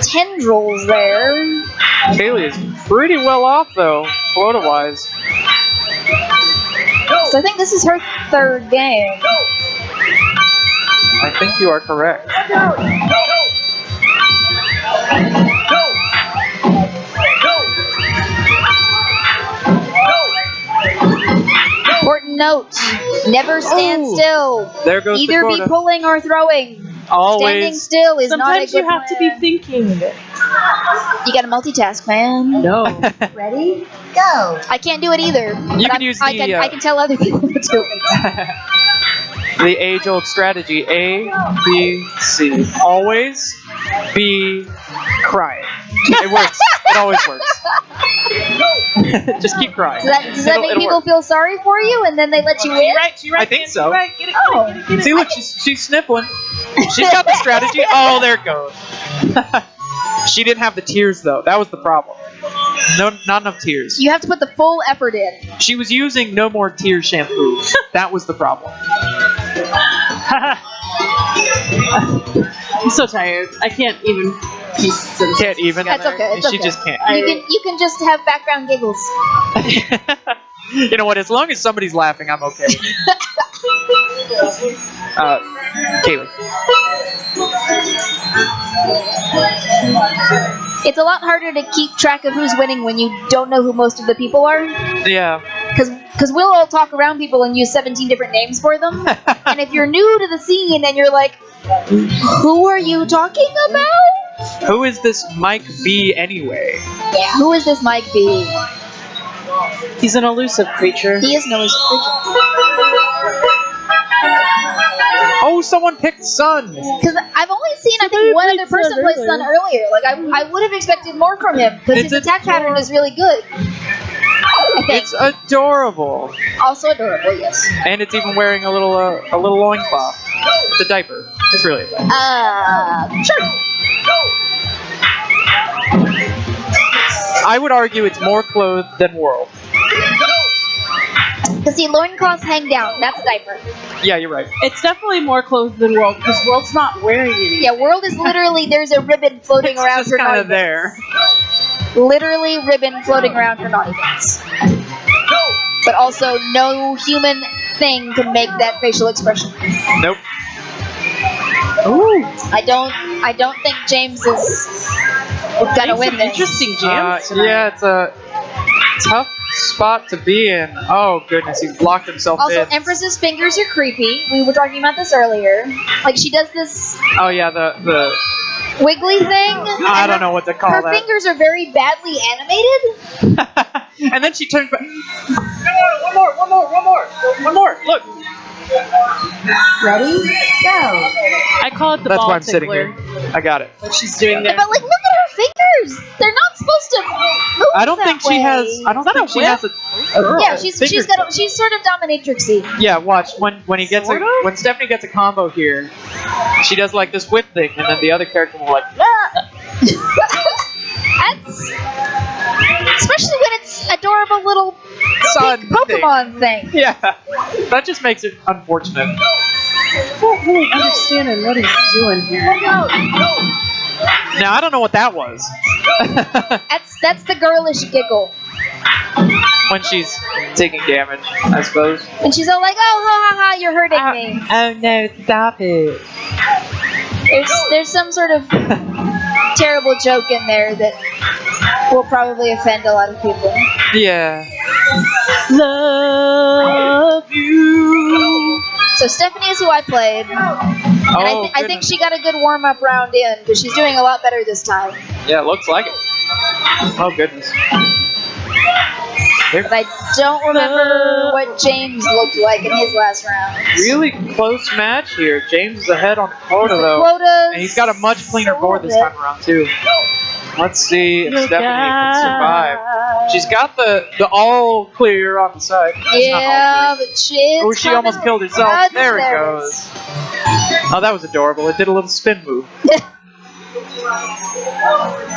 tendrils there. Kaylee is pretty well off though, quota-wise. So I think this is her third game. I think you are correct. Important note, never stand still. There goes Either the be quota. pulling or throwing. Standing Always. still is not a Sometimes good you have to plan. be thinking. You gotta multitask, man. No. Ready? Go. I can't do it either. You can use I the, can, I can tell other people to do it. The age-old strategy: A, B, C. Always be crying. It works. It always works. Just keep crying. Does that make It'll people work. feel sorry for you and then they let you win? I think so. Get it, Oh. See, look, she's sniffling. She's got the strategy. Oh, there it goes. She didn't have the tears though. That was the problem. No, not enough tears. You have to put the full effort in. She was using no more tears shampoo. That was the problem. I'm so tired. I can't even piece sentences Can't even. That's okay. It's She okay. just can't. You can just have background giggles. You know what? As long as somebody's laughing, I'm okay. Kaylee. It's a lot harder to keep track of who's winning when you don't know who most of the people are. Yeah. Because we'll all talk around people and use 17 different names for them. And if you're new to the scene and you're like, who are you talking about? Who is this Mike B anyway? Yeah, who is this Mike B? He's an elusive creature. He is an elusive creature. someone picked Sun? Because I've only seen, I think, one other person play Sun earlier. Like, I would have expected more from him, because his attack pattern is really good. I think. It's adorable. Also adorable, yes. And it's even wearing a little loincloth. It's a diaper. It's really a diaper. Sure. I would argue it's more clothed than World. Because see, loincloths hang down. That's a diaper. Yeah, you're right. It's definitely more clothes than World, because World's not wearing any. Yeah, World is literally, there's a ribbon floating around It's her kind naughty of there. bits. Literally ribbon floating around her naughty bits. But also, no human thing can make that facial expression. Nope. Ooh. I don't think James is gonna win this. Interesting jams tonight. Yeah, it's a tough spot to be in. Oh goodness, he blocked himself Also, in. Empress's fingers are creepy. We were talking about this earlier. Like, she does this Oh yeah, the wiggly thing. I don't know what to call her that. fingers are very badly animated. And then she turned back. One more. Look. Ready? Go. I call it the That's ball why I'm sitting tickler. here. I got it. What she's doing there. But like, look at her fingers. They're not supposed to move I don't that think she way. has. I don't think she has a. Yeah, she's sort of dominatrixy. Yeah, watch when he gets Sort of? when Stephanie gets a combo here, she does like this whip thing, and then the other character will like. That's especially when it's adorable little Sun pink Pokemon thing. Yeah, that just makes it unfortunate. I'm not really understanding what he's doing here. Now I don't know what that was. That's the girlish giggle. When she's taking damage, I suppose. And she's all like, "Oh, ha ha ha, you're hurting me." Oh no, stop it. There's some sort of terrible joke in there that will probably offend a lot of people. Yeah. Love you. So Stephanie is who I played, and I think she got a good warm-up round in, because she's doing a lot better this time. Yeah, it looks like it. Oh goodness. But I don't remember what James looked like in his last round. Really close match here. James is ahead on the quota though. Quotas. And he's got a much cleaner board this time around too. Let's see if Stephanie can survive. She's got the all clear on the side. Yeah, but she almost killed herself. There it goes. Oh, that was adorable. It did a little spin move.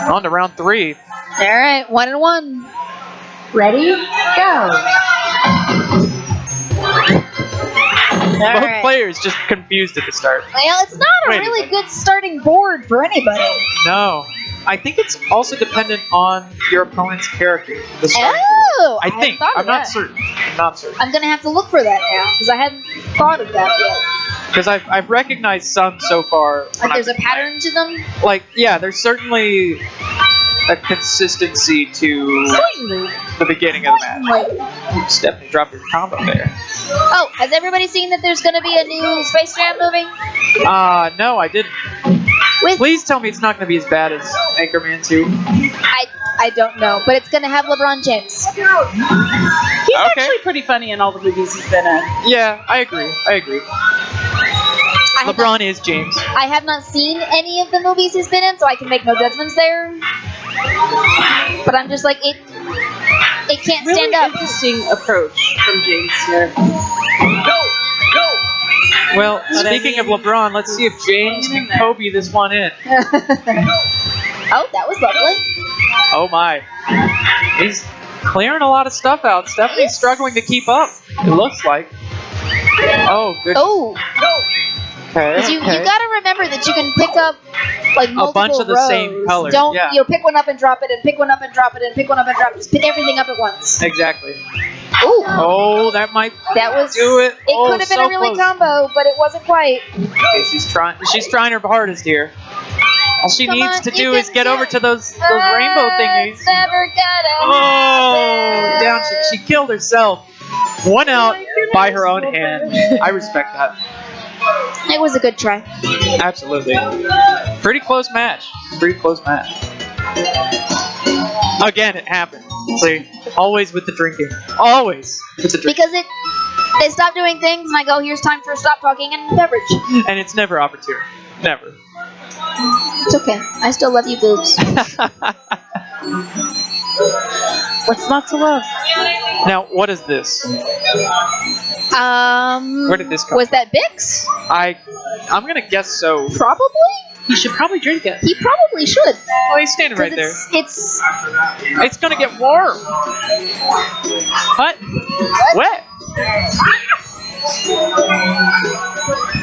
On to round 3. All right, 1-1. Ready? Go. Both players just confused at the start. Well, it's not a really good starting board for anybody. No. I think it's also dependent on your opponent's character. The starting Oh, board. I think. I'm not certain. I'm gonna have to look for that now, because I hadn't thought of that yet. Because I've recognized some so far. Like, there's a pattern to them? Like, yeah, there's certainly a consistency to the beginning of the match. Ooh, Stephanie dropped her combo there. Oh, has everybody seen that there's gonna be a new Space Jam movie? No, I didn't. Please tell me it's not going to be as bad as Anchorman 2. I don't know, but it's gonna have LeBron James. He's actually pretty funny in all the movies he's been in. Yeah, I agree. LeBron is James. I have not seen any of the movies he's been in, so I can make no judgments there. But I'm just like, it can't stand up. Interesting approach from James here. Well, speaking of LeBron, let's see if James can Kobe this one in. Oh, that was lovely. Oh my. He's clearing a lot of stuff out. Stephanie's struggling to keep up, it looks like. Oh, good. Oh. Okay, You gotta remember that you can pick up like multiple a bunch of the rows. same colors. Don't Yeah. pick one up and drop it, and pick one up and drop it, and pick one up and drop it. Just pick everything up at once. Exactly. Ooh. Oh, that might That was do it. It could have been so a really close. combo, but it wasn't quite. Okay, she's trying her hardest here. All she Come needs on, to you do can is get do over it. to those rainbow thingies. It's never gonna Oh, happen. down she killed herself. One out by her own hand. I respect that. It was a good try. Absolutely. Pretty close match. Again, it happened. See, always with the drinking. Always with the drinking. Because They stop doing things, and I go, here's time for stop talking and beverage. And it's never opportune. Never. It's okay. I still love you, boobs. What's not to love? Now, what is this? Where did this come Was that Bix? I'm gonna guess so. Probably? He should probably drink it. He probably should. Oh, he's standing right there. It's gonna get warm. What? Wet.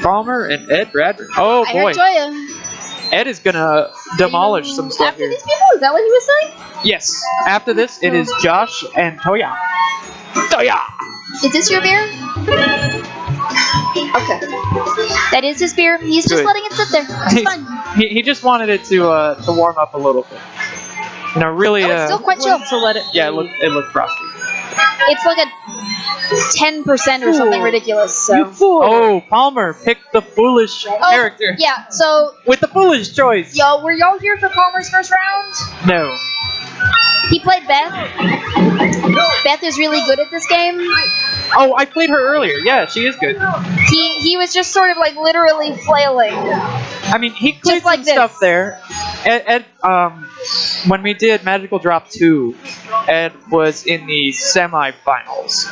Palmer and Ed Bradford. Oh I boy. heard Joya. Ed is gonna demolish some stuff After here. these people? Is that what he was saying? Yes. After this, it is Josh and Toya. Toya. Is this your beer? Okay. That is his beer. He's just Good. letting it sit there. It's fine. He just wanted it to warm up a little bit. You know, really. No, it's still quite chill. So let it. Yeah, it looked frosty. It's like a 10% or something ridiculous. So. Oh, Palmer picked the foolish character. Yeah. So. With the foolish choice. Y'all, were y'all here for Palmer's first round? No. He played Beth. Beth is really good at this game. Oh, I played her earlier. Yeah, she is good. He was just sort of like literally flailing. I mean, he cleared Just like some stuff there. Ed, when we did Magical Drop 2, Ed was in the semifinals.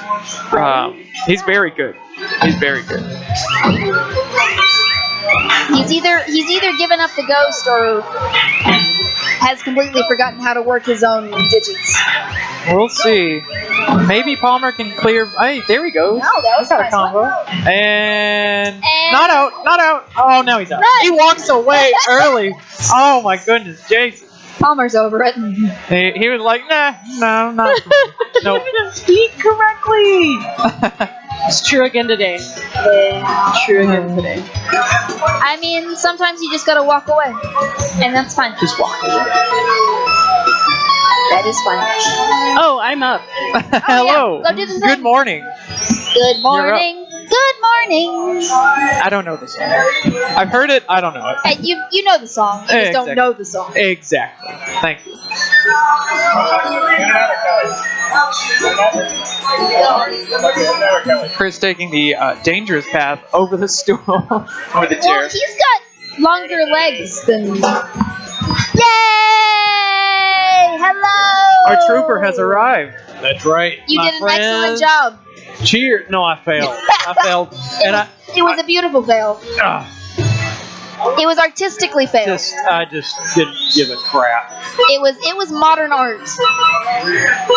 He's very good. He's very good. He's either given up the ghost or has completely forgotten how to work his own digits. We'll see. Maybe Palmer can clear. Hey, there we go. No, that was got a a combo. one. And not out. Oh, now he's out. Run. He walks away early. Oh my goodness, Jason. Palmer's over it. He was like, nah, no, not. No. Even speak correctly. It's true again today. Yeah. True again today. I mean, sometimes you just gotta walk away, and that's fine. Just walk away. That is fine. Oh, I'm up. Hello. Yeah. Go do the thing. Good morning. Good morning. Good morning. I don't know the song. I've heard it. I don't know it. And you know the song. You just don't know the song. Exactly. Thank you. Chris taking the dangerous path over the stool or the chair. Well, he's got longer legs than. Yay! Hello. Our trooper has arrived. That's right. You My did an friends. excellent job. Cheer! No, I failed. I failed, and It was a beautiful fail. It was artistically failed. I just didn't give a crap. It was modern art.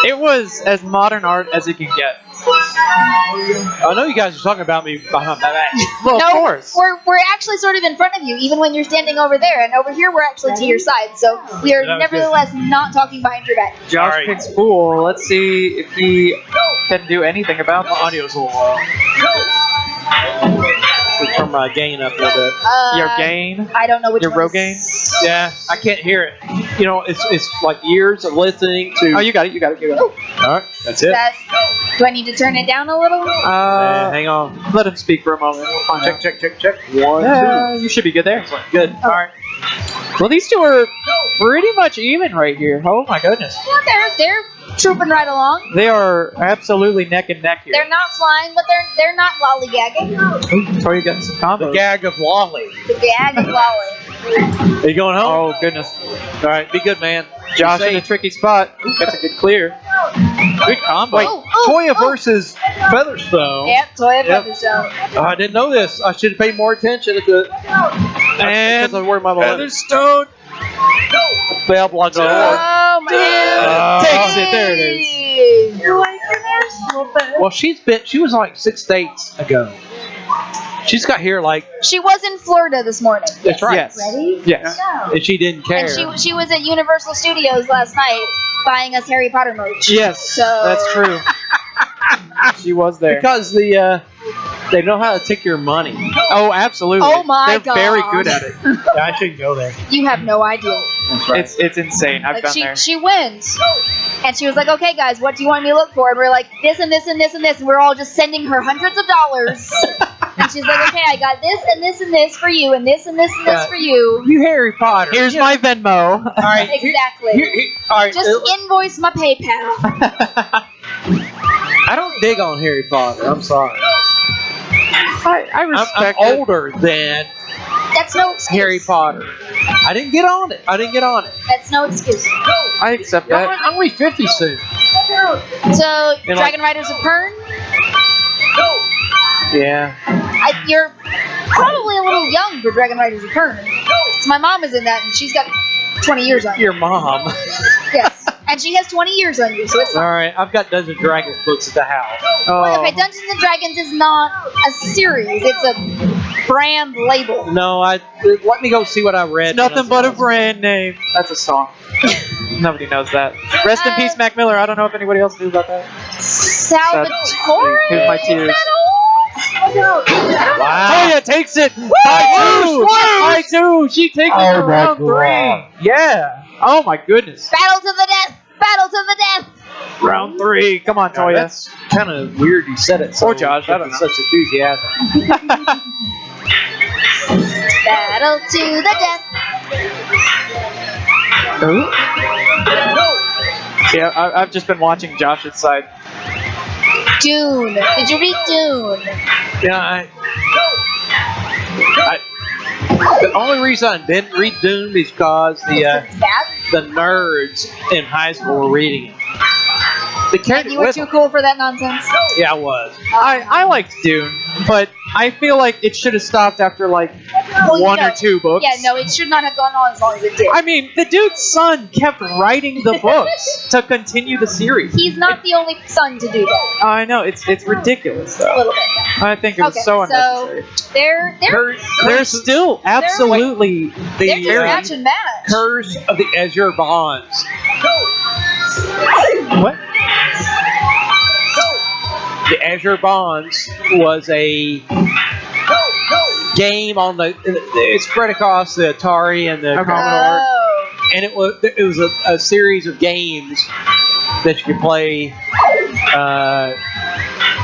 It was as modern art as it can get. I know you guys are talking about me behind my back. Well, No, of course. we're actually sort of in front of you, even when you're standing over there, and over here we're actually to your side. So we are That was nevertheless not talking behind your back. Josh Alright. picks Fool. Let's see if he can do anything about My audio's a little low. Let's turn my gain up a little bit. your gain. I don't know which Your one. Rogaine? Yeah, I can't hear it. You know, it's like years of listening to. Oh, you got it. You got it. You got it. All right, that's it. Do I need to turn it down a little? Hang on. Let him speak for a moment. We'll find out. Check. 1, 2. You should be good there. Good. All right. Well, these two are pretty much even right here. Oh my goodness. Yeah, they're trooping right along. They are absolutely neck and neck here. They're not flying, but they're not lollygagging. Ooh, Tori getting some combos. The gag of Wally. The gag is lolly. Are you going home? Oh goodness. All right, be good, man. Josh Be in a safe. tricky spot. That's a good clear. Good combo. Wait, Toya versus Featherstone. Yep, Toya Yep. Featherstone. Oh, I didn't know this. I should have paid more attention to it. And Because I worried my money. Featherstone Fail block. Oh my god. takes it. There it is. Well, she was like 6 dates ago. She's got here like. She was in Florida this morning. That's right. Yes. Ready? Yes. And she didn't care. And she was at Universal Studios last night buying us Harry Potter merch. Yes. So That's true. She was there. Because they know how to take your money. Oh, absolutely. Oh my They're god. very good at it. Yeah, I shouldn't go there. You have no idea. That's right. It's insane. I've Like been there. she wins. And she was like, okay guys, what do you want me to look for? And we're like, this and this and this and this, and we're all just sending her hundreds of dollars. And she's like, okay, I got this and this and this for you, and this and this and this for you. You Harry Potter. Here's my Venmo. All right. Exactly. All right. Just invoice my PayPal. I don't dig on Harry Potter. I'm sorry. I respect I'm it. older than That's no excuse. Harry Potter. I didn't get on it. That's no excuse. I accept I'm that. only 50 soon. So, And Dragon Riders of Pern, Yeah. you're probably a little young for Dragon Riders of Pern. So my mom is in that, and she's got 20 years on you. Your mom. Yes. And she has 20 years on you, so it's All right, I've got Dungeons & Dragons books at the house. Okay, Dungeons & Dragons is not a series. It's a brand label. No, let me go see what I read. It's nothing but a brand name. That's a song. Nobody knows that. Rest in peace, Mac Miller. I don't know if anybody else knew about that. Salvatore? Here's my tears. Wow. Toya takes it by two. She takes it for round 3. Yeah. Oh my goodness. Battle to the death! Battle to the death! Round 3. Come on, Toya. That's kind of weird you said it so Or Josh, I don't with know. such enthusiasm. Battle to the death! Yeah, I've just been watching Josh's side. Dune. Did you read Dune? Yeah, the only reason I didn't read Dune is because It's bad? the nerds in high school were reading it. The And character you were too cool for that nonsense? Yeah, I was. I liked Dune, but I feel like it should have stopped after like Well, one or two books. Yeah, no, it should not have gone on as long as it did. I mean, the dude's son kept writing the books to continue the series. He's not the only son to do that. I know, it's ridiculous A though. little bit. I think it was Okay, so so unnecessary. they're They're still absolutely just matching match. Curse of the Azure Bonds. What? The Azure Bonds was a game on the. It spread across the Atari and the Commodore, and it was a series of games that you could play.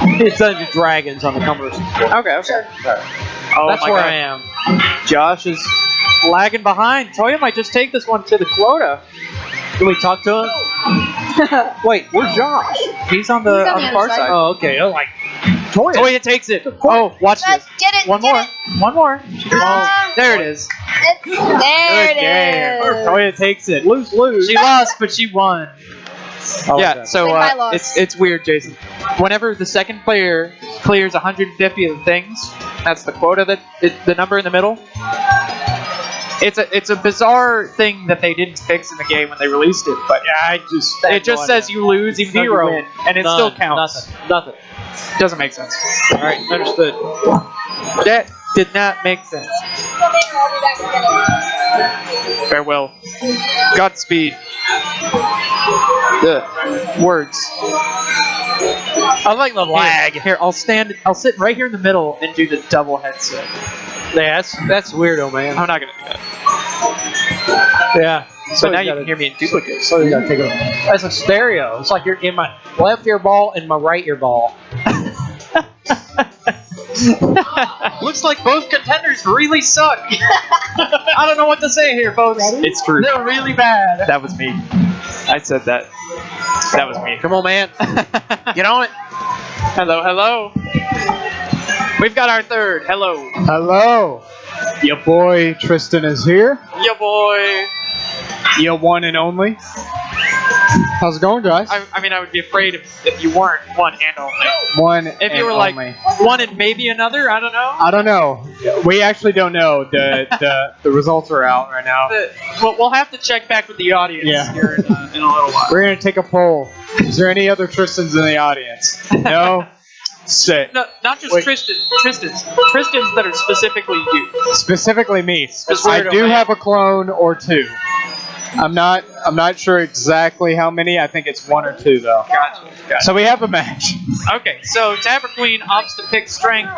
It's Dungeons & Dragons on the Commodore 64. Okay. Oh, That's my where God. I am. Josh is lagging behind. Toya might just take this one to the quota. Can we talk to him? Wait, where's Josh? He's on the far side. Oh, okay. I'm like, Toya. Toya takes it. Oh, watch this. Get it, One get more. it. One more. There it is. There it is. Toya takes it. Lose. She lost, but she won. Yeah, so Win by loss. it's weird, Jason. Whenever the second player clears 150 of the things, that's the quota, the number in the middle. It's a bizarre thing that they didn't fix in the game when they released it, but it just says you lose even though you Zero. win, and it still counts. Nothing. Doesn't make sense. All right, understood. That did not make sense. Farewell. Godspeed. The words. I like the lag. Here, I'll sit right here in the middle and do the double headset. Yeah, that's weirdo, man. I'm not gonna do that. Yeah. So now you can hear me in duplicate. So you gotta take it. That's a stereo. It's like you're in my left ear ball and my right ear ball. Looks like both contenders really suck. I don't know what to say here, folks. It's true. They're really bad. That was me. I said that. That was me. Come on, man. Get on it. Hello. We've got our third. Hello. Hello. Your boy Tristan is here. Your boy. Your one and only. How's it going, guys? I mean, I would be afraid if you weren't one and only. One If and you were like only. one and maybe another, I don't know. I don't know. We actually don't know. The results are out right now. We'll have to check back with the audience here in a little while. We're gonna take a poll. Is there any other Tristans in the audience? No. Sick. No, not just Wait. Tristans that are specifically you. Specifically me. That's I weirdo, do man. have a clone or two. I'm not sure exactly how many. I think it's one or two though. Gotcha. So we have a match. Okay, so Tabber Queen opts to pick strength,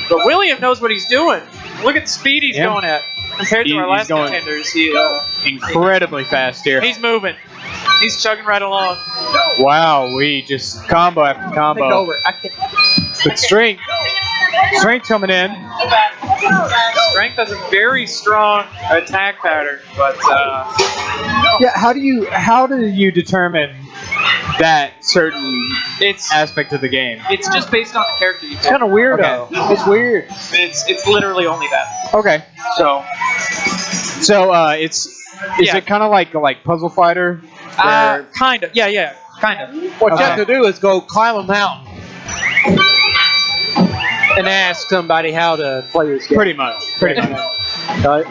but William knows what he's doing. Look at the speed he's Yeah. going at compared to our last going contenders. incredibly fast here. He's moving. He's chugging right along. Wow, we just combo after combo. But strength coming in. Strength has a very strong attack pattern, but Yeah, how do you determine that certain aspect of the game. It's just based on the character you pick. Kind of weird though. It's weird. It's literally only that. Okay. So Is it kind of like Puzzle Fighter? Kind of. Yeah, kind of. What you have to do is go climb a mountain and ask somebody how to play this game. Pretty much. I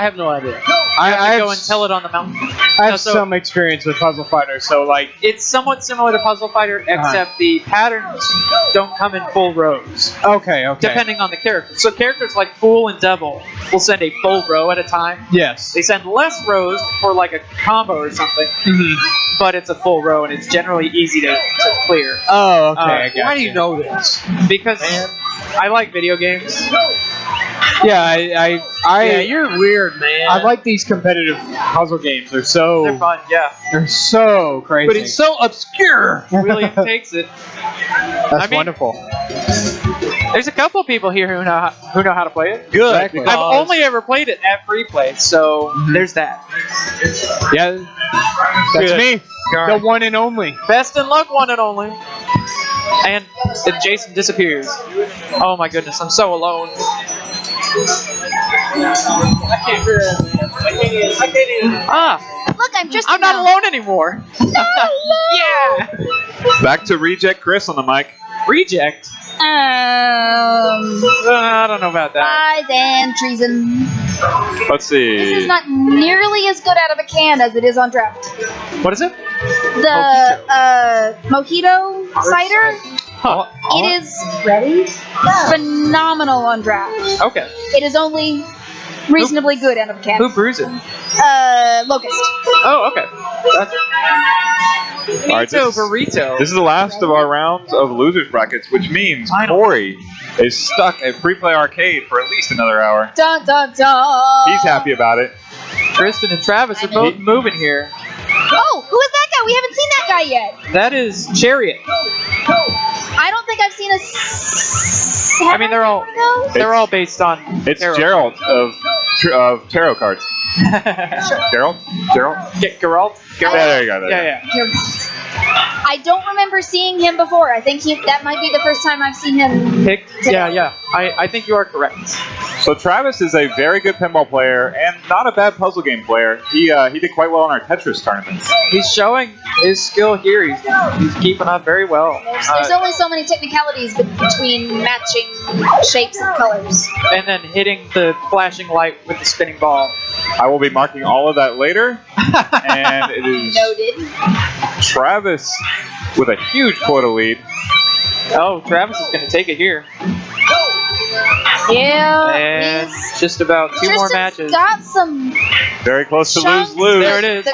have no idea. I have to go and tell it on the mountain. I have some experience with Puzzle Fighter, so like it's somewhat similar to Puzzle Fighter, except the patterns don't come in full rows. Okay. Depending on the character. So characters like Fool and Devil will send a full row at a time. Yes. They send less rows for like a combo or something, but it's a full row and it's generally easy to clear. Oh, okay. Why do you know this? Because I like video games. Yeah, Yeah, you're weird, man. I like these competitive puzzle games. They're fun, yeah. They're so crazy. But it's so obscure. William takes it. That's wonderful. There's a couple people here who know how to play it. Good. Exactly. I've only ever played it at free play, so there's that. Yeah, that's me. The one and only. Best in luck, one and only. And Jason disappears. Oh my goodness, I'm so alone. I can't hear it. I can't even. Look, I'm just. I'm not alone anymore. Yeah. Back to Reject Chris on the mic. Reject? I don't know about that. Lies and treason. Let's see. This is not nearly as good out of a can as it is on draft. What is it? The mojito cider. Huh. It is phenomenal on draft. Okay. It is only reasonably good out of a can. Who brews it? Locust. Oh, okay. All right, Burrito. This is the last of our rounds of losers brackets, which means Corey is stuck at Free Play Arcade for at least another hour. Dun dun dun. He's happy about it. Tristan and Travis are both moving here. Oh, who is that guy? We haven't seen that guy yet. That is Chariot. I don't think I've seen a. I mean, they're all based on. It's tarot. Gerald of tarot cards. Gerald? Geralt? Yeah, there you go. Yeah. I don't remember seeing him before. I think that might be the first time I've seen him. Picked? Yeah. I think you are correct. So Travis is a very good pinball player and not a bad puzzle game player. He did quite well in our Tetris tournaments. He's showing his skill here. He's keeping up very well. There's only so many technicalities between matching shapes and colors. And then hitting the flashing light with the spinning ball. I will be marking all of that later. And it is Noted. Travis with a huge quota lead. Oh, Travis is going to take it here. Yeah. And just about two more matches. Got some. Very close to chunks. lose. There it is. That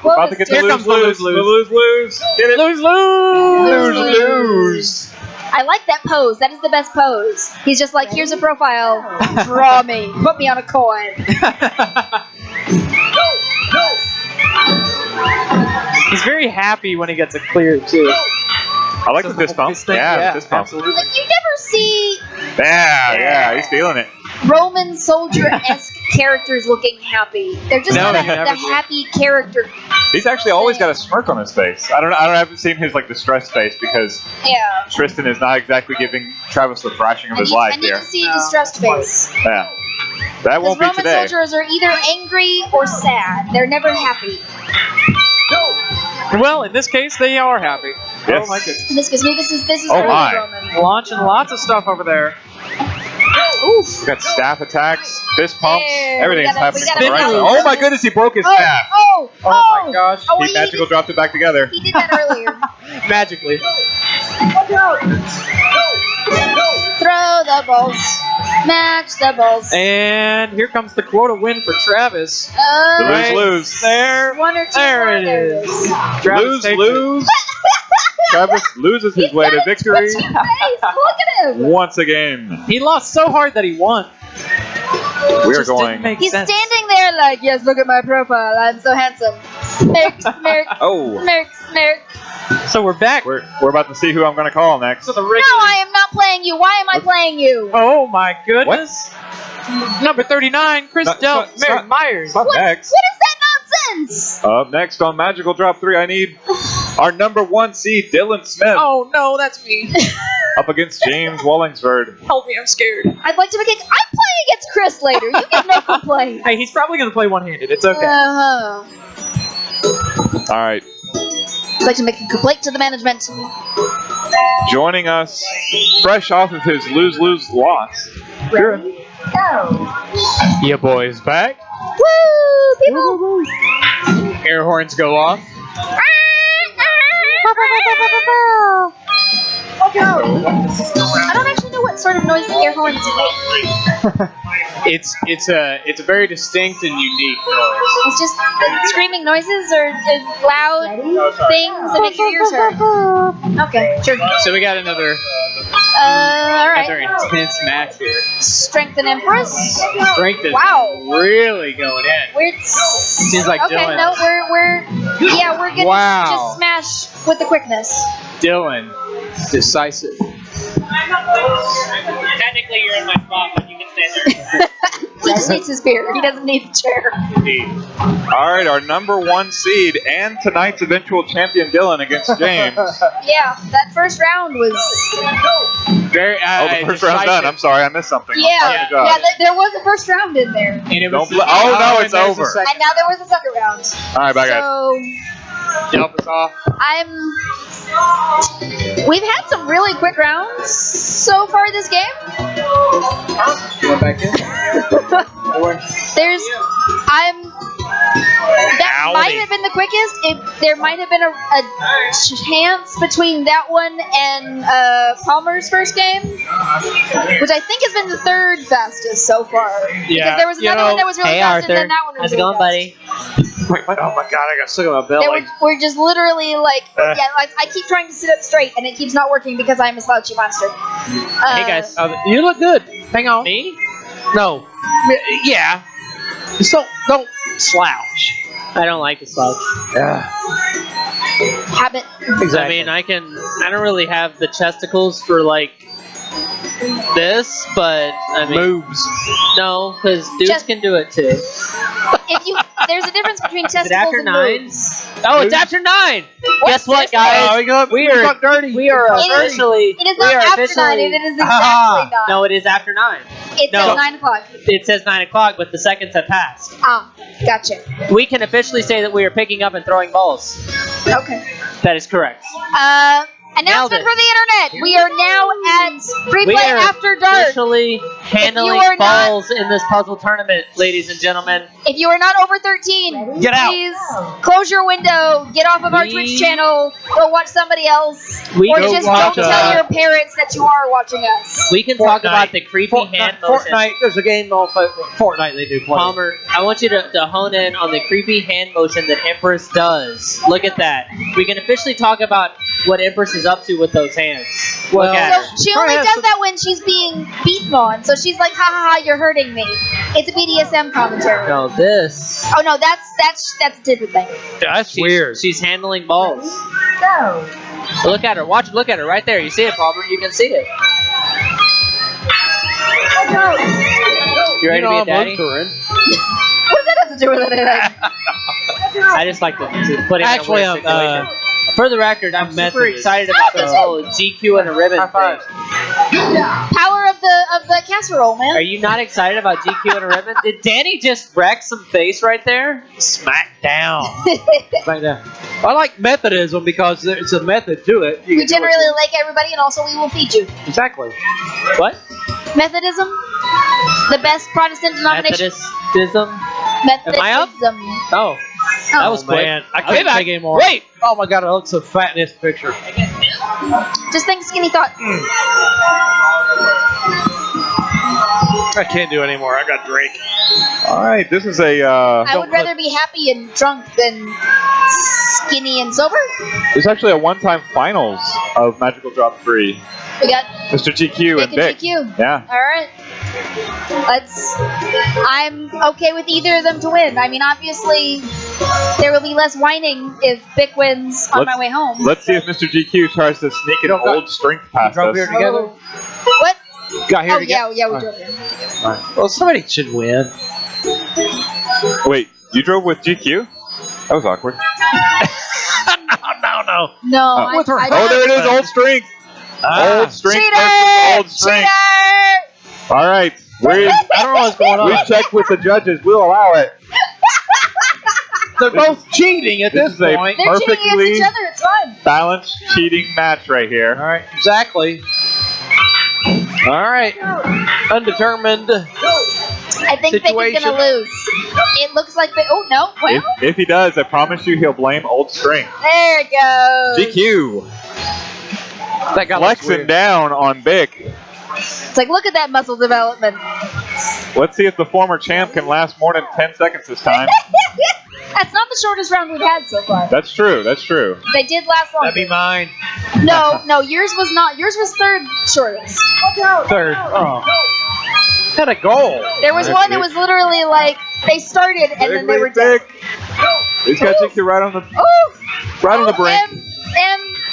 We're about to get to lose. Get it? Lose. I like that pose. That is the best pose. He's just like, here's a profile. Draw me. Put me on a coin. He's very happy when he gets it cleared, too. I like the fist pump. Yeah, the fist pump. Absolutely. Like, you never see Yeah, he's feeling it. Roman soldier-esque characters looking happy. They're just No, the you never do. happy character. He's actually always got a smirk on his face. I haven't seen his distressed face because Yeah. Tristan is not exactly giving Travis the thrashing of his I life need here. to see a distressed face. Yeah. That won't be Roman today. soldiers are either angry or sad. They're never happy. Well, in this case, they are happy. Yes. Oh my goodness. In this case, this is Oh early my. Roman. Launching lots of stuff over there. We got staff attacks, fist pumps, There, everything's we gotta happening at the right balance. time. Oh my goodness, he broke his staff. Oh my gosh. Oh, He magical dropped it back together. he did that earlier. Magically. Throw the balls. Match the balls. And here comes the quota win for Travis. The lose. There. One or two. There it is. Travis takes Lose. Travis loses his way to victory Look at him. once again. He lost so hard that he won. We are Just didn't going. make He's sense. standing there like, yes, look at my profile. I'm so handsome. Smirk, smirk, Oh, smirk, smirk. So we're back. we're about to see who I'm going to call next. So the No, regular. I am not playing you. Why am I playing you? Oh my goodness. Number 39, Chris No, Del it's not- Myers. Up next. What is that nonsense? Up next on Magical Drop 3, I need Our number 1 seed, Dylan Smith, Oh no, that's me. up against James Wallingsford. Help me, I'm scared. I'd like to make it. I'm playing against Chris later. You get no complaint. Hey, he's probably gonna play one-handed. It's okay. All right. I'd like to make a complaint to the management. Joining us, fresh off of his lose-lose loss. Ready? Go. Yeah, boys, back. Woo! People. Air horns go off. I don't actually know what sort of noise the air horns make. It's a very distinct and unique noise. It's just screaming noises or loud things that make your ears hurt. Okay, sure. So we got another Alright. intense match here. Strength and Empress. Strength is really going in. We're Seems like okay, Dylan. no, we're gonna Wow. just smash with the quickness. Dylan, decisive. Technically, you're in my spot, but you can stand there. He just needs his beer. He doesn't need the chair. All right, our number 1 seed and tonight's eventual champion, Dylan, against James. Yeah, that first round was. Very. The first round's done. I'm sorry, I missed something. Yeah, there was a first round in there. And it was it's over. And now there was a second round. All right, bye, guys. So Jump us off. We've had some really quick rounds so far this game. Going back in. That might have been the quickest. There might have been a chance between that one and Palmer's first game, which I think has been the third fastest so far. Yeah. Because there was another one that was really fast, and then that one was How's it really going, fast. buddy? Wait, oh my god, I got stuck in my belly. We're just literally like, I keep trying to sit up straight, and it keeps not working because I'm a slouchy monster. Hey guys, You look good. Hang on. me? No. Yeah. Just don't slouch. I don't like to slouch. Habit. Exactly. I mean, I don't really have the chesticles for like this, but I mean, moves. No, because dudes can do it too. There's a difference between testicles Is it after and 9? moves. Oh, it's after 9. Guess what, guys? We are dirty. We are officially. It is not after 9. It is exactly 9. No, it is after 9. It says 9 o'clock. It says 9 o'clock, but the seconds have passed. Ah, gotcha. We can officially say that we are picking up and throwing balls. Okay. That is correct. Announcement for the internet. We are now at Free We Play are After Dark. officially handling balls in this puzzle tournament, ladies and gentlemen. If you are not over 13, Get out. please close your window, get off of our Twitch channel, go watch somebody else, We or go just watch, don't tell your parents that you are watching us. We can talk about the creepy hand motion. Fortnite, there's a game on Fortnite they do play. Palmer, I want you to hone in on the creepy hand motion that Empress does. Look at that. We can officially talk about what Empress is up to with those hands. Look at her. So she only does that when she's being beaten on. So she's like, ha ha ha, you're hurting me. It's a BDSM commentary. No, this. Oh no, that's a different thing. That's weird. She's handling balls. So. Look at her. Look at her right there. You see it, Palmer? You can see it. You ready to be a daddy? What does that have to do with anything? I just like to put it in a weird situation. For the record, I'm super excited about this whole GQ and a ribbon thing. Power of the casserole, man. Are you not excited about GQ and a ribbon? Did Danny just wreck some face right there? Smack down. Smack down. I like Methodism because there's a method to it. We generally like everybody, and also we will feed you. Exactly. What? Methodism, the best Protestant denomination. Methodism. Methodism. Am I up? Oh. That was quick. Man, I can't take any more. Wait! Oh my god, I look so fat in this picture. Just think skinny thoughts. I can't do anymore. I got to drink. All right, this is a. I would rather be happy and drunk than skinny and sober. It's actually a one-time finals of Magical Drop 3. We got Mr. GQ and Vic. GQ. Yeah. All right. I'm okay with either of them to win. I mean, obviously, there will be less whining if Vic wins on my way home. Let's see if Mr. GQ tries to sneak an old strength past drove us. here together? What? Got here Oh, together? yeah, we All drove here. right. Well, somebody should win. Wait, you drove with GQ? That was awkward. no. No. Oh, there it is. Old strength. Old strength versus old strength. All right. I don't know what's going on. We've checked with the judges. We'll allow it. They're both cheating at this point. They're perfectly cheating against each other. It's fine. balanced cheating match right here. All right, exactly. All right, undetermined. I think Vic is gonna lose. It looks like Vic. Oh no! Well, If he does, I promise you he'll blame old strength. there it goes. GQ. That guy Flexing down on Vic. It's like, look at that muscle development. Let's see if the former champ can last more than 10 seconds this time. That's not the shortest round we've had so far. That's true. That's true. They did last longer. That'd be mine. No, yours was not. Yours was third shortest. Third. Oh. Had a goal. There was one that was literally like they started and then they were dead. He's got GQ right on the brink.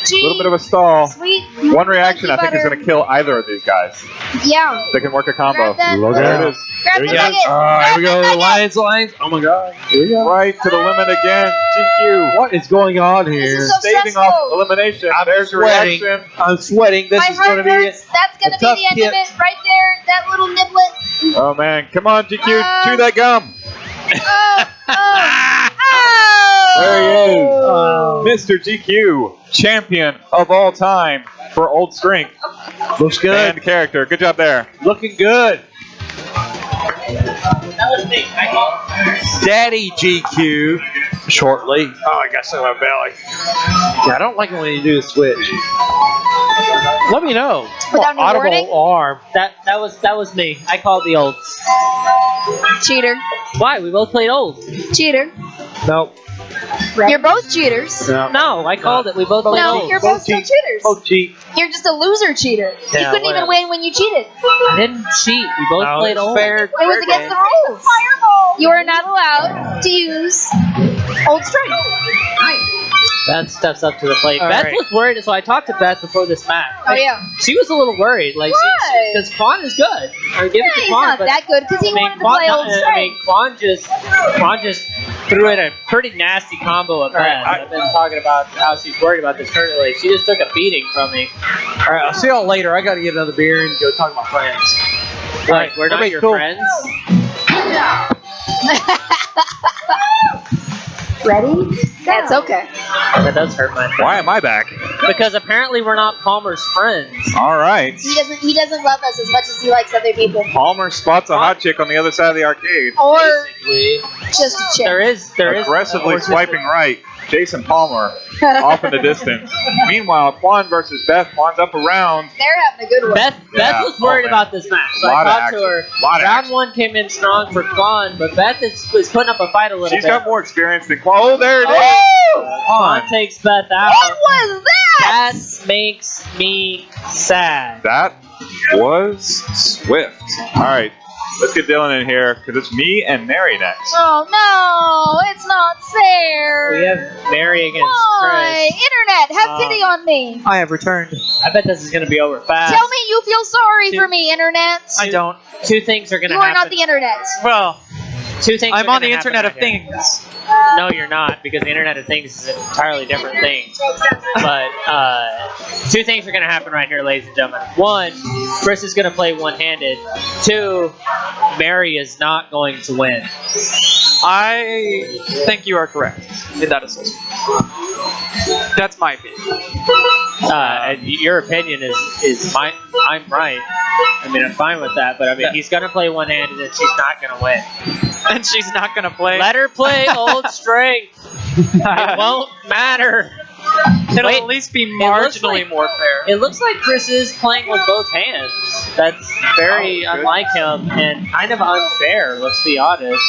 A little bit of a stall. Sweet. One reaction I think is going to kill either of these guys. Yeah. They can work a combo. Grab There it is. Grab the nugget. Here we go. Lions. Oh my God. Here we go. Right to the limit again. GQ. What is going on here? This is so Staving stressful. off elimination. There's your sweating. reaction. I'm sweating. This My is going heart to be hurts. That's gonna a be tough the end hit. of it right there. That little niblet. Oh man, come on GQ, chew that gum. There he is. Mr. GQ, champion of all time for old strength. Looks good. And character. Good job there. Looking good. That was me. I called. Daddy GQ shortly. Oh, I got something in my belly. Yeah, I don't like it when you do the switch. Let me know. Without any Audible warning? arm. That was me. I called the olds. Cheater. Why? We both played old. Cheater. Nope. You're both cheaters. No, I called it. We both played No, old. you're both still cheaters. Both cheat. You're just a loser cheater. You Yeah, couldn't even whatever. win when you cheated. I didn't cheat. We both No, played it's old. fair. It was against the rules. You are not allowed to use old strength. Beth steps up to the plate. All Beth right. was worried, so I talked to Beth before this match. Oh yeah. She was a little worried, like Why? because Quan is good. I give it to He's Quan, not but that good because he wanted to play old strength. Quan just threw in a pretty nasty combo at Beth. I've been talking about how she's worried about this tournament. Like, she just took a beating from me. All right, I'll see y'all later. I got to get another beer and go talk to my friends. All right, We're not everybody your cool? friends. Ready? That's okay. That does hurt my feelings. Why am I back? Because apparently we're not Palmer's friends. All right. He doesn't love us as much as he likes other people. Palmer spots a hot chick on the other side of the arcade. Or Basically, just a chick. there is Aggressively swiping right. Jason Palmer off in the distance. Meanwhile, Quan versus Beth. Quan's up around. They're having a good one. Beth was worried about this match, so I Lot of talked to her. action. Lot of Round action. one came in strong for Quan, but Beth is putting up a fight a little She's bit. got more experience than Quan. Oh, there it is. Oh! Quan takes Beth out. What was that? That makes me sad. That was swift. All right. Let's get Dylan in here because it's me and Mary next. Oh no, it's not fair. We have Mary against Why? Chris. Internet, have pity on me. I have returned. I bet this is going to be over fast. Tell me you feel sorry for me, Internet. I don't. Two things are going to You happen. are not the Internet. Well, Two things. I'm are on the gonna happen Internet of right here. Things. No, you're not, because the Internet of Things is an entirely different thing. But two things are going to happen right here, ladies and gentlemen. One, Chris is going to play one-handed. Two, Mary is not going to win. I think you are correct in that assessment. That's my opinion. And your opinion is mine. I'm right. I mean, I'm fine with that, but I mean, he's going to play one-handed and she's not going to win. And she's not going to play. Let her play old strength. It won't matter. It'll Wait, at least be looks marginally like- more fair. It looks like Chris is playing with both hands. That's very unlike him and kind of unfair, let's be honest.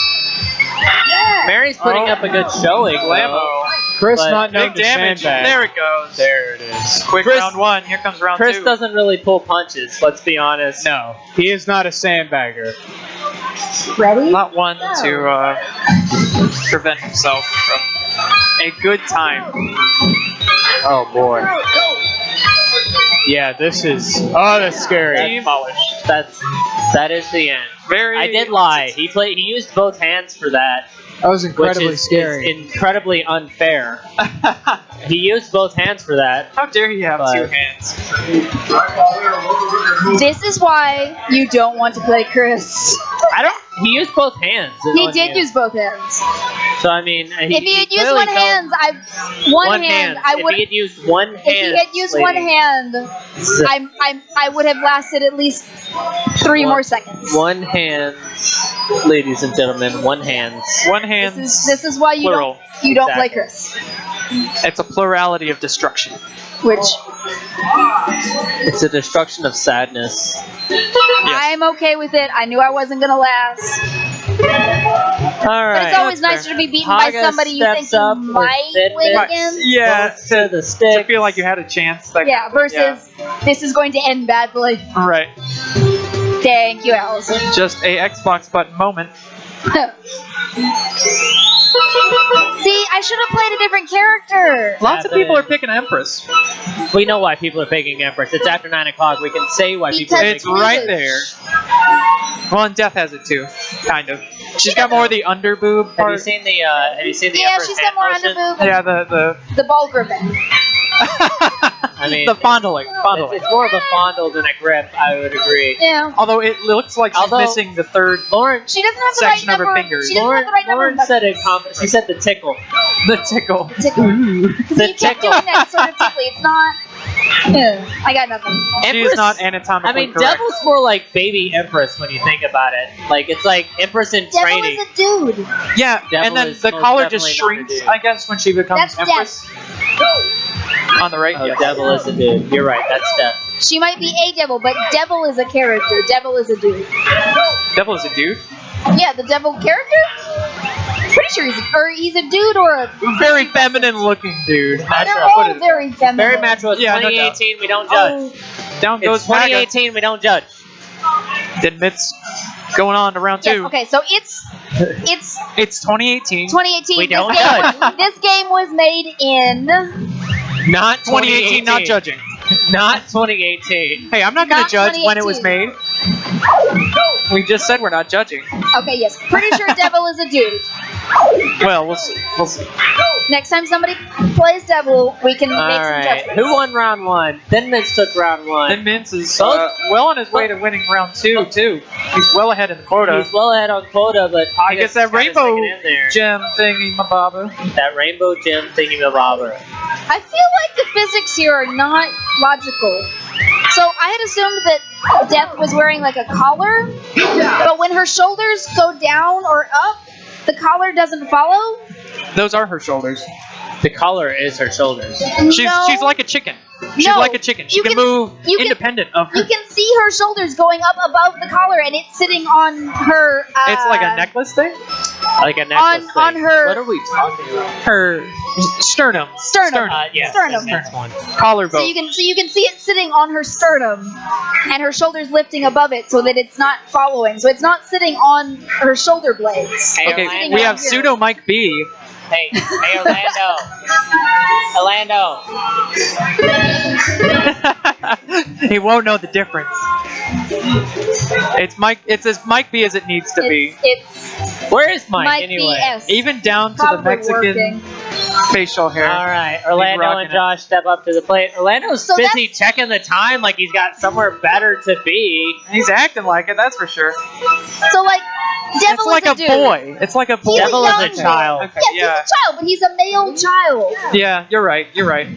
Mary's putting up a good showing. Lambo. Chris But not known Big to damage. sandbag. There it goes. There it is. Quick Chris- round one. Here comes round Chris two. doesn't really pull punches, let's be honest. No, he is not a sandbagger. Ready? Not one to prevent himself from a good time. Oh boy. Yeah, this is. Oh, that's scary. That is the end. Very. I did lie. He used both hands for that. That was incredibly which is scary. incredibly unfair. He used both hands for that. How dare you have But- 2 hands? This is why you don't want to play Chris. I don't. He used both hands. He did use both hands. So I mean, If he had used clearly one felt- hand, one hand, I would. If he had used one hand, If he had used one hand, I would have lasted at least 3 more seconds. One hand, ladies and gentlemen, one hand. One hand. This is why you Plural. don't play Chris. It's a plurality of destruction. Which It's a destruction of sadness. I'm okay with it. I knew I wasn't gonna last. All right. But it's always nicer to be beaten by Haga somebody you think steps you up might with win Fitbit. against. Yeah, to the stick. to feel like you had a chance. Like, Yeah, versus this is going to end badly. Right. Thank you, Allison. Just a Xbox button moment. See, I should have played a different character. Lots of people are picking Empress. We know why people are picking Empress. It's after 9 o'clock. We can say why people are It's picking right there. Well, and Death has it too, kind of. She's got more of the under boob part. Have you seen the? Have you seen the? Yeah, Empress she's got hand more motion? under boob. Yeah, The ball gripping. I mean, the fondling. it's more of a fondle than a grip. I would agree. Yeah. Although it looks like she's Although- missing the third Lauren, She doesn't have the section right of her number. fingers. She doesn't have the right number. Lauren said it. She said the tickle. The tickle. Tickle. Because The you kept tickle. doing that sort of tickly. It's not. Yeah, I got nothing. She Empress- is not anatomically I mean, correct. Devil's more like baby Empress when you think about it. Like it's like Empress in Devil training. is a dude. Yeah, Devil and then is the most collar just definitely not a shrinks, dude. I guess, when she becomes That's Empress. On the right, Oh, yes. Devil is a dude. You're right. That's Death. She might be a devil, but devil is a character. Devil is a dude. Devil is a dude. Yeah, the devil character? Pretty sure he's a dude or a. Very feminine looking dude. They're all very feminine. Very mature. It's Yeah, no doubt. 2018. We don't judge. Down It's goes Haga. 2018. We don't judge. Then Mitts going on to round Yes, 2. okay, so it's It's 2018. 2018. We don't This game was made in. Not 2018, not judging. Not 2018. Hey, I'm not going Not to judge when it was made. 2018. We just said we're not judging. Okay, yes. Pretty sure devil is a dude. Well, we'll see. We'll see. Next time somebody plays devil, we can All make some right. judgments. Who won round 1? Then Mitch took round 1. Then Mintz is well on his way to winning round 2, too. He's well ahead in the quota. He's well ahead on quota, but I guess that rainbow in there. gem thingy mababa. That rainbow gem thingy mabobber. I feel like the physics here are not logical. So I had assumed that Death was wearing like a collar, but when her shoulders go down or up, the collar doesn't follow. Those are her shoulders. The collar is her shoulders. She's like a chicken. She's No. like a chicken. She You can can- move you can- independent of her. You can see her shoulders going up above the collar, and it's sitting on her. It's like a necklace thing? Like a necklace thing. on her- What are we talking about? Her sternum. Sternum. Yes, Sternum. That's one. Collarbone. So you can see it sitting on her sternum, and her shoulders lifting above it, so that it's not following. So it's not sitting on her shoulder blades. Hey, Okay, Orlando. we have pseudo Mike B. Hey, Orlando. Orlando. He won't know the difference. It's Mike. It's as Mike B as it needs to be. It's Where is Mike, Mike anyway? BS. Even down to the Probably Mexican working. facial hair. All right, Orlando rocking and it. Josh step up to the plate. Orlando's So busy checking the time like he's got somewhere better to be. He's acting like it. That's for sure. So like, devil It's like is a a dude. boy. It's like a boy. He's Devil a is a young child. Okay, Yes, yeah. he's a child, but he's a male child. Yeah, you're right. You're right.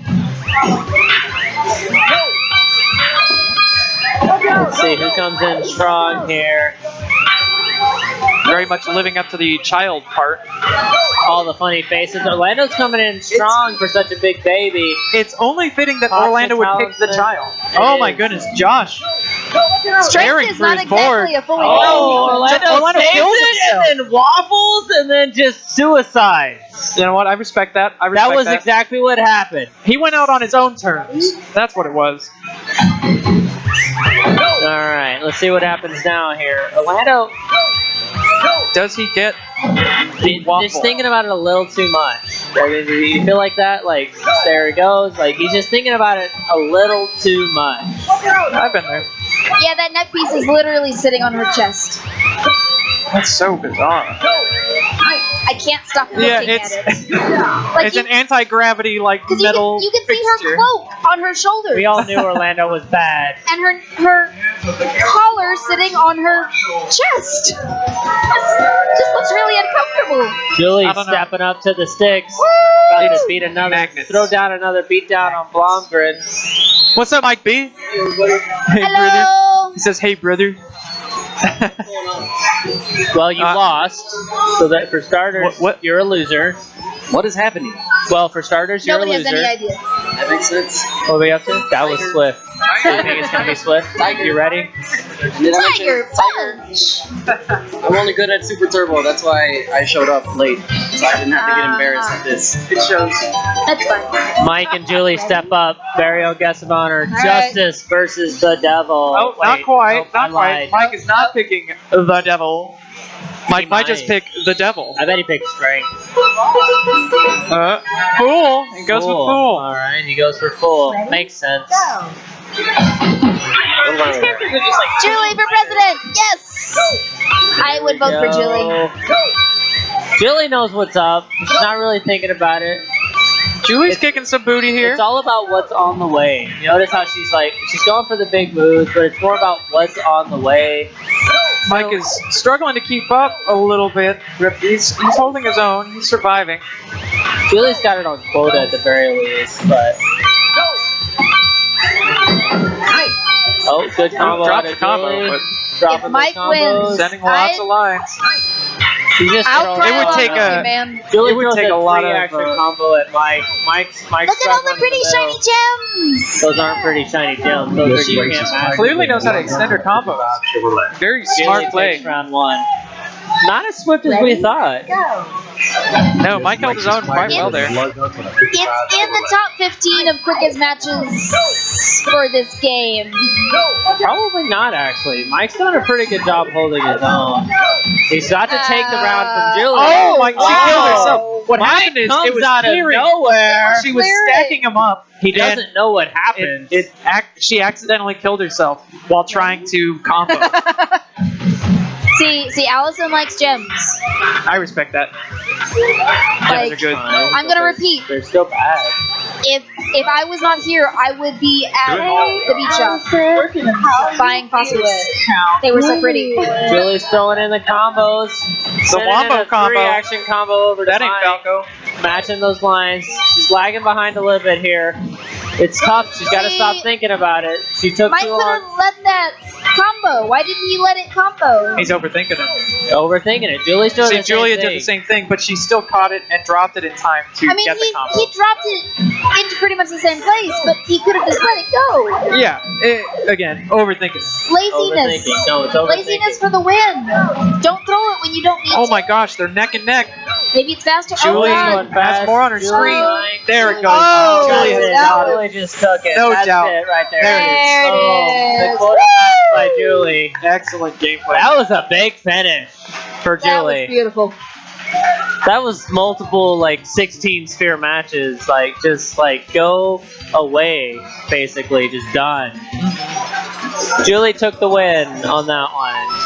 Let's see who comes in strong here. Very much living up to the child part. All the funny faces. Orlando's coming in strong for such a big baby. It's only fitting that Fox Orlando would pick the Metallica. child. It Oh my is. goodness, Josh. Staring Strength is through not his board. exactly a fully Oh, rounded. Orlando saves kills it and then waffles and then just suicides. You know what? I respect that. I respect That was exactly what happened. He went out on his own terms. That's what it was. All right, let's see what happens now here. Orlando Does he get waffle? just thinking about it a little too much. I mean, do you feel like that? Like, there he goes. Like, he's just thinking about it a little too much. I've been there. Yeah, that neck piece is literally sitting on her chest. That's so bizarre. I can't stop looking at it. Like It's an anti-gravity like because metal you can see her fixture. cloak on her shoulders. We all knew Orlando was bad. And her collar sitting on her chest. Just looks really uncomfortable. Julie's stepping up to the sticks. About to beat another. Throw down another beatdown on Blomgren. What's up, Mike B? Hey, Hello. brother. He says, "Hey, brother." Well, you lost. So that for starters, you're a loser. What is happening? Well, for starters, you're Nobody a has loser. any idea. That makes sense. What are we up to? That was Swift. Do you think it's gonna be Swift? You ready? Tiger Punch. I'm only good at Super Turbo. That's why I showed up late, so I didn't have to get embarrassed at this. It shows. That's fine. Mike and Julie step up. Burial guest of honor. right. Justice versus the Devil. Oh, Wait, not quite. nope, Not I quite. lied. Mike is not picking the devil. Mike might just might. pick the devil. I bet he picked Strength. Fool. He goes with fool. All right, he goes for full. Makes sense. Julie for president. Yes. I would vote for Julie. Julie knows what's up. She's not really thinking about it. Julie's kicking some booty here. It's all about what's on the way. You notice how she's going for the big moves, but it's more about what's on the way. Mike is struggling to keep up a little bit. He's holding his own. He's surviving. Julie's got it on quota at the very least, but. Oh, good combo. Dropped out the of combo, Julie. but Dropping If Mike the combos. wins, sending lots of lines. She just I'll throws cry would along take with a- you, man. Julie it would throws take a a lot free of, action combo at Mike. Mike's Look at all the struggling pretty in the shiny middle. gems. Those aren't pretty shiny gems. Those are you can't match. Clearly knows how to extend her combos. Very smart Julie play. takes round one. Not as swift as we thought. No, Mike held his own quite well there. It's in the top 15 of quickest matches for this game. Probably not, actually. Mike's done a pretty good job holding his own. He's got to take the round from Julie. Oh, Mike, she killed herself. What Mike happened is comes it was out of clearing. nowhere. She was stacking him up. He doesn't know what happened. She accidentally killed herself while trying to combo. See, Allison likes gems. I respect that. Like, Gems are good. I'm gonna repeat. They're still bad. If I was not here, I would be at the beach shop buying fossils. They were so pretty. Julie's throwing in the combos. The wombo combo. Three-action combo over to That ain't Mike. Falco. Matching those lines. She's lagging behind a little bit here. It's tough. She's got to stop thinking about it. She took Mike too could have long. let that combo. Why didn't he let it combo? He's overthinking it. Overthinking it. Julie's doing See, the same Julia thing. did the same thing, but she still caught it and dropped it in time to I mean, get the combo. he dropped it into pretty much the same place, but he could have just let it go. Yeah, again, overthinking it. Laziness. Overthinking. No, it's overthinking. Laziness for the win. Don't throw it when you don't need Oh to. my gosh, they're neck and neck. Maybe it's faster. Julie oh, God. has more on her screen. There it goes. Oh, Julie has got it. Julie just took it. No That's doubt. it right there. There it is. The is. quota by Julie. Excellent gameplay. That was a big finish for That was Julie. beautiful. That was multiple 16 sphere matches. Just go away, basically, just done. Julie took the win on that one.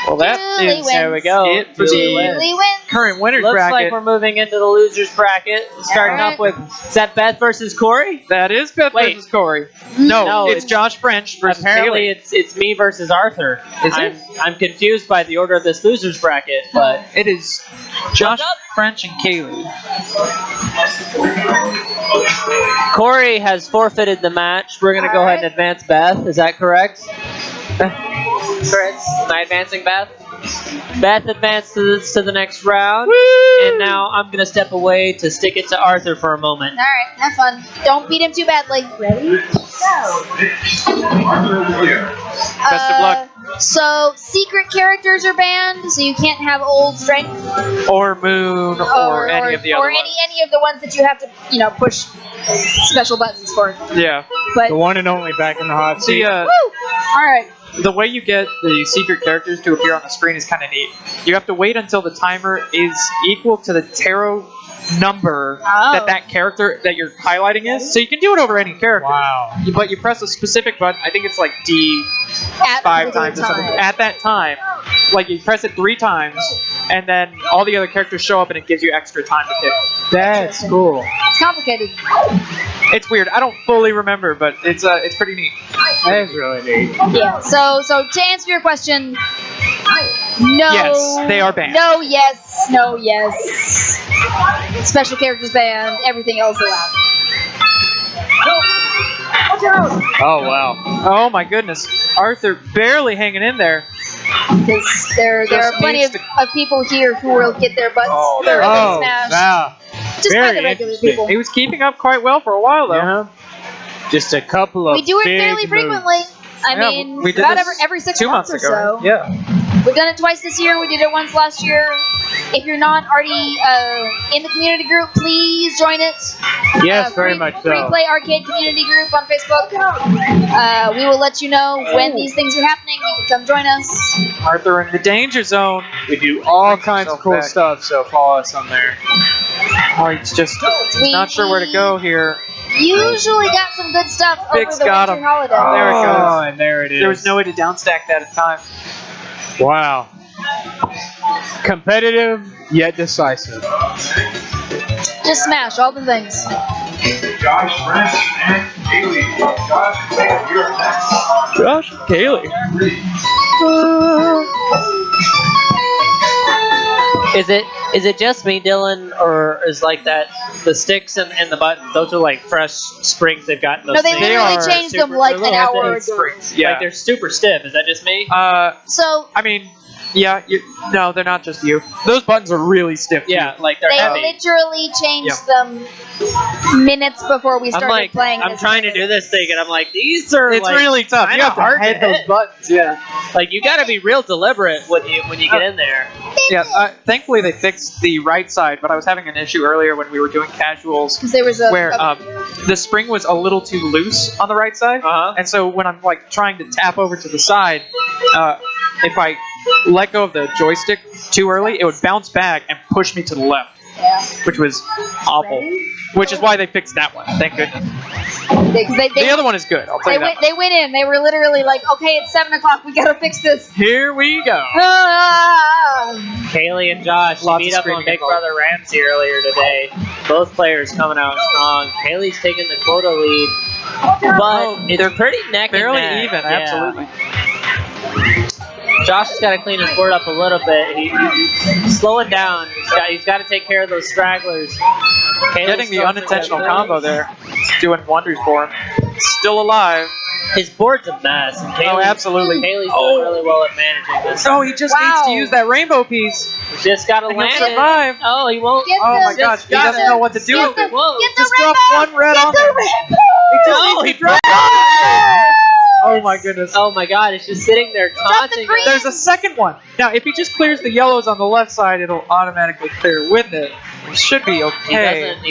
Well, that Julie is There we go. it for Julie the wins. Julie wins. current winners Looks bracket. like we're moving into the losers bracket. Starting Alright. up with, is that Beth versus Corey? That is Beth Wait. versus Corey. No, No, it's Josh French versus Apparently Taylor. it's me versus Arthur. Is it? I'm confused by the order of this losers bracket, but It is Josh French and Kaylee. Corey has forfeited the match. We're gonna go ahead and advance Beth. Is that correct? Correct. Am I advancing Beth? Beth advanced to the next round, and now I'm gonna step away to stick it to Arthur for a moment. All right, have fun. Don't beat him too badly. Ready? Go. Best of luck. So secret characters are banned, so you can't have old strength Or Moon, or any of the other or any of the ones that you have to push special buttons for. ones. Yeah. But The one and only back in the hot seat. The, all right. the way you get the secret characters to appear on the screen is kind of neat. You have to wait until the timer is equal to the tarot number that character that you're highlighting is. So you can do it over any character. Wow. But you press a specific button. I think it's like D At 5 the times or something. time. At that time, like you press it 3 times, and then all the other characters show up, and it gives you extra time to pick. That's cool. It's complicated. It's weird. I don't fully remember, but it's pretty neat. That is really neat. Yeah. So to answer your question, no. Yes, they are banned. No, yes, no, yes. Special characters banned. Everything else allowed. Oh, wow. Oh my goodness. Arthur barely hanging in there. Because there are plenty of people here who will get their butts smashed. Wow. Just by the regular people. He was keeping up quite well for a while, though. Yeah. Just a couple of We do it big fairly moves. frequently. I Yeah, mean, we did about this every 6 2 months months or ago. so. Yeah. We've done it twice this year. We did it once last year. If you're not already in the community group, please join it. Yes, very much so. Free Play Arcade community group on Facebook. We will let you know when these things are happening. You can come join us. Arthur in the danger zone. We do all kinds of cool stuff, so follow us on there. Oh, he's just not sure where to go here. Usually got some good stuff Big's over the got winter him. holiday. There it goes. Oh, and there it is. There was no way to downstack that at the time. Wow. Competitive, yet decisive. Just smash all the things. Josh, Brent, and Haley. Josh, you're next. Josh, Kaylee. Is it just me, Dylan, or is like that the sticks and the buttons? Those are like fresh springs they've got. In those No, they things. literally changed them like an hour ago. Springs. Yeah. Like they're super stiff. Is that just me? So I mean, yeah, no, they're not just you. Those buttons are really stiff. Yeah, like they're they heavy. literally changed them minutes before we started I'm like, playing. I'm this trying to do this thing, and I'm like, these are It's like, really tough. You kinda have to hard hit those hit. buttons. Yeah. Like you got to be real deliberate when you get in there. Yeah. Thankfully, they fixed the right side, but I was having an issue earlier when we were doing casuals. Because there was where the spring was a little too loose on the right side, and so when I'm like trying to tap over to the side, if I let go of the joystick too early, it would bounce back and push me to the left, which was awful. Which is why they fixed that one. Thank goodness. The other one is good. I'll tell you that. They went in. They were literally like, okay, it's 7 o'clock. We gotta fix this. Here we go. Kaylee and Josh Lots beat of up on screaming Big involved. Brother Ramsey earlier today. Both players coming out strong. Kaylee's taking the quota lead, but it's pretty neck and Barely neck. even. Yeah. Absolutely. Josh has got to clean his board up a little bit. He's slowing down. He's got to take care of those stragglers. Getting the unintentional combo there. It's doing wonders for him. Still alive. His board's a mess. And Oh, absolutely. Kaylee's doing really well at managing this. Oh, he just needs to use that rainbow piece. He's just got to And land he'll it. survive. Oh, he won't. Oh my gosh, he doesn't know what to do with it. Just drop one red on there. No, he dropped Oh my goodness. Oh my god, it's just sitting there taunting. There's a second one. Now, if he just clears the yellows on the left side, it'll automatically clear with it. It should be He okay. doesn't.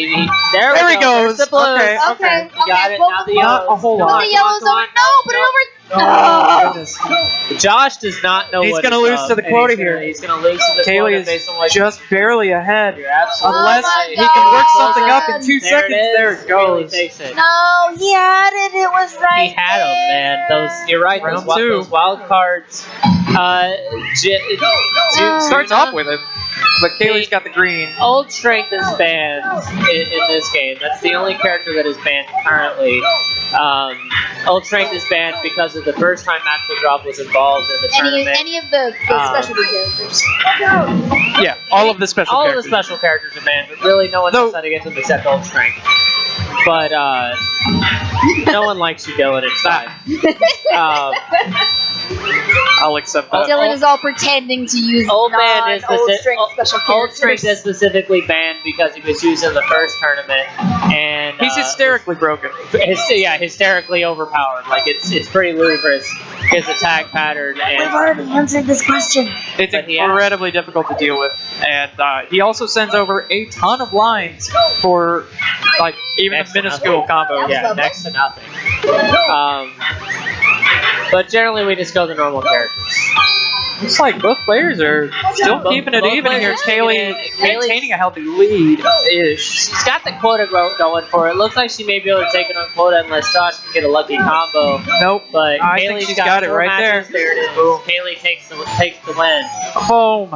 There There we he go. goes. There's the blues. Okay. Okay. Got it. Pull Now the the yellows. Not a whole Pull lot. the yellows over. No, put it over. Oh, goodness. Josh does not know He's what gonna is lose up, to the and quota he's gonna- here. He's going to lose to the Kaylee quota is based on what just barely ahead. you're absolutely Unless my he can work God. something up in 2 There seconds. it is. There it Kaylee goes. takes it. No, he had it. It was right. He had them, man. Those, you're right. Round Those, two. those wild cards. Starts off with it, but Kaylee's got the green. Old Strength is banned in this game. That's the only character that is banned currently. Old Strength is banned because of the first time Magical Drop was involved in the tournament. Any of the specialty characters. Yeah, all of the special All characters. of the special characters are banned, but really no one knows how to get to them except Old Strength. But no one likes you, Dylan. It's fine. I'll accept that. Dylan is all pretending to use Old Man is old strength special Old Strength characters. is specifically banned because he was used in the first tournament, and He's hysterically broken. hysterically overpowered. Like it's pretty ludicrous his attack pattern. And We've already answered this question. It's But he incredibly difficult to deal with, and he also sends over a ton of lines for like even Next a to minuscule nothing. combo. Yeah, next to nothing. But generally we just go the normal characters. Looks like both players are still keeping it even here. Kaylee maintaining a healthy lead-ish. She's got the quota going for it. Looks like she may be able to take it on quota unless Josh can get a lucky combo. Nope. But I Kaylee's think she's got it right matches. there. There it is. Boom. Kaylee takes the win. Home.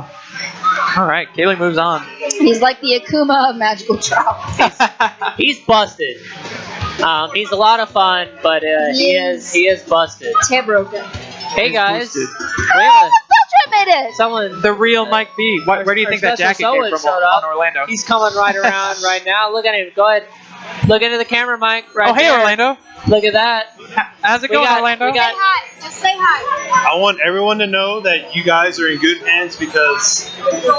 All right, Kaylee moves on. He's like the Akuma of magical drop. He's busted. He's a lot of fun, but he is busted. Tear broken. Hey guys, Beltran made it. Someone, the real Mike B. Where do you think that jacket came from on Orlando? He's coming right around right now. Look at him. Go ahead. Look into the camera, Mike. Right oh, hey, there. Orlando. Look at that. How's it going, Orlando? Say hi. Just say hi. I want everyone to know that you guys are in good hands because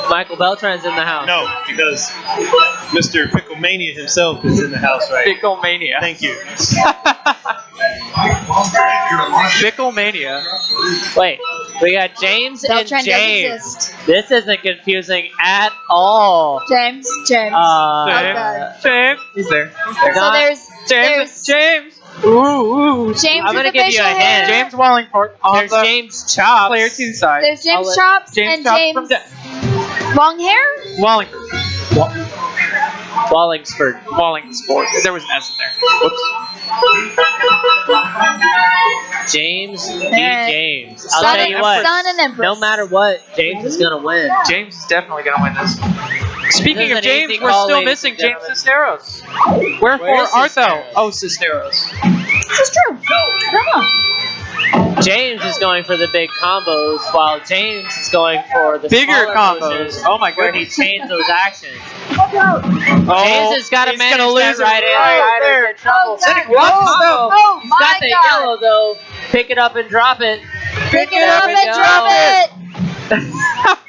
Michael Beltran's in the house. No, because Mr. Picklemania himself is in the house, right? Picklemania. Thank you. Picklemania. Wait, we got James Beltran and James. does exist. This isn't confusing at all. James. James. He's there. So there's James. Ooh. James. I'm gonna give you a hint. James Wallingford on There's the James Chops. player 2 side. There's James Chops and James long hair. Wallingford. Wallingsford. There was an S in there. Whoops. James v. James. I'll tell you what. Son and Empress. No matter what, James is gonna win. James is definitely gonna win this. Speaking This is of an James, easy we're call, still ladies missing and James gentlemen. Cisneros. Where Wherefore is art thou? Cisneros? Oh, Cisneros. This is true. Come on. James is going for the big combos, while James is going for the Bigger smaller combos. motions Oh my where he goodness. chains those actions. Oh, James has got to he's manage gonna lose that it right in. right Ryder's in trouble. God. Oh, Oh he's got my the God. yellow though. Pick it up and drop it. Pick it There up we and go. drop it.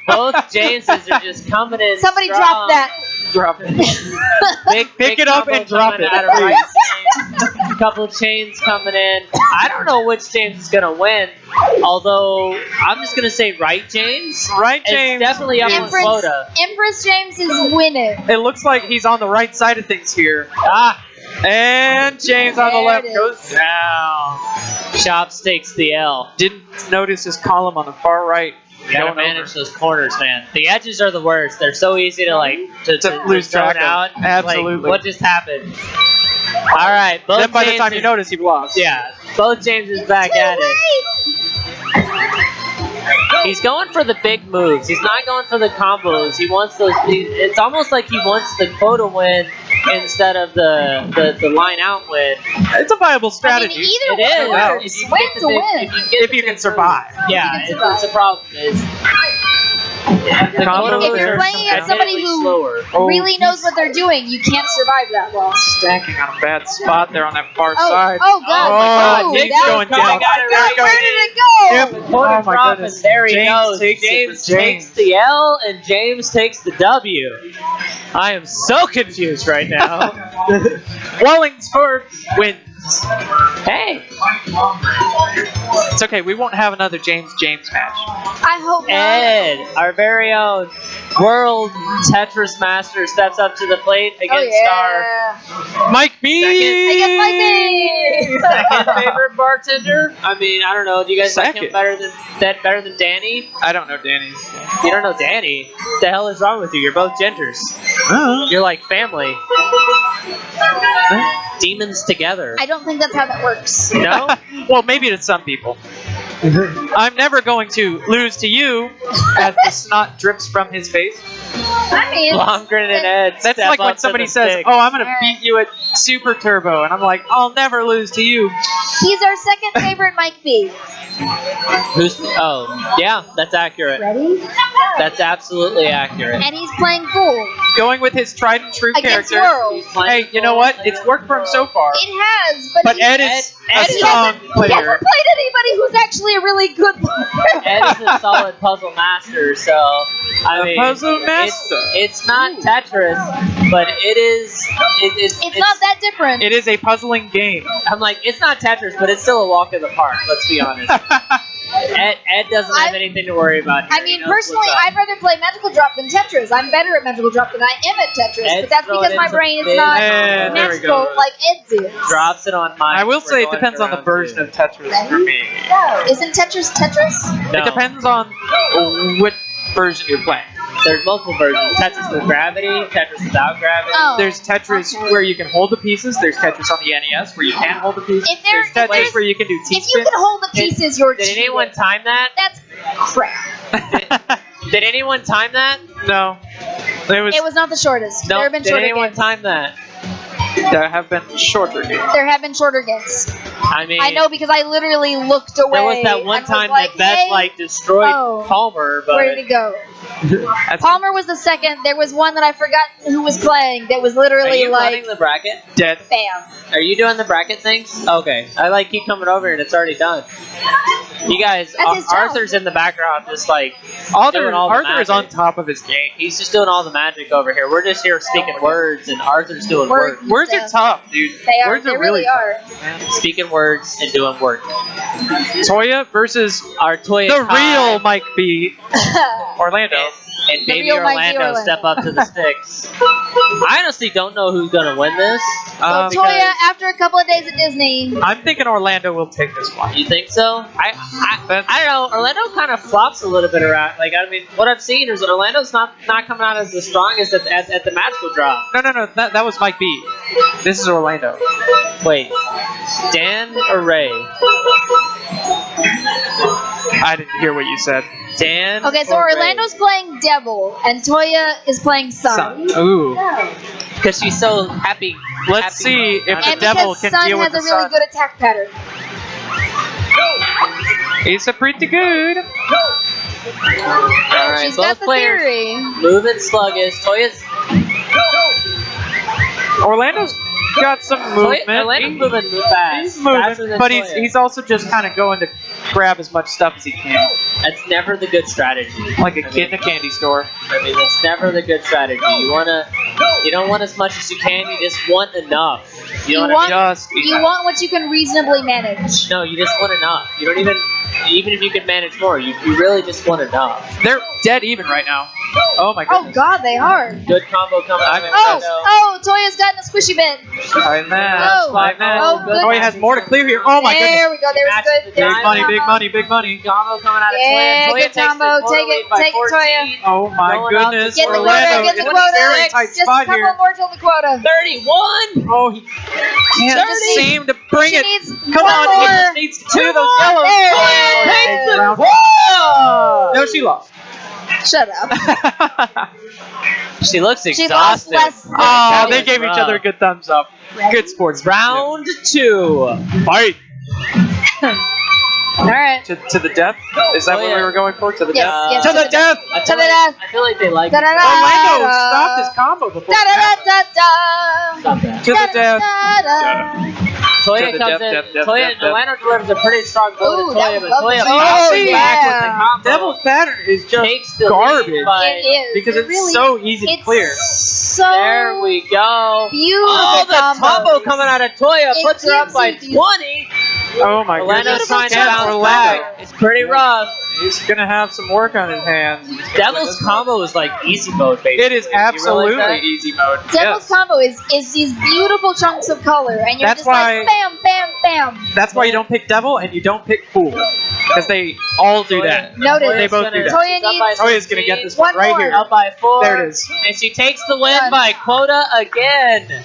Both Jameses are just coming in. Somebody strong. drop that. Drop it. Big Pick it up combo and drop coming it, out of right. Couple chains coming in. I don't know which James is gonna win. Although I'm just gonna say right James. Right James. It's definitely up on quota. Empress James is winning. It looks like he's on the right side of things here. Ah, And James on the There left it goes down. Chops takes the L. Didn't notice his column on the far right. You gotta manage those corners, man. The edges are the worst. They're so easy to To lose zone track of. out. Absolutely. Like, what just happened? All right, both Then by the time Jameses- you notice, you've lost. yeah, both James is back at it. He's going for the big moves. He's not going for the combos. He wants those. It's almost like he wants the quota win instead of the line out win. It's a viable strategy. Either It is. way, If you win get the to big- win. If If you can survive. Yeah, If you it's a problem. The Combo If there. you're playing against somebody who slower. really knows what they're doing, you can't survive that well. Stacking on a bad spot there on that far Oh, side. oh God! Oh my God, Ooh, James that going was- down. Where did it go? Yep. Quota Oh my drop, goodness. and there he James goes. takes it James for James. takes the L, and James takes the W. I am so confused right now. Wallingford wins. Hey, It's okay. We won't have another James match. I hope not. Ed, our very own world Tetris master, steps up to the plate against our Mike B. Against my team. second favorite bartender. I mean, I don't know. Do you guys like him Second. better than Danny? I don't know Danny. You don't know Danny? What the hell is wrong with you? You're both genders. You're like family. Demons together. I don't think that's how that works. No? Well, maybe to some people. I'm never going to lose to you as the snot drips from his face. I mean, Blomgren and Ed. That's step like up when to somebody the says, stick. "Oh, I'm going to beat you at Super Turbo," and I'm like, "I'll never lose to you." he's our second favorite Mike B. Who's? Oh, yeah, that's accurate. Ready? That's absolutely accurate. And he's playing Fool. Going with his tried and true Against character. World. Hey, you know what? It's worked for him so far. It has, But Ed is Ed a strong he player. hasn't played anybody who's actually a really good player. Ed is a solid puzzle master, so I A mean, puzzle master. It's not Tetris, but it is. It's not that different. It is a puzzling game. I'm like, it's not Tetris, but it's still a walk in the park. Let's be honest. Ed doesn't have anything to worry about. Here. I mean, personally, I'd rather play Magical Drop than Tetris. I'm better at Magical Drop than I am at Tetris, Ed's but that's throwing because my in some brain is big- not And there we magical go. like Ed's is. Drops it on mine. I will say it depends on the version of Tetris for me. No. Isn't Tetris Tetris? It depends on what version you're playing. There's multiple versions. Tetris with gravity, Tetris without gravity. Oh. There's Tetris where you can hold the pieces. There's Tetris on the NES where you can't hold the pieces. If there- There's if Tetris there's- where you can do If you T-spin. can hold the pieces, you're Did cheating. anyone time that? That's crap. Did anyone time that? No. It was not the shortest. No. There have been Did shorter anyone games. time that? There have been shorter games. There have been shorter games. I mean, I know because I literally looked away. there was that one and time was like, that Beth hey, like destroyed oh, Palmer, but where did it go? Palmer was the second. There was one that I forgot who was playing. That was are literally you like, running the bracket? Dead. bam. Are you doing the bracket things? Okay. I like keep coming over and it's already done. You guys, That's his job. Arthur's in the background just like doing all the Arthur is on magic. top of his game. He's just doing all the magic over here. We're just here speaking words and Arthur's doing work. Words are tough, dude. They are. Words They are really are. Speaking words and doing work. Toya versus Our Toya the Kai real Mike B. Orlando. and The baby real Mikey Orlando Orlando. step up to the sticks. I honestly don't know who's gonna win this. So Toya, after a couple of days at Disney, I'm thinking Orlando will take this one. You think so? I don't know. Orlando kind of flops a little bit around. Like I mean, what I've seen is Orlando's not coming out as the strongest at the magical drop. No. That was Mike B. This is Orlando. Wait, Dan or Ray? I didn't hear what you said. Dan. okay, so or Ray? Orlando's playing Devil and Toya is playing Sun. Ooh. Because she's so happy. Let's see if the And devil because can Sun deal has with a the really sun. good attack pattern. It's a pretty good. All right, She's both got the players theory. moving sluggish. Toya's Orlando's got some movement. Orlando's moving fast. He's faster moving, than but Toya. he's also just kind of going to grab as much stuff as he can, That's never the good strategy. like a kid in a candy store. I mean, that's never the good strategy. You don't want as much as you can. You just want enough. You know You what I mean? Just You want what you can reasonably manage. No, you just want enough. You don't even if you could manage more, you really just want enough. They're dead even right now. Oh my Oh goodness. God, they are. Good combo coming out of Oh, Toya's gotten a squishy bit. Like that. Oh. Like that. Oh, good. Toya has more to clear here. Oh my there goodness. we go. There was good. Big There's money, the big combo. money, big money. Combo coming out of Yeah, Toya. Toya good takes the combo. quarter Take it, lead by take it, 14. Toya. Oh my Going up to goodness. Get the Orlando quota. Get in the a quota. very tight Just a spot couple here. more till the quota. 31. Oh, he can't 30. seem to bring She it. needs Come one on, more. he just needs two of those yellows. There Oh, it is. takes it. Whoa! No, she lost. Shut up. She looks She lost exhausted. less. Oh, they gave each other a good thumbs up. Good sports. Round 2. Fight. All right. To the death? Is that Oh, what yeah. we were going for? To the Yes, death? yes, To the death! To the death. I feel like they like Da-da-da. Orlando stopped his combo before. Da da da da. To the death. Toya To the comes depth, in. depth, depth, Toya, depth, depth. Orlando delivers a pretty strong blow Ooh, to that Toya, was but Toya lovely. bounces Oh, back yeah. with the combo. Devil's pattern is just Takes the garbage. lead by- It is. Because It it's really, so easy to it's clear. So There we go. beautiful. Oh, the combo. combo coming out of Toya It puts her up gives by you 20. Oh my Orlando's goodness. trying to Again, bounce Orlando. back. It's pretty rough. He's going to have some work on his hands. Devil's combo is like easy mode, basically. It is You realize absolutely that? easy mode. Devil's Yes. combo is these beautiful chunks of color, and you're That's just why- like bam, bam, bam. That's why you don't pick Devil and you don't pick Fool. Because they all do that. Noted. They both do that. Toya She's up by needs Toya's going to get this one one right more. here. Up by 4. There it is. And she takes the win Done. by quota again.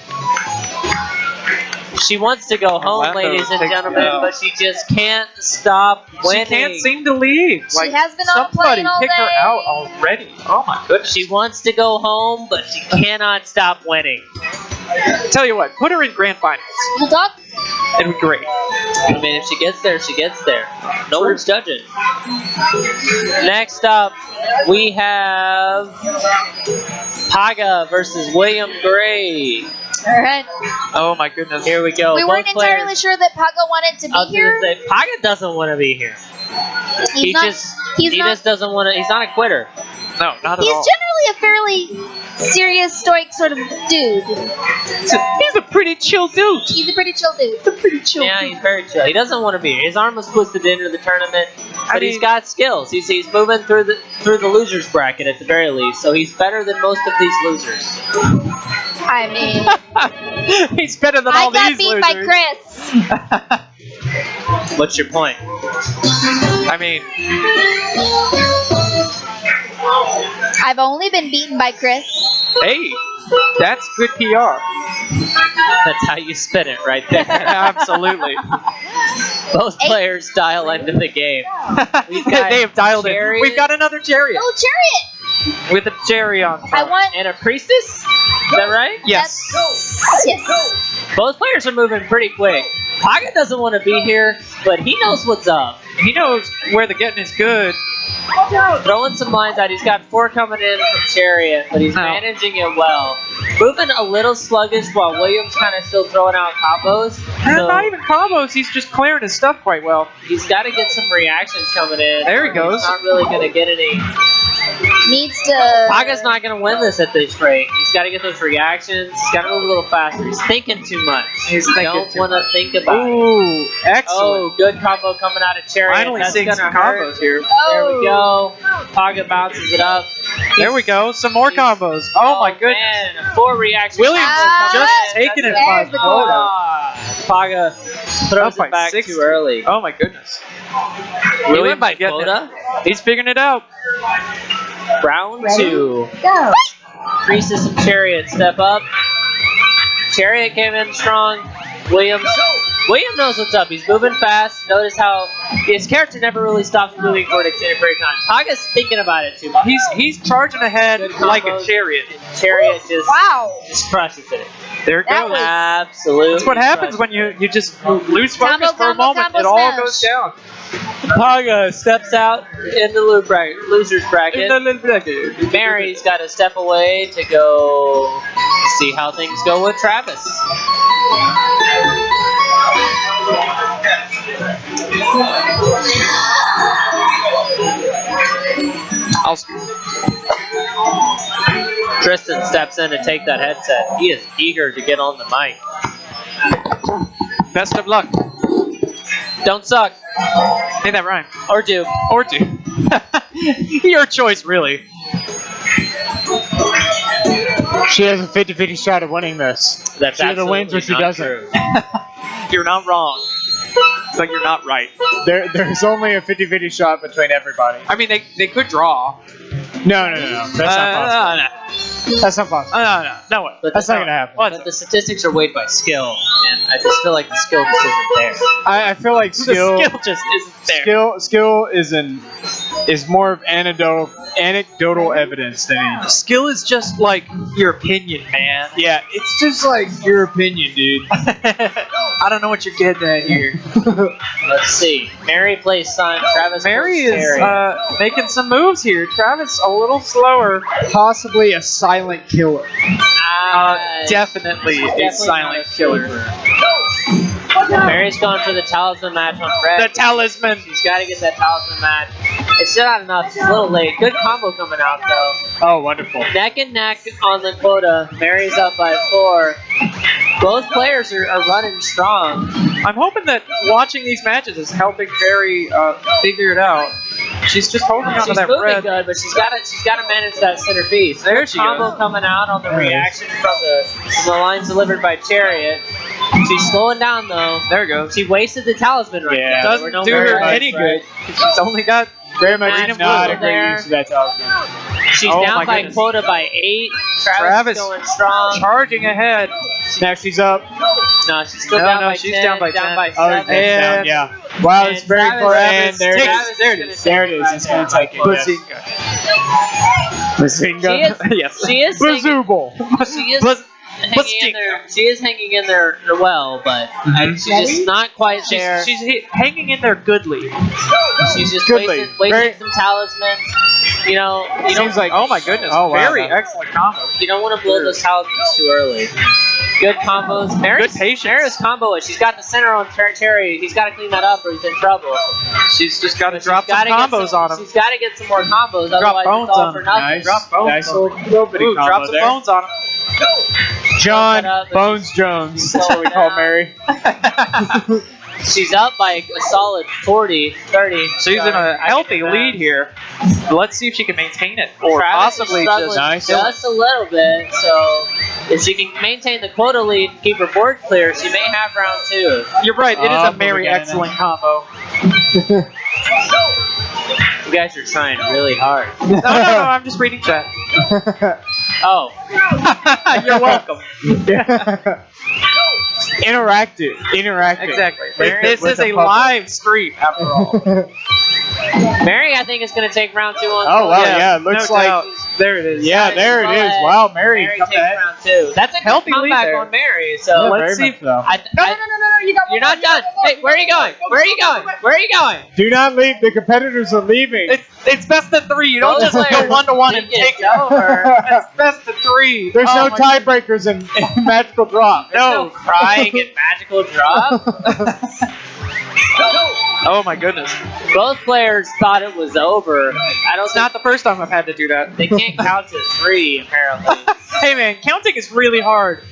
She wants to go home, Orlando ladies and takes gentlemen, it out. but she just can't stop winning. She can't seem to leave. She has been on a somebody plane all pick her day. out already. Oh my goodness. She wants to go home, but she cannot stop winning. Tell you what, put her in grand finals. We'll talk. It'd be great. I mean, if she gets there, she gets there. No one's judging. Next up, we have Paga versus William Gray. All right. Oh my goodness. Here we go. We Both weren't entirely players. sure that Paga wanted to I was be here. gonna say, Paga doesn't want to be here. He's not. He's not. just doesn't want to. He's not a quitter. No, not at He's all. generally a fairly serious, stoic sort of dude. He's a pretty chill dude. He's a pretty chill dude. Yeah, he's very chill. He doesn't want to be here. His arm was twisted into the tournament, but he's got skills. He's moving through the losers bracket at the very least, so he's better than most of these losers. I mean, He's better than I all got these beat losers. by Chris. What's your point? I mean, I've only been beaten by Chris. Hey, that's good PR. That's how you spin it right there. Absolutely. Both players dial into the game. They have dialed in. We've got another chariot. Oh, chariot! With a cherry on top. I want. And a priestess? Is that right? Yes. Yes. Both players are moving pretty quick. Paga doesn't want to be here, but he knows what's up. He knows where the getting is good. Throwing some lines out. He's got 4 coming in from Chariot, but he's managing it well. Moving a little sluggish while Williams kind of still throwing out combos. So Not even combos. He's just clearing his stuff quite well. he's got to get some reactions coming in. There he goes. He's not really going to get any. Needs to. Paga's not going to win this at this rate. He's got to get those reactions. He's got to move a little faster. He's thinking too much. He's thinking Don't too want to think about it. Ooh, excellent. Oh, good combo coming out of Chariot. Finally That's seeing gonna some hurt. combos here. There we go. Paga bounces it up. There we go. Some more combos. Oh my goodness. Man, 4 reactions. Williams coming just in. taking it That's by it. quota. Paga throws by it back 6. too early. Oh my goodness. He Williams went by getting quota. it. He's figuring it out. Round Ready? 2. Go. Priestess and Chariot step up. Chariot came in strong. William knows what's up. He's moving fast. Notice how his character never really stops moving for an extended period of time. Paga's thinking about it too much. He's charging ahead like a chariot. Chariot just crushes it. There it That goes. was- Absolutely. That's what happens when you just lose focus Combo, for a combo, moment. combo It all smash. goes down. Paga steps out in the loser's bracket. Mary's got to step away to go see how things go with Travis. Tristan steps in to take that headset. He is eager to get on the mic. Best of luck. Don't suck. Say that rhyme. Or do. Or do. Your choice, really. She has a 50-50 shot of winning this. That's she either wins or absolutely she not doesn't. true. You're not wrong. But you're not right. There's only a 50-50 shot between everybody. I mean, they could draw. No. That's not possible. No. That's not possible. No way. But That's not gonna happen. But the statistics are weighed by skill, and I just feel like the skill just isn't there. I feel like skill. The skill just isn't there. Skill is more of anecdotal evidence than anything. Skill is just like your opinion, man. Yeah, it's just like your opinion, dude. I don't know what you're getting at here. Let's see. Mary plays Sun. Travis Mary plays is Terry. making some moves here. Travis a little slower. Possibly a silent killer. Definitely a silent killer. Mary's going for the talisman match on red. The talisman. She's got to get that talisman match. It's still not enough. She's a little late. Good combo coming out, though. Oh, wonderful. Neck and neck on the quota. Mary's up by 4. Both players are running strong. I'm hoping that watching these matches is helping Mary figure it out. She's just holding on to She's that moving red. good, but she's got to manage that center piece. There Good she combo goes. coming out on the reaction from the lines delivered by Chariot. She's slowing down though. There we go. She wasted the talisman right Yeah. there. Doesn't There were no do her very any much, good. She's only got Very much Match not blue a great there. use of that talisman. She's Oh down my by goodness. quota by 8. Travis is going strong. charging ahead. Now she's up. No, she's still No, down no, by she's 10. down by 10. By Oh, 7. it's down, And- yeah. Wow, it's very Travis- far. And there it Travis is. There it gonna is. There it take is. It's going to take it. Bazinga. Bazinga. Yes. She is hanging, Bazooble. she is hanging in there. She is hanging in there well, but she's just not quite there. She's hanging in there goodly. She's just Goodly. wasting Very- some talismans. You know, you Seems don't like. Oh my goodness. Oh, wow. Very excellent combo. you don't want to blow those talismans too early. Good combos. Mary's, Good patience. Mary's combo it. She's got the center on Terry. He's got to clean that up or he's in trouble. She's just got to drop some Gotta get combos on him. She's got to get some more combos. Drop Otherwise, bones it's all on for him. nothing. Nice. Drop bones Nice on little bitty Ooh, combo drop some there. bones on him. John Up, but Bones Jones. That's what we call Mary. She's up by a solid 40, 30. She's in a healthy lead here. Let's see if she can maintain it, or Travis is possibly struggling just Nice. just a little bit. So if she can maintain the quota lead, keep her board clear, she may have round 2. You're right. It is Oh, a very we got it. excellent combo. You guys are trying really hard. No, I'm just reading chat. Oh. You're welcome. Interactive. Exactly. This is a live stream, after all. Mary, I think, is going to take round 2 on. Oh, wow, yeah, it looks no like... doubt. There it is. Yeah, there it is. Wow, Mary Mary come takes back. round 2. That's a Healthy good lead comeback there. on Mary. So Yeah, let's very see. much so. No, you got You're not done. Hey, where are you going? Where are you going? Where are you going? Do not leave. The competitors are leaving. It's best of 3. You don't Both just go players 1-1 and think take it's over. It's best of 3. There's Oh no my tiebreakers in Magical Drop. There's no crying and magical drop. Oh my goodness. Both players thought it was over. I don't It's not the first time I've had to do that. They can't count to 3, apparently. Hey man, counting is really hard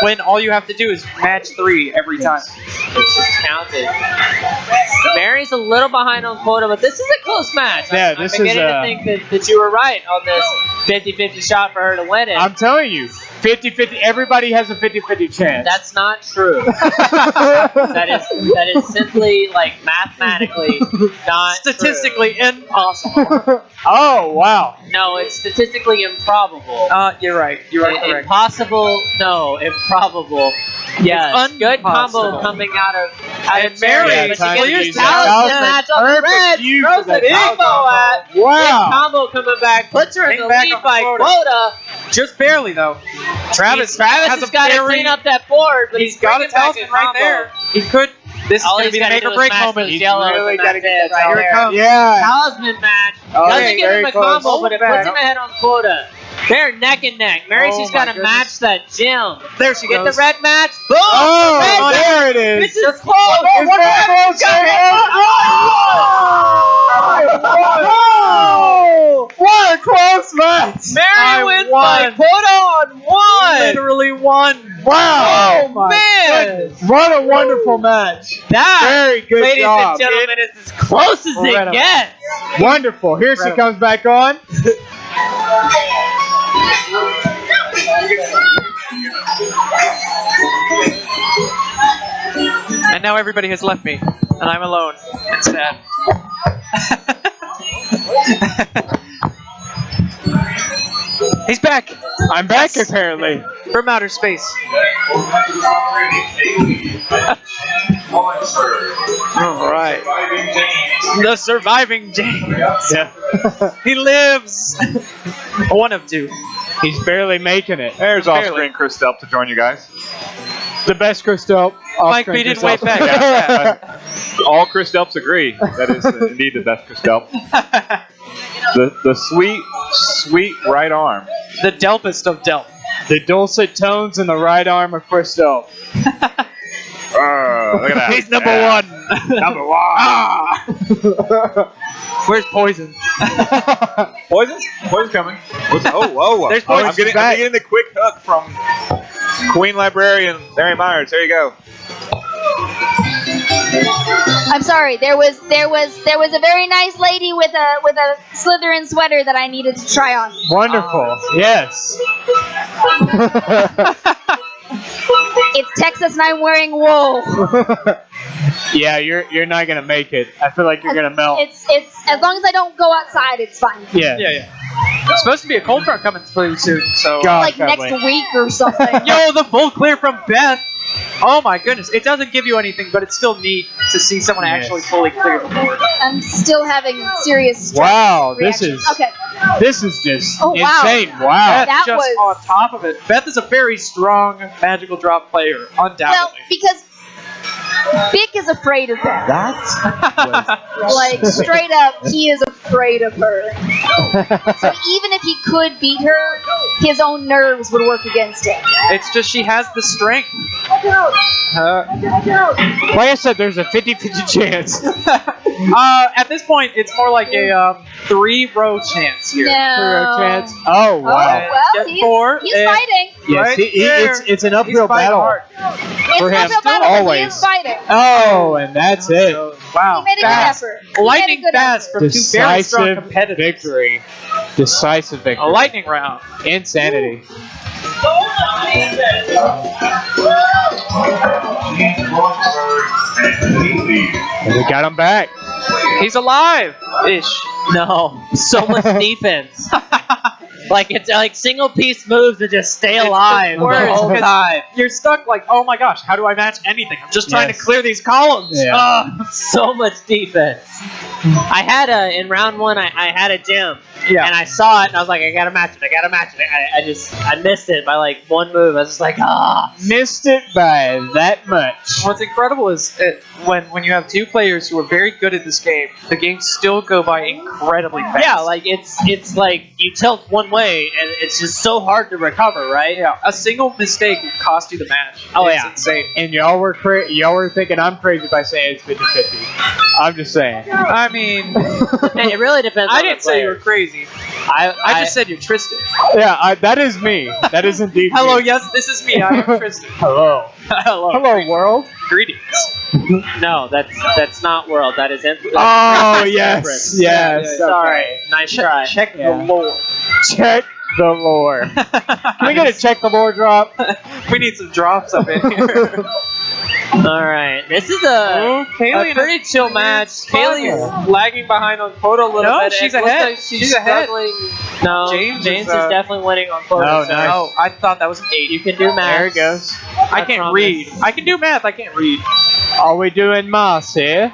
when all you have to do is match 3 every time. It's just counted. Mary's a little behind on quota, but this is a close match. Yeah, I'm this is, beginning to think that you were right on this 50-50 shot for her to win it. I'm telling you, 50-50. Everybody has a 50-50 chance. That's not true. that is simply, like, mathematically not Statistically impossible. Oh, wow. No, it's statistically improbable. You're right. You are correct. Impossible? No, improbable. Yes, good combo impossible. coming out of Mary. Mary. Yeah, But time she to gets use the that. talisman match on the Perfect red. use Throws of the that info talisman. at. Big Wow. combo coming back. Puts her in the Bring back lead on by quota. quota. Just barely though. Travis Travis has got to clean up that board, but He's got a bringing back talisman right combo. there. He could. This is All going to he's be the gotta make do or is break match moment. those yellows, really and gotta that's get it that right Here it there. comes. Yeah. Talisman match. Okay, Doesn't give very him a close. combo, but it Hold puts back. him ahead on quota. They're neck and neck. Mary's Oh just my got to goodness. match that gem. There she Get goes. the red match. Boom! Oh, Red there it is. This is close. It's very close. Oh! What a close match. Mary wins won. by quota on 1. Literally won. Wow. Oh, man. What a wonderful match. That, Very good ladies job. and gentlemen, is as close as it Incredible. gets. Wonderful. Here she comes back on. And now everybody has left me, and I'm alone and sad. He's back I'm back apparently. from outer space. All right, the surviving James. Yeah. He lives. One of 2. He's barely making it. There's Barely. off-screen Chris Delp to join you guys. The best Chris Delp. Mike B didn't wait back. All Chris Delps agree. That is indeed the best Chris Delp. The sweet right arm. The Delpest of Delp. The dulcet tones in the right arm of Chris Delp. Look at that. He's number Yeah. 1. Number 1. Where's Poison? Poison's coming. Whoa. There's I'm Poison. getting the quick hook from Queen Librarian Mary Myers. There you go. I'm sorry. There was a very nice lady with a Slytherin sweater that I needed to try on. Wonderful. Yes. It's Texas and I'm wearing wool. Yeah, you're not gonna make it. I feel like you're gonna melt. It's as long as I don't go outside, it's fine. Yeah. It's supposed to be a cold front coming through soon, so. God, Like next Beverly. week or something. Yo, the full clear from Beth. Oh my goodness. It doesn't give you anything, but it's still neat to see someone actually fully clear the board. I'm still having serious stress Wow, this reactions. is Okay. this is just Oh, wow. insane. Wow. Beth That just was- on top of it. Beth is a very strong magical drop player, Well, undoubtedly. because Bick is afraid of her. That Like straight up, he is afraid of her. So even if he could beat her, his own nerves would work against him. It's just she has the strength. Like I said, there's a 50-50 chance. At this point, it's more like a 3-row chance here. No. Chance. Oh wow. Oh, Get well, 4, he's and- fighting. Yes, Right it's an He's uphill fighting battle hard. It's for not him. real battle, but he Always. is fighting. Oh, and that's it. Wow. He made a good Fast. effort. He made a Lightning good fast effort. from 2 very strong Decisive competitors. victory. Decisive A victory. lightning round. Insanity. And And we got him back. He's alive! Ish. No, so much defense. Like it's like single piece moves that just stay alive the whole time. You're stuck like, oh my gosh, how do I match anything? I'm just trying to clear these columns. Yeah. So much defense. I had in round 1, I had a gem. Yeah. And I saw it and I was like, I gotta match it. I missed it by like one move. I was just like, Missed it by that much. What's incredible is when you have two players who are very good at this game, the games still go by incredibly fast. Yeah, like it's like you tilt one way and it's just so hard to recover, right? Yeah. A single mistake will cost you the match. Oh, It's yeah. insane. And y'all were thinking I'm crazy by saying it's 50-50. I'm just saying. I mean, it really depends. I on didn't the say you were player. crazy. I just said you're Tristan. Yeah, that is me. That is indeed Hello, me. yes, this is me. I am Tristan. Hello. Hello, world. Greetings. No, that's not world. That is empty. Oh, yes. Yes. Sorry. Nice try. Check the lore. Check the lore. Can we get a check the lore drop? We need some drops up in here. All right, this is a pretty chill match. Kaylee's lagging behind on quota a little No, bit. she's It looks ahead. like She's ahead. struggling. No, James James is, is definitely winning on quota. Oh, so nice. Oh, I thought that was an 8. You can do math. There it goes. I can't promise. read. I can do math. I can't read. Are we doing maths here?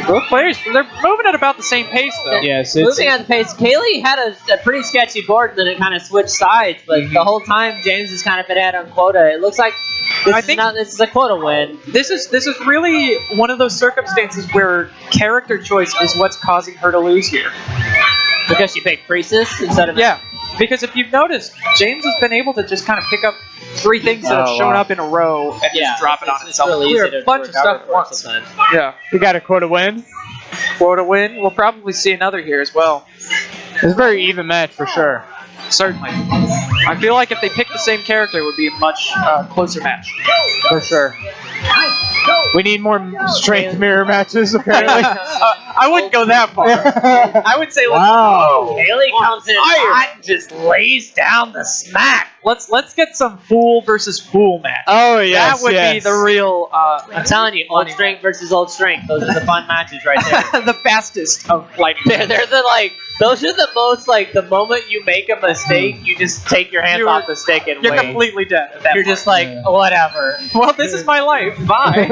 Both players, they're moving at about the same pace, though. Yes, it's Moving at the pace, Kaylee had a pretty sketchy board, and then it kind of switched sides. But the whole time, James has kind of been ahead on quota. It looks like this is a quota win. This is really one of those circumstances where character choice is what's causing her to lose here. Because she picked Priestess instead of Because if you've noticed, James has been able to just kind of pick up 3 things that have shown up in a row and just drop it on itself. Really Clear easy a to bunch of recover stuff at for once. sometimes. Yeah. We got a quota win. Quota win. We'll probably see another here as well. It's a very even match for sure. Certainly. I feel like if they picked the same character, it would be a much closer match. For sure. We need more strength mirror matches, apparently. I wouldn't go that far. I would say, Wow. Kaylee comes in hot and just lays down the smack. let's get some fool versus fool match. Oh, yes, That would be the real. I'm telling you, old strength versus old strength. Those are the fun matches right there. The fastest of lightning. They're the those are the most the moment you make a mistake, you just take your hands off the stick and You're wait. completely dead at that You're point. just like, whatever. Well, this is my life. Bye.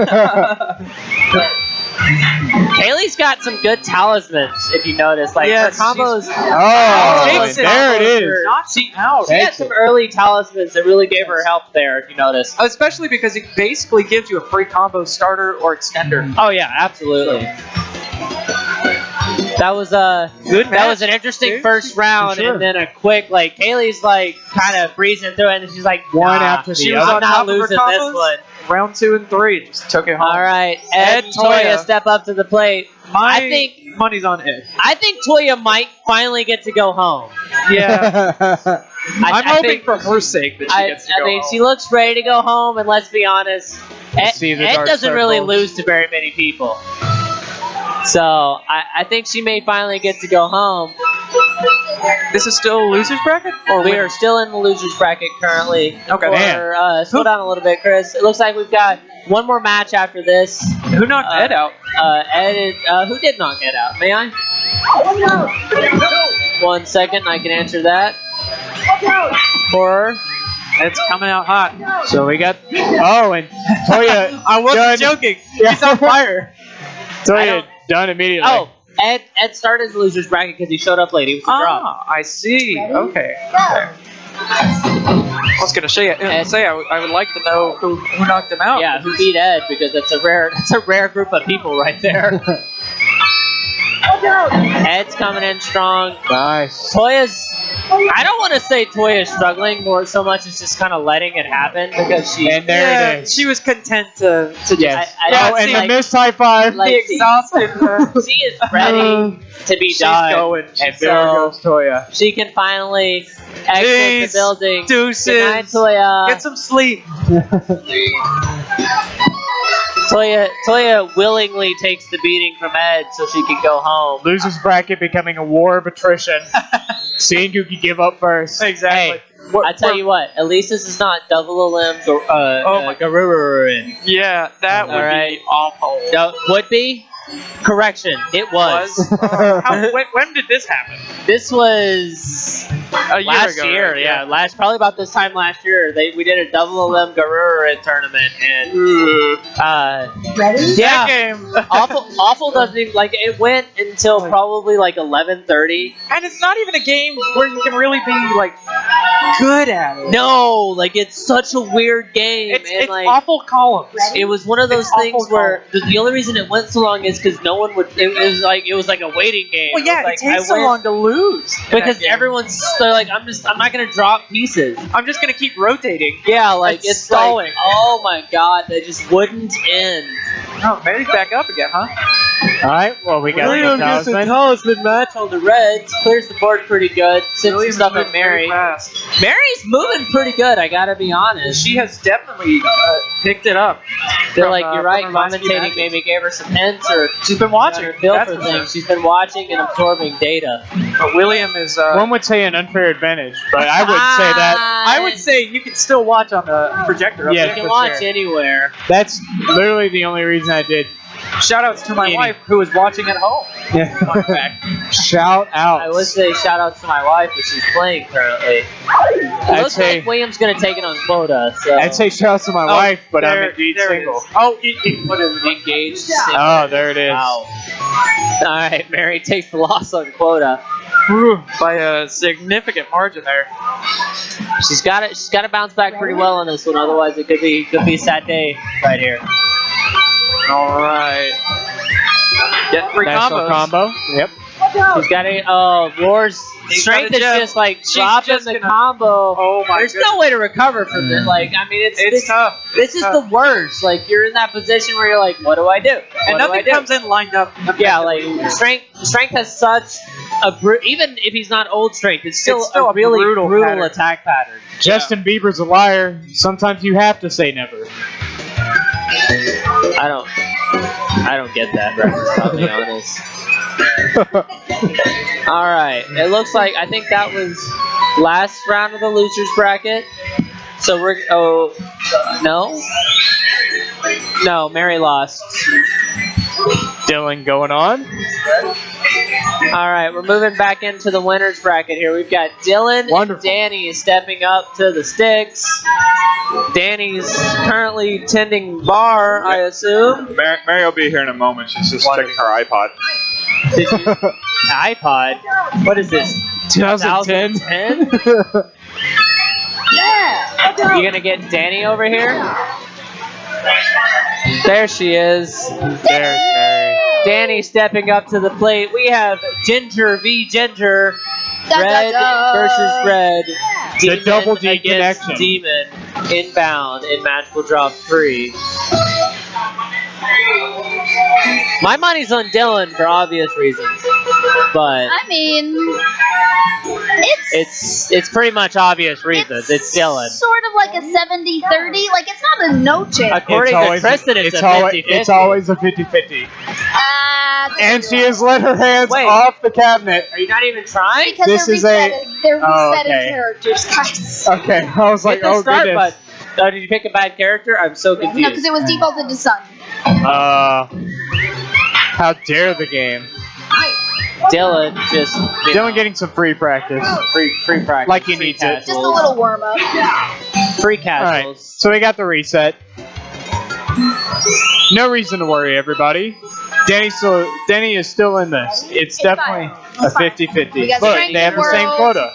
Kaylee's got some good talismans, if you notice. Like, Yes, her combos. Oh, there it is. Knocked out. She had some early talismans that really gave her help there, if you notice. Especially because it basically gives you a free combo starter or extender. Oh, yeah, absolutely. That was that was an interesting first round, For sure. and then a quick Kaylee's kind of breezing through it, and she's like, One nah, after She the was other. on I'm top not of her losing combos. this one. Round 2 and 3 just took it home. All right, Ed and Toya step up to the plate. My I think money's on Ed. I think Toya might finally get to go home. Yeah. I'm hoping think for her sake that she gets to go home. she looks ready to go home, and let's be honest, Ed see the Ed dark doesn't really circles. lose to very many people. So I think she may finally get to go home. This is still a loser's bracket? Or We are still in the losers bracket currently. Okay. Slow down a little bit, Chris. It looks like we've got one more match after this. Who knocked Ed out? Who did knock Ed out? May I? 1 second, I can answer that. For Ed's coming out hot. So we got. Oh, and Toya. I wasn't done. joking. Yeah. He's on fire. Toya done immediately. Oh, Ed started the losers bracket because he showed up late. He was a drop. Ah, I see. Okay. I was gonna say I would like to know who knocked him out. Yeah, who beat Ed, because that's a rare group of people right there. Ed's coming in strong. Nice. Toya's. I don't want to say Toya's struggling more so much as just kind of letting it happen because she. And there it is. She was content to Yes. I And the missed high five. Like, be exhausted. She is ready to be She's done. going. And there goes Toya. She can finally exit Jeez, the building. Deuces. Good night, Toya. Get some sleep. Toya willingly takes the beating from Ed so she can go home. Losers bracket becoming a war of attrition. Seeing who can give up first. Exactly. Hey, I tell you what, at least this is not double a limb. Yeah, that would be awful. No, would be? Correction, it was. When did this happen? This was a year last ago. year. Right? Yeah, probably about this time last year. We did a double limb Garura tournament, and That game. awful doesn't even like it went until probably like 11:30. And it's not even a game where you can really be like good at it. No, like it's such a weird game. It's like, awful columns. It was one of those things where the only reason it went so long is because no one would. It was like a waiting game. Well, yeah, it, was like, it takes so long to lose because they're like, I'm not gonna drop pieces. I'm just gonna keep rotating. Yeah, like it's stalling. like, oh my god, they just wouldn't end. Oh, Mary's back up again, huh? All right, well, we got William the gets a talisman. talisman match on the Reds. Clears the board pretty good. Sends some stuff at Mary. Mary's moving pretty good, I gotta be honest. She has definitely picked it up. You're right, commentating maybe gave her some hints, or she's been watching. Her feel for things. She's been watching and absorbing data. But William is. One would say an unfair advantage, but I wouldn't say that. I would say you can still watch on the projector. Yeah, you can watch anywhere. That's literally the only reason I did. Shout outs to my wife who is watching at home. Yeah. Shout out. I would say shout outs to my wife, but she's playing currently. It looks like William's gonna take it on quota. So. I'd say shout out to my wife, but I'm indeed single. Oh, what is it? Engaged. Single. Oh, there it is. Wow. All right, Mary takes the loss on quota. By a significant margin there. She's got to bounce back pretty well on this one, otherwise it could be a sad day right here. All right. Get free National combos. combo. Yep. She's got Roar's strength is just like dropping the combo. Oh my There's no way to recover from this. Like, I mean, it's tough. This is the worst. Like, you're in that position where you're like, what do I do? And nothing comes in lined up. Yeah, like strength has such a even if he's not old strength, it's still a really brutal attack pattern. Justin Bieber's a liar. Sometimes you have to say never. I don't get that reference, I'll be honest. Alright, it looks like, I think that was last round of the losers bracket. So we're, no, Mary lost. Dylan going on. Alright, we're moving back into the winners bracket here. We've got Dylan and Danny stepping up to the sticks. Danny's currently tending bar, I assume. Mary will be here in a moment. She's just checking her iPod. iPod? What is this? 2010? Yeah! You gonna get Danny over here? There she is. There's Mary. Danny stepping up to the plate. We have Ginger v. Ginger. Red versus Red. The double D against connection. Demon. Inbound in magical drop 3. My money's on Dylan for obvious reasons, but I mean, it's pretty much obvious reasons. It's Dylan. Sort of like a 70-30. Like, it's not a no chance. According to Tristan, it's a 50-50. It's always a 50-50. And she has let her hands off the cabinet. Are you not even trying? Because this is they're resetting characters, guys. Okay, I was like, oh start goodness. Button. Did you pick a bad character? I'm so confused. No, because it was defaulted to Sun. How dare the game? Dylan just Dylan getting some free practice. Free practice. Like he needs it. Just a little warm up. Free All casuals. right, so we got the reset. No reason to worry, everybody. Danny is still in this. It's definitely a 50-50. Look, they have the same quota.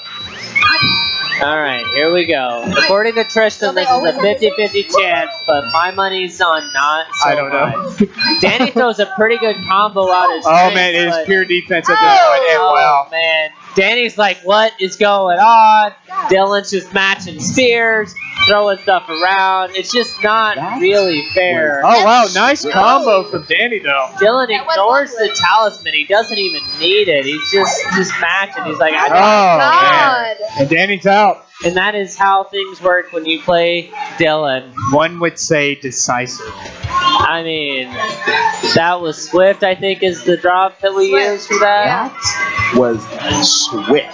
Alright, here we go. According to Tristan, this is a 50-50 chance, but my money's on not so I don't know. Danny throws a pretty good combo out of Oh man, it is pure defense at this point. And wow. Man, Danny's like, what is going on? Dylan's just matching spears, throwing stuff around. It's just not really fair. Oh wow, nice combo from Danny though. Dylan ignores the talisman. He doesn't even need it. He's just matching. He's like, I God. And Danny's out. And that is how things work when you play Dylan. One would say decisive. I mean, that was Swift, I think, is the drop that we used for that. Was Swift.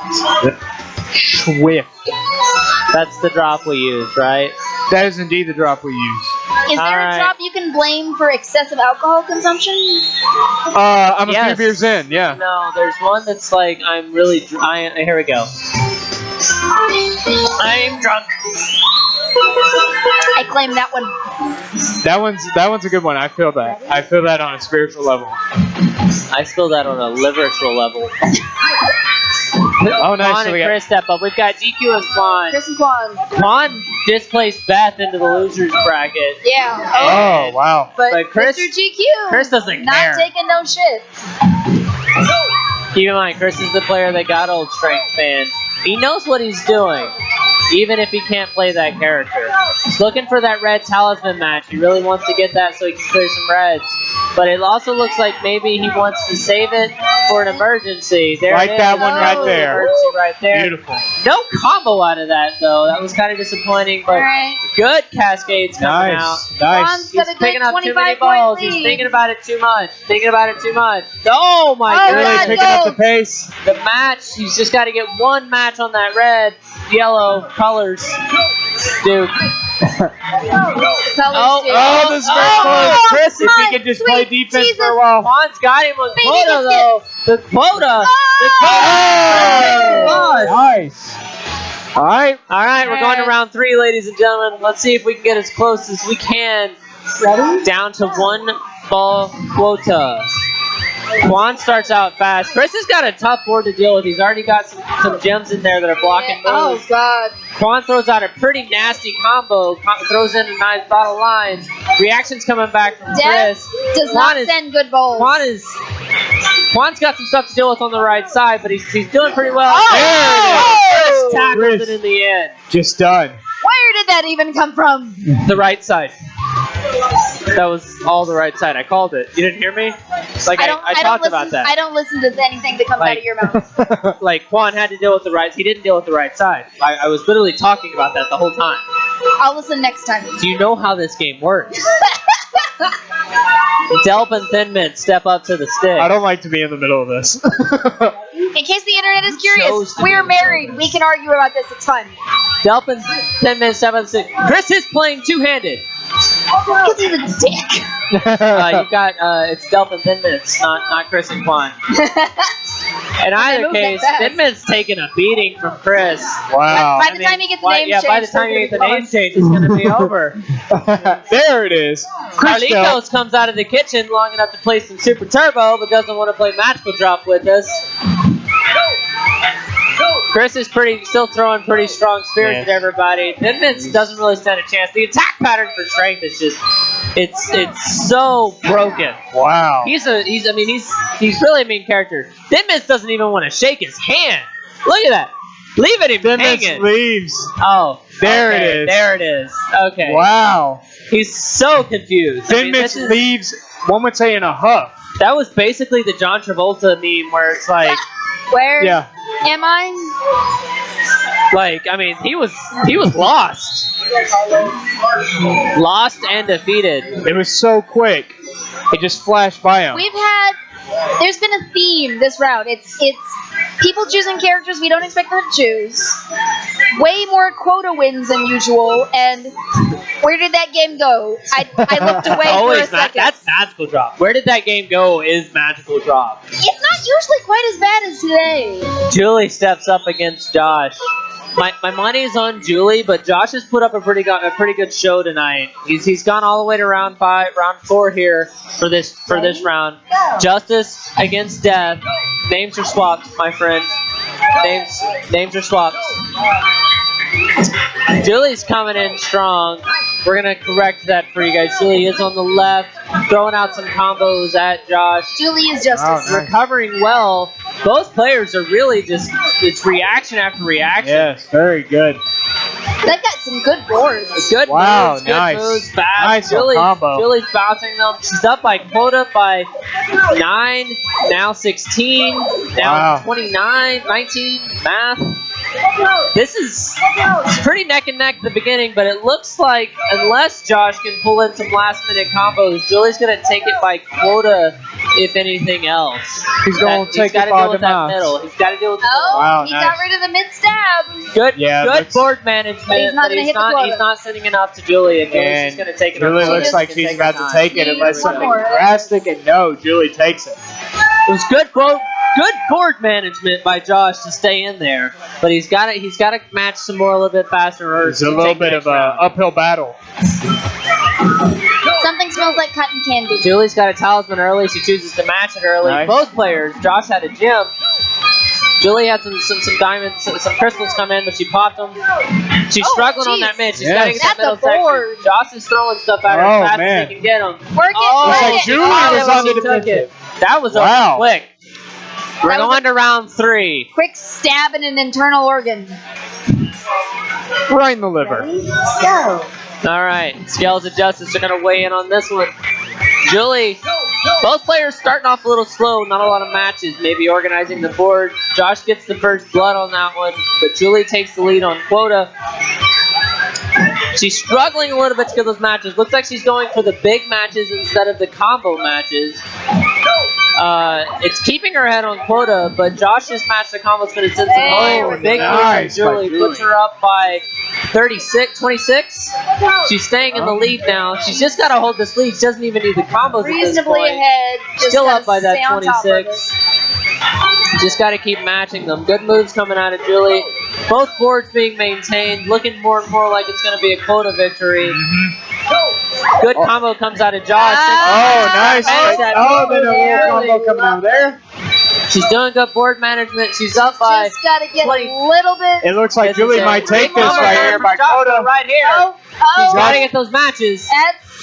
Swift. That's the drop we use, right? That is indeed the drop we use. Is there a drop you can blame for excessive alcohol consumption? I'm a few beers in, yeah. No, there's one that's like, I'm really here we go. I'm drunk. I claim that one. That one's a good one. I feel that. I feel that on a spiritual level. I feel that on a literal level. Oh, nice. Quan and Chris step up. We've got GQ and Quan. Chris and Quan. Quan displaced Beth into the losers bracket. Yeah. Oh, wow. But Chris, Mr. GQ. Chris doesn't not care. taking no shit. Keep in mind, Chris is the player that got Old Strength Fan. He knows what he's doing, even if he can't play that character. He's looking for that red talisman match. He really wants to get that so he can clear some reds. But it also looks like maybe he wants to save it for an emergency. There Right, it is. that one right there. Emergency right there. Beautiful. No combo out of that, though. That was kind of disappointing, but good cascades coming out. Nice. He's picking up too many balls. He's thinking about it too much. Oh, my goodness. Really picking up the pace. The match, he's just got to get one match on that red, yellow colors. Duke. Oh, this is very close. Chris, if he could just play defense for a while. Juan's got him with quota, though. The quota. Nice. All right. All right, we're going to round 3, ladies and gentlemen. Let's see if we can get as close as we can. Down to 1 ball quota. Quan starts out fast. Chris has got a tough board to deal with. He's already got some gems in there that are blocking moves. Oh, God. Quan throws out a pretty nasty combo. Throws in a nice bottle lines. Reactions coming back from Chris. Does not send good balls. Quan's got some stuff to deal with on the right side, but he's doing pretty well. Chris tackles it in the end. Just done. Where did that even come from? The right side. That was all the right side. I called it. You didn't hear me? Like I talked about that. I don't listen to anything that comes out of your mouth. Like Quan had to deal with the right. He didn't deal with the right side. I was literally talking about that the whole time. I'll listen next time. Do you know how this game works? Delp and Thin Mint step up to the stick. I don't like to be in the middle of this. In case the internet is curious, we're married. We can argue about this. It's fun. Delp and Thin Mint step up to the stick. Chris is playing two-handed. Because he's a dick. You've got it's Delp and Thin Mints, not Chris and Quan. In either case, Thin Mint's taking a beating from Chris. Wow. By the time he gets the name changed, by the time you get the name change, it's going to be over. There it is. Carlitos comes out of the kitchen long enough to play some Super Turbo, but doesn't want to play Magical Drop with us. Chris is still throwing pretty strong spears at everybody. Thin Mints doesn't really stand a chance. The attack pattern for Strength is just it's so broken. Wow. He's really a mean character. Thin Mints doesn't even want to shake his hand. Look at that. Leave it hanging. Thin Mints leaves. Oh. There it is. There it is. Okay. Wow. He's so confused. Thin Mints leaves, one would say, in a huff. That was basically the John Travolta meme where it's like, where am I? Like, I mean, he was lost. Lost and defeated. It was so quick. It just flashed by him. There's been a theme this round. It's people choosing characters we don't expect them to choose. Way more quota wins than usual, and where did that game go? I looked away for a second. That's Magical Drop. Where did that game go is Magical Drop. It's not usually quite as bad as today. Julie steps up against Josh. My money's on Julie, but Josh has put up a pretty good show tonight. He's gone all the way to round 4 here for this round. Justice against Death. Names are swapped, my friend. Names are swapped. Julie's coming in strong. We're going to correct that for you guys. Julie is on the left, throwing out some combos at Josh. Julie is Justice. Oh, nice. Recovering well. Both players are really just, it's reaction after reaction. Yes, very good. They've got some good boards. Good moves, nice. Good moves, fast. Nice Julie's bouncing them. She's up by quota by 9, now 16, now 29, 19, math. This is pretty neck and neck at the beginning, but it looks like unless Josh can pull in some last-minute combos, Julie's going to take it by quota, if anything else. He's going to take it by deal with that middle. He's got to deal with the middle. Oh, he got rid of the mid-stab. Good board management, But he's not but gonna hit the quota. he's not sending enough to Julie, and Julie's just going to take it. Julie looks like she's about to take it unless something drastic, and no, Julie takes it. It was good board management by Josh to stay in there, but he's got to match some more a little bit faster. Or It's a little bit of an uphill battle. Something smells like cotton candy. Julie's got a talisman early. She chooses to match it early. Nice. Both players. Josh had a gem. Julie had some diamonds, some crystals come in, but she popped them. She's struggling on that mid. She's got to get that middle section. Josh is throwing stuff at her as fast as he can get them. Work it, Oh, work it. Julie was on the defensive. That was over quick. We're going to round 3. Quick stab in an internal organ. Right in the liver. Go. All right, Scales of Justice are going to weigh in on this one. Julie, both players starting off a little slow, not a lot of matches, maybe organizing the board. Josh gets the first blood on that one, but Julie takes the lead on quota. She's struggling a little bit to get those matches. Looks like she's going for the big matches instead of the combo matches. It's keeping her head on quota, but Josh's match the combo is going to send some big nice Julie puts her up by 26. She's staying in the lead now. She's just got to hold this lead. She doesn't even need the combos Reasonably at this point. ahead. Just Still gotta up by that stay on top of 26. Just got to keep matching them. Good moves coming out of Julie. Both boards being maintained. Looking more and more like it's going to be a quota victory. Good combo comes out of Josh. Oh, nice. Oh, then a little combo coming out of there. She's doing good board management. She's up by Just gotta get 20. a little bit. It looks like Julie might take this combo right here by quota. Right here. She's got to get those matches.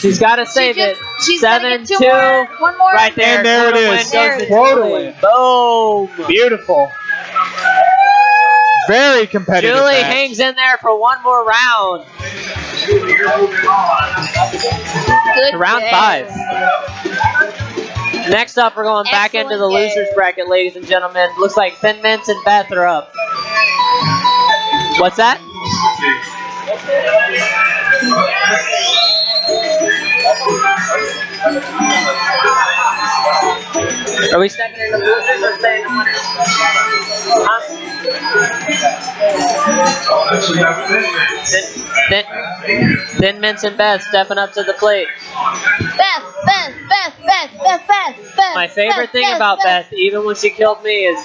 She's got to save it. She's gotta 7, get 2, two more. One more. right there. And there it Quota is. win goes to Quota Julie. win. Boom. Beautiful. Very competitive Julie match. hangs in there for one more round. Good To round game. 5. Next up, we're going back into the Excellent losers game. bracket, ladies and gentlemen. Looks like Thin Mints and Beth are up. What's that? Are we stepping into losers or staying in winners? Thin Mints and Beth stepping up to the plate. Beth. My favorite thing about Beth, even when she killed me, is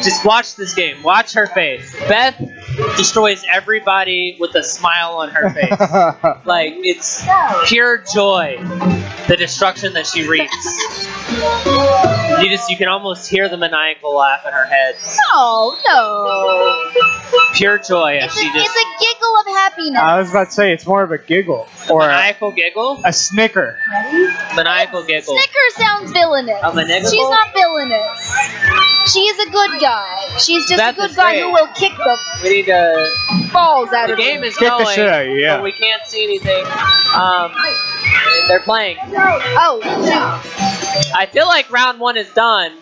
just watch this game. Watch her face. Beth destroys everybody with a smile on her face. Like, it's pure joy, the destruction that she wreaks. You can almost hear the maniacal laugh in her head. No. Pure joy as she just... It's a giggle of happiness. I was about to say it's more of a giggle or maniacal giggle? a snicker. Maniacal giggle. Snicker sounds villainous. A maniacal? She's not villainous. She is a good guy. She's just Beth a good is guy great. who will kick the We need to... balls out The of game him. is Kick the going, shit out of you, yeah. but we can't see anything. They're playing. Oh, shoot. I feel like round 1 is done.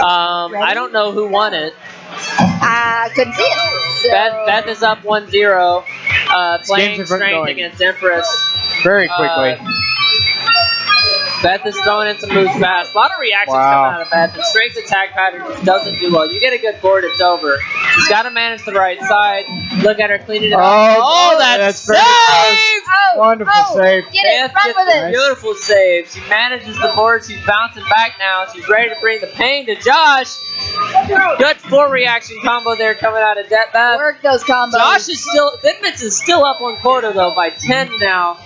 I don't know who won it. I couldn't see it. So. Beth is up 1-0, playing game's strength going. against Empress. Very quickly. Beth is throwing in some moves fast. A lot of reactions coming out of Beth. And strength attack pattern just doesn't do well. You get a good board, it's over. She's got to manage the right side. Look at her cleaning it up. Oh, that's very save! Wonderful save. Get it, run with it. Beautiful save. She manages the board. She's bouncing back now. She's ready to bring the pain to Josh. Good 4 reaction combo there coming out of Beth. Work those combos. Josh is still, Vidmits is still up on quota though by 10 now.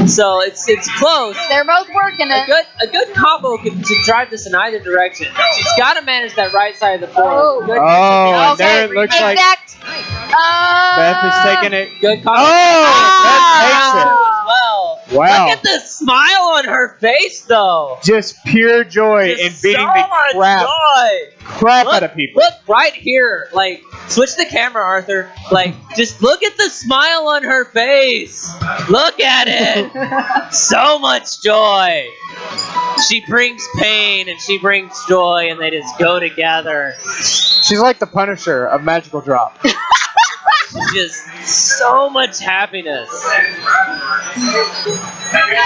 So it's close. They're both working it. A good combo could drive this in either direction. She's got to manage that right side of the board. Oh. Good and there it looks like Exact. Beth is taking it. Good combo. Beth takes it. As well. Wow. Look at the smile on her face though. Just pure joy in Just beating so the much crap joy. out of people. Look right here. Like, switch the camera, Arthur. Like, just look at the smile on her face. Look at it. So much joy. She brings pain and she brings joy, and they just go together. She's like the Punisher of Magical Drop. Just so much happiness.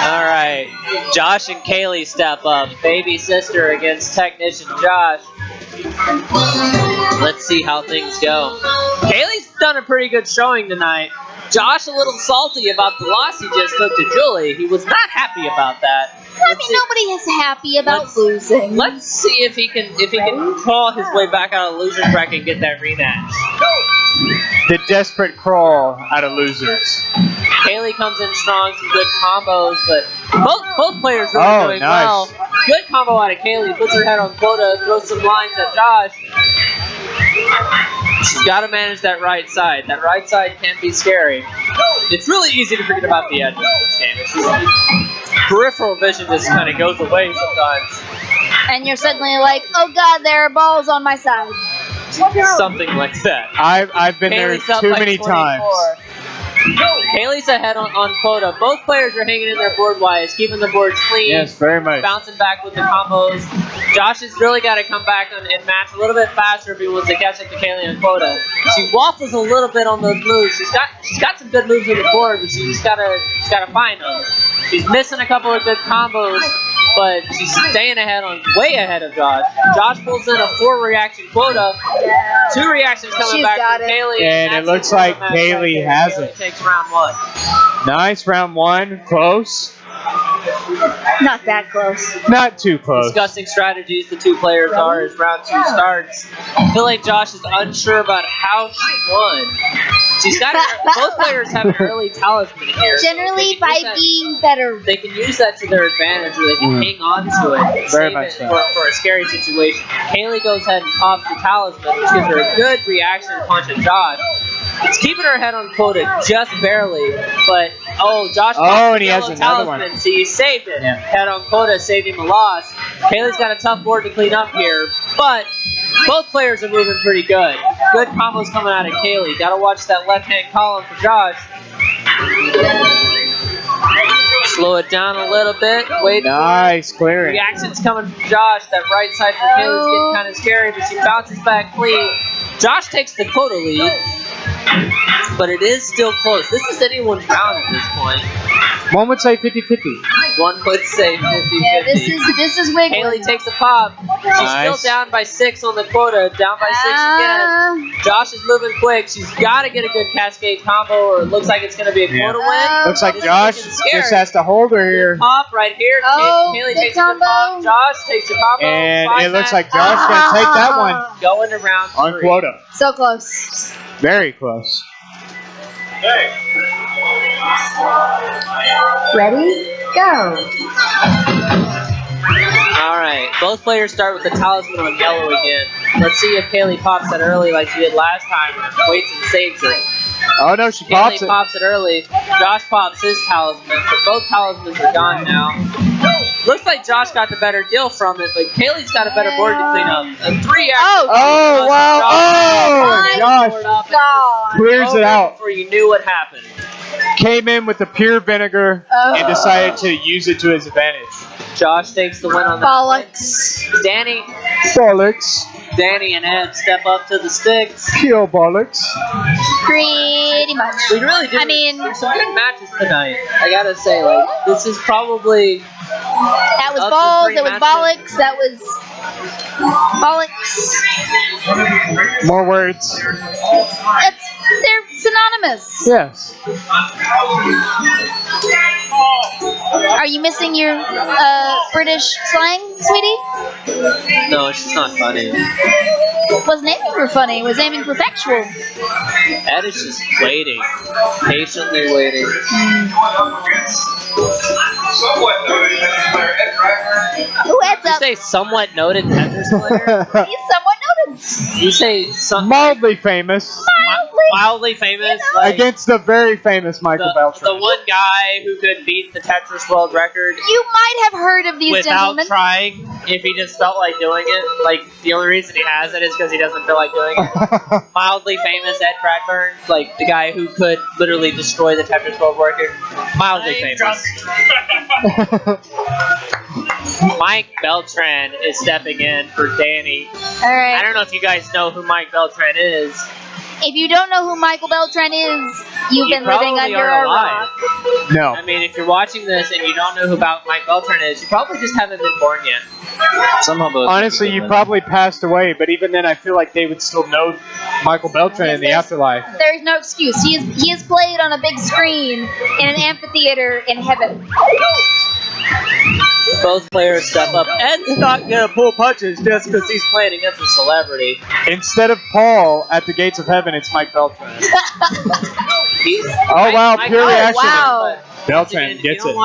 Alright, Josh and Kaylee step up. Baby sister against technician Josh. Let's see how things go. Kaylee's done a pretty good showing tonight. Josh a little salty about the loss he just took to Julie. He was not happy about that. Nobody is happy about losing. Let's see if he can crawl his way back out of loser's bracket and get that rematch. The desperate crawl out of losers. Kaylee comes in strong, some good combos, but both players really doing well. Good combo out of Kaylee, puts her head on quota, throws some lines at Josh. She's got to manage that right side. That right side can be scary. It's really easy to forget about the edges in this game. It's just, peripheral vision just kind of goes away sometimes. And you're suddenly like, oh god, there are balls on my side. Something like that. I've been Kaylee's there too many 24. times. Kaylee's ahead on quota. Both players are hanging in there board-wise, keeping the boards clean. Yes, very much. Bouncing back with the combos. Josh has really got to come back and match a little bit faster if he wants to catch up to Kaylee on quota. She waffles a little bit on those moves. She's got some good moves on the board, but she's gotta find them. She's missing a couple of good combos, but she's staying way ahead of Josh. Josh pulls in a 4 reaction quota. 2 reactions coming back from Kaylee. And it looks like Kaylee has it. Takes round 1. Nice, round 1. Close. Not that close. Not too close. Discussing strategies the two players are as round 2 starts. I feel like Josh is unsure about how she won. She's got both players have an early talisman here. Generally, so by being better. They can use that to their advantage, or they can hang on to it, Very save much it so. for a scary situation. Kaylee goes ahead and pops the talisman, which gives her a good reaction punch at Josh. It's keeping her head on quota just barely, but Josh popped and he has the another talisman, one. so you saved it. Head on quota, saved him a loss. Kaylee's got a tough board to clean up here, but both players are moving pretty good. Good combos coming out of Kaylee. Gotta watch that left-hand column for Josh. Slow it down a little bit. Wait. Nice clearing. Reactions coming from Josh. That right side for Kaylee's getting kind of scary, but she bounces back clean. Josh takes the quota lead, but it is still close. This is anyone's round at this point. One would say 50-50. One would say 50-50. Yeah, this is wiggling. Kaylee takes a pop. She's still down by 6 on the quota. Down by 6 again. Josh is moving quick. She's got to get a good cascade combo, or it looks like it's going to be a quota win. Looks like This Josh is looking scary. just has to hold her here. Pop right here. Kaylee takes a good pop. Josh takes a combo. And it looks like Josh going to take that one. Going to round 3. On quota. So close. Very close. Ready? Go. Alright, both players start with the talisman on yellow again. Let's see if Kaylee pops it early like she did last time, or waits and saves it. Oh no, she pops Kaylee it. pops it early. Josh pops his talisman, so both talismans are gone now. Looks like Josh got the better deal from it, but Kaylee's got a better board to clean up. A 3 action. Oh, wow. Josh God. clears it out. Before you knew what happened. Came in with the pure vinegar and decided to use it to his advantage. Josh takes the win on that. Bollocks. Danny and Ed step up to the sticks. Pure bollocks. Pretty much. We really do. I mean, there's some good matches tonight. I gotta say, like, this is probably. That was up to balls. 3 That was matches. bollocks. That was bollocks. More words. They're synonymous. Yes. Are you missing your British slang, sweetie? No, she's not funny. Wasn't aiming for funny. Was aiming for factual. Ed is just waiting, patiently waiting. Who heads You up? say somewhat noted Tetris player? He's somewhat noted. You say Mildly famous. mildly famous? Like Against the very famous Michael Beltran. the one guy who could beat the Tetris world record You might have heard of these without gentlemen. trying if he just felt like doing it. Like, the only reason he has it is because he doesn't feel like doing it. Mildly famous Ed Bradburn, like the guy who could literally destroy the Tetris world record. Mildly famous. Mike Beltran is stepping in for Danny. Alright. I don't know if you guys know who Mike Beltran is. If you don't know who Michael Beltran is, you've been living probably under aren't a alive. rock. No. I mean, if you're watching this and you don't know who about Mike Beltran is, you probably just haven't been born yet. Honestly, you probably passed away, but even then, I feel like they would still know Michael Beltran in the afterlife. There's no excuse. He is played on a big screen in an amphitheater in heaven. Both players step up. Ed's not gonna pull punches just because he's playing against a celebrity. Instead of Paul at the gates of heaven, it's Mike Beltran. Oh wow, pure reaction. Wow. Beltran gets it.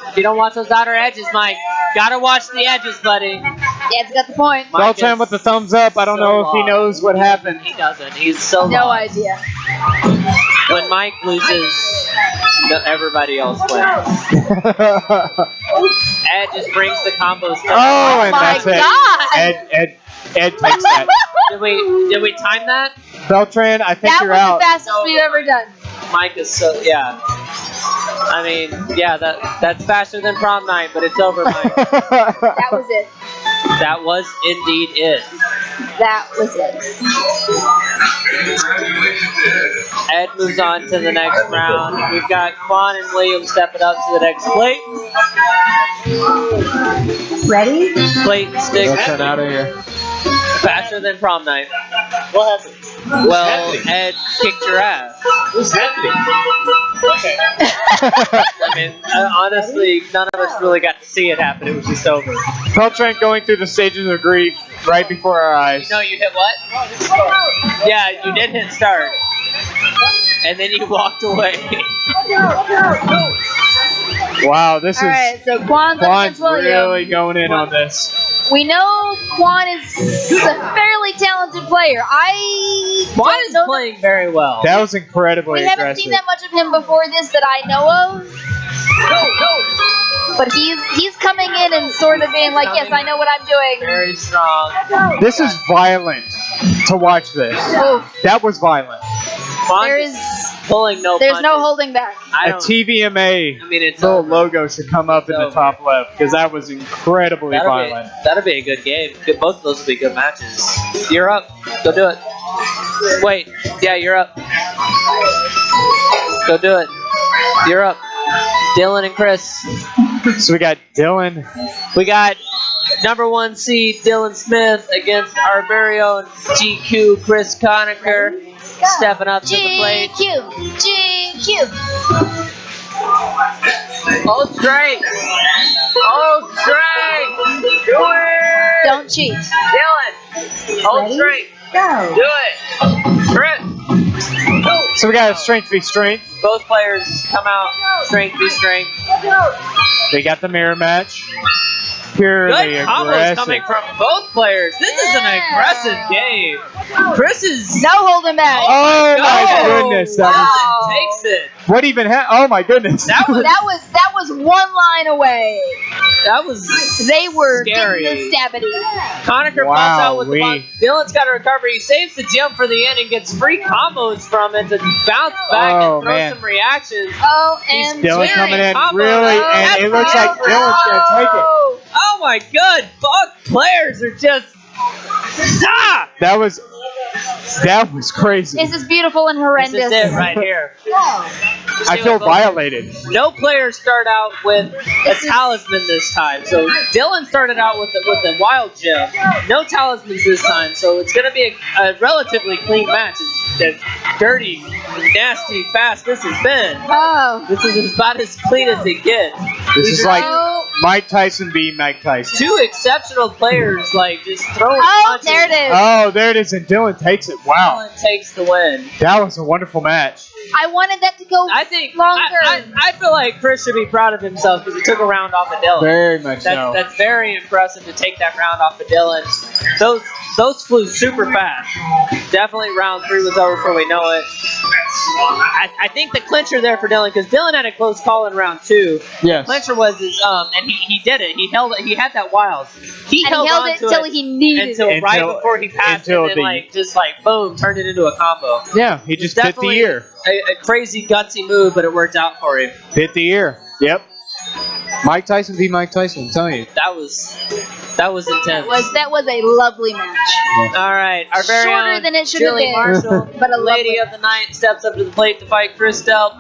If you don't watch those outer edges, Mike, gotta watch the edges, buddy. Ed's got the point. Beltran with the thumbs up. I don't know if he knows what happened. He doesn't. He's so No lost. idea. When Mike loses, everybody else wins. Ed just brings the combos. Oh, and my that's it. God. Ed takes that. Did we time that? Beltran, I think That you're was out. the fastest we've ever done. Mike is so I mean, yeah, that's faster than prom night, but it's over, Mike. That was it. That was indeed it. That was it. Ed moves on to the next round. We've got Quan and William stepping up to the next plate. Ready? Plate and stick. Beltran out of here. Faster than prom night. What happened? Well, Ed kicked your ass. What's happening? Okay. I mean, honestly, none of us really got to see it happen. It was just over. Beltran going through the stages of grief right before our eyes. You know, you hit what? Yeah, you did hit start. And then you walked away. Wow, this is Alright, so Quan's up Quan's against William. really going in on this. We know Quan is a fairly talented player. Quan is playing very well. That was incredibly We haven't aggressive. seen that much of him before this that I know of. But he's coming in and sort of being like, yes, I know what I'm doing. Very strong. This is violent to watch this. Oof. That was violent. There is pulling no There's punches. no holding back. A TVMA little logo should come up in the top left because that was incredibly violent. That'll be a good game. Both of those will be good matches. You're up. Go do it. Wait. Yeah, you're up. Go do it. You're up. Dylan and Chris. So we got Dylan. We got number 1 seed Dylan Smith against our very own GQ Chris Conacher stepping up to the plate. GQ. Hold straight. Hold straight. Do it. Don't cheat. Dylan. Hold Ready? straight. Go. Do it. Chris. So we got a strength v strength. Both players come out strength v strength. They got the mirror match. Purely Good combos aggressive. coming from both players. This is an aggressive game. Chris is No holding back. Oh my goodness! That takes it. was, what even happened? Oh my goodness! That was one line away. That was They were scary. getting the stabbity. Conacher Wow, pops out with the we- ball. Dylan's got to recover. He saves the jump for the end and gets free combos from it to bounce back Oh, and throw man. some reactions. Oh, and Dylan coming in combos. really, and it looks like Dylan's gonna take it. Oh my god, both players are just That was crazy. This is beautiful and horrendous. This is it right here. I feel violated. No players start out with a talisman this time. So Dylan started out with a wild gem. No talismans this time. So it's going to be a relatively clean match. As dirty, nasty, fast this has been. Oh. This is about as clean as it gets. This is like Oh. Mike Tyson beat Mike Tyson. Two exceptional players, like just throwing Oh, punches. there it is. Oh, there it is, and Dylan takes it. Wow, Dylan takes the win. that was a wonderful match. I wanted that to go I think longer. I feel like Chris should be proud of himself because he took a round off of Dylan. Very much so. That's very impressive to take that round off of Dylan. Those flew super fast. Definitely round 3 was over before we know it. I think the clincher there for Dylan, because Dylan had a close call in round 2. Yes. Clincher was his and he did it. He held it. He had that wild. He And held, he held on it to until he needed until it. right before he passed it, until and the- like just like boom, turned it into a combo. Yeah, he just bit the Definitely ear. A crazy gutsy move, but it worked out for him. Bit the ear. Yep. Mike Tyson v. Mike Tyson, I'm telling you. That was intense. That was a lovely match. All right, our very Shorter own than it should have Julie been, Marshall, but a lady lovely. of the night, steps up to the plate to fight Chris Delp.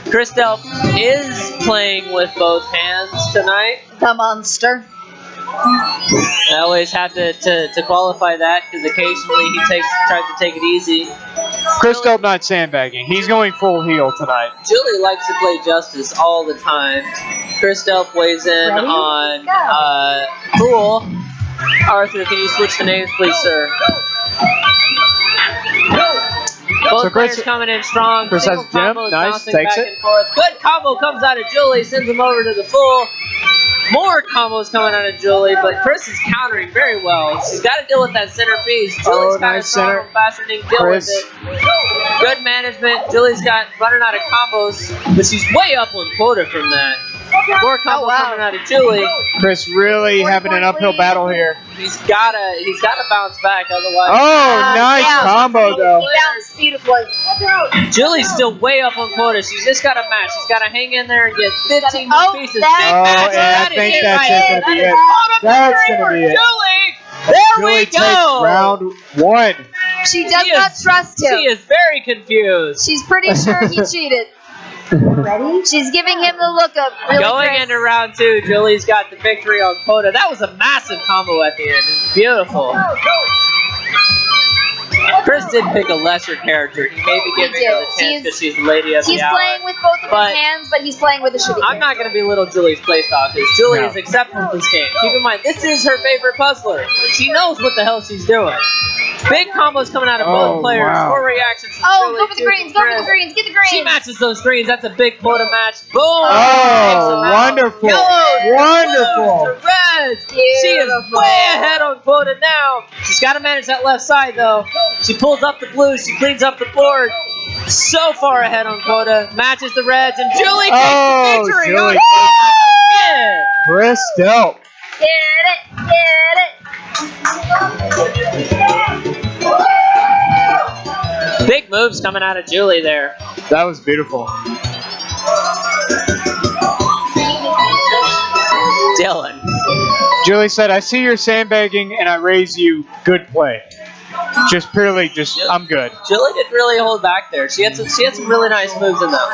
Chris Delp is playing with both hands tonight. The monster. I always have to qualify that because occasionally he tries to take it easy. Chris Delp not sandbagging. He's going full heel tonight. Julie likes to play justice all the time. Chris Delp weighs in on Pool. Arthur, can you switch the names, please, sir? Both players coming in strong. Chris has Single Jim. combos Nice. bouncing Takes back it. and forth. Good combo comes out of Julie, sends him over to the full. More combos coming out of Julie, but Chris is countering very well. She's got to deal with that center piece. Julie's got nice a strong center. one faster than deal Chris. with it. Good management. Julie's got running out of combos, but she's way up on quota from that. More combo coming out of Julie. Chris really having an uphill battle here. He's gotta bounce back, otherwise. Oh, nice combo though. He bounced beautifully. Julie's still way up on quota. She's just got to match. She's got to hang in there and get 15 more pieces. Big match. and I think that's going to be it. That's going to be it. Julie, there Julie we takes go. round one. She does not trust him. She is very confused. She's pretty sure he cheated. Ready? She's giving him the look of really Going Chris. into round two, Julie's got the victory on quota. That was a massive combo at the end. It's beautiful. Chris did pick a lesser character. He may be giving her the chance because she's the lady of the He's hour. playing with both of his hands, but he's playing with a shitty I'm not going to belittle Julie's playstyle because Julie is exceptional in this game. Keep in mind, this is her favorite puzzler. She knows what the hell she's doing. Big combos coming out of both players. wow. More reactions from Oh, Julie, go for the two greens, from go for the Chris. greens, get the greens. She matches those greens. That's a big quota match. Boom! Oh, wonderful. Wonderful. To red. She is way ahead on quota now. She's got to manage that left side, though. She pulls up the blues. She cleans up the board. So far ahead on quota. Matches the reds. And Julie takes the victory. Julie. Yeah. Chris Delp. Get it, get it. Big moves coming out of Julie there. That was beautiful. Dylan. Julie said, I see you're sandbagging and I raise you. Good play. Just purely, I'm good. Julie didn't really hold back there. She had some really nice moves in that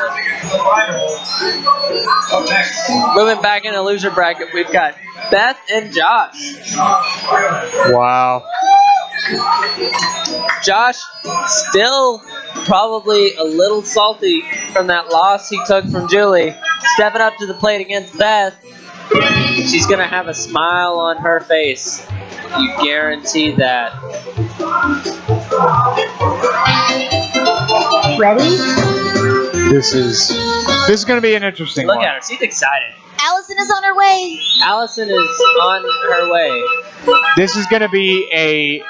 one. Moving back in the loser bracket, we've got Beth and Josh. Wow. Josh still probably a little salty from that loss he took from Julie. Stepping up to the plate against Beth. She's going to have a smile on her face. You guarantee that. Ready? This is going to be an interesting Look one. at her. She's excited. Allison is on her way. Allison is on her way. This is going to be a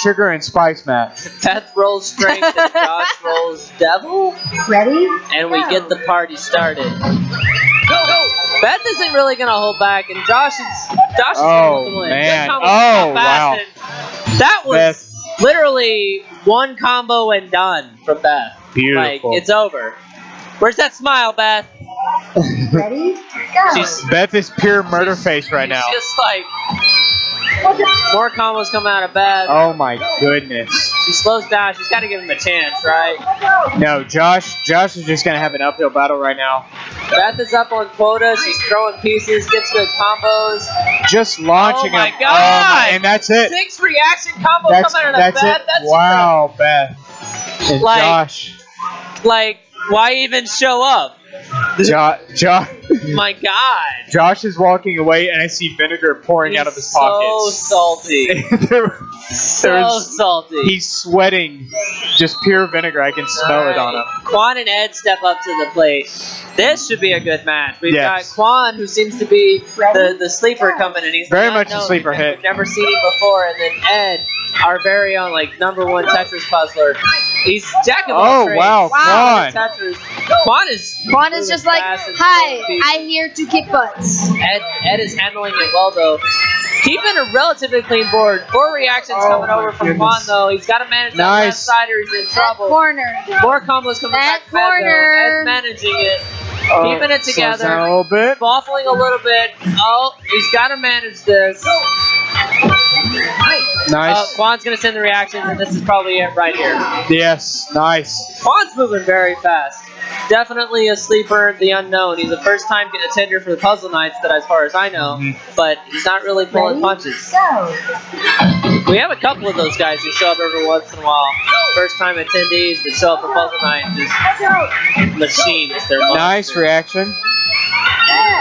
sugar and spice match. Beth rolls strength and Josh rolls devil. Ready? And we get the party started. Beth isn't really going to hold back, and Josh is going to win. Man. Good combo Oh, from Beth, and that was literally one combo and done from Beth. Beautiful. Like, it's over. Where's that smile, Beth? Ready? Go. Beth is pure murder face right now. She's just like, more combos coming out of Beth. Oh my goodness. She slows down. She's got to give him a chance, right? No, Josh is just going to have an uphill battle right now. Beth is up on quota. She's throwing pieces, gets good combos. Just launching Oh my them. God! And that's it. 6 reaction combos coming out of That's Beth. it. That's Wow, Beth. And Like- Josh. like, why even show up? My God. Josh is walking away, and I see vinegar pouring out of his pockets. So salty. So salty. He's sweating just pure vinegar. I can smell it on him. Quan and Ed step up to the plate. This should be a good match. We've got Yes. Quan, who seems to be the sleeper coming, and he's Very the much a unknown. sleeper hit. We've never seen him before, and then Ed, our very own #1 Tetris puzzler. He's jack of all trades. Wow, Quan. Tetris. Quan is just like, hi, I'm here to kick butts. Ed is handling it well, though. Keeping a relatively clean board. 4 reactions coming over from Quan, though. He's got to manage that left side or he's in trouble. Corner. More combos coming back. Corner. Ed's managing it. Keeping it slows together. down a little bit. Waffling a little bit. Oh, he's got to manage this. Nice. Quan's going to send the reactions, and this is probably it right here. Yes, nice. Quan's moving very fast. Definitely a sleeper, the unknown. He's a first-time attender for the Puzzle Nights, that as far as I know, but he's not really pulling punches. We have a couple of those guys who show up every once in a while. First-time attendees that show up for Puzzle Night, just machines. They're Nice reaction.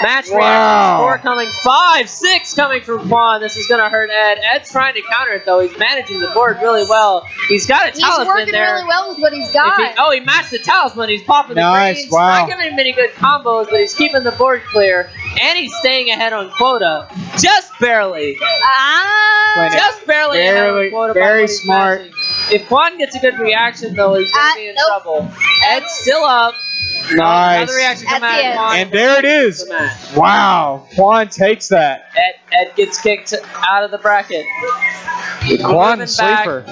Match reaction. Score coming 5-6 coming from Quan. This is going to hurt Ed. Ed's trying to counter it, though. He's managing the board really well. He's got a talisman He's working there. really well with what he's got. He matched the talisman. He's popping the Nice, greens. wow. Not giving him any good combos, but he's keeping the board clear. And he's staying ahead on quota. Just barely. Just barely ahead on quota. Very smart. If Quan gets a good reaction, though, he's going to be in trouble. Ed's still up. Nice. Another reaction come out of Quan. And there it is. Wow. Quan takes that. Ed gets kicked out of the bracket. Quan the sleeper.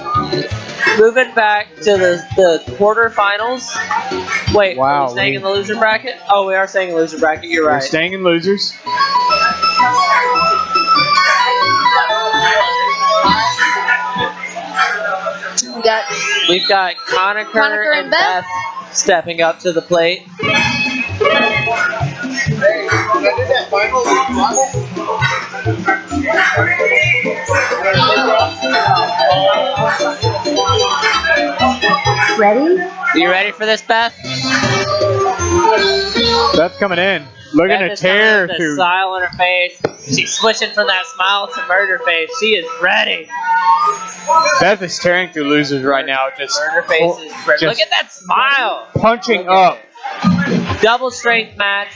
Moving back to the quarterfinals. Wait, Wow, are we staying in the loser bracket? Oh, we are staying in the loser bracket. You're right. We're staying in losers. We've got Conacher and Beth stepping up to the plate. Ready? You ready for this, Beth? Beth coming in. Looking to tear the through. smile on her face. She's switching from that smile to murder face. She is ready. Beth is tearing through losers right now. Just Murder face is ready. Look at that smile. punching up. Double strength match.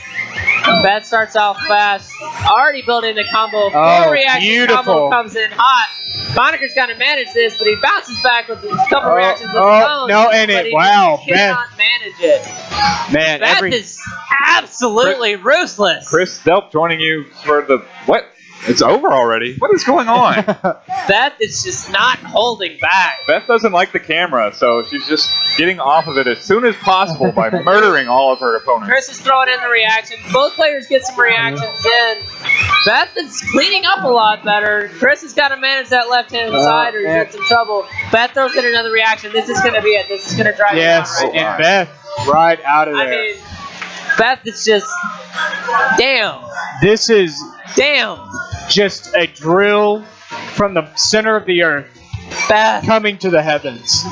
Beth starts off fast. Already building the combo. Oh, Full reaction beautiful. combo comes in hot. Conacher's got to manage this, but he bounces back with a couple reactions of his own. No, and but it. he Wow, just cannot manage it. Man, Beth is absolutely ruthless. Chris Delp joining you for the what? It's over already. What is going on? Beth is just not holding back. Beth doesn't like the camera, so she's just getting off of it as soon as possible by murdering all of her opponents. Chris is throwing in the reactions. Both players get some reactions in. Beth is cleaning up a lot better. Chris has got to manage that left-hand side or he's in some trouble. Beth throws in another reaction. This is going to be it. This is going to drive you Yes, out right and now. Beth right out of there. I mean, Beth is just, damn. This is Damn. just a drill from the center of the earth Beth. coming to the heavens.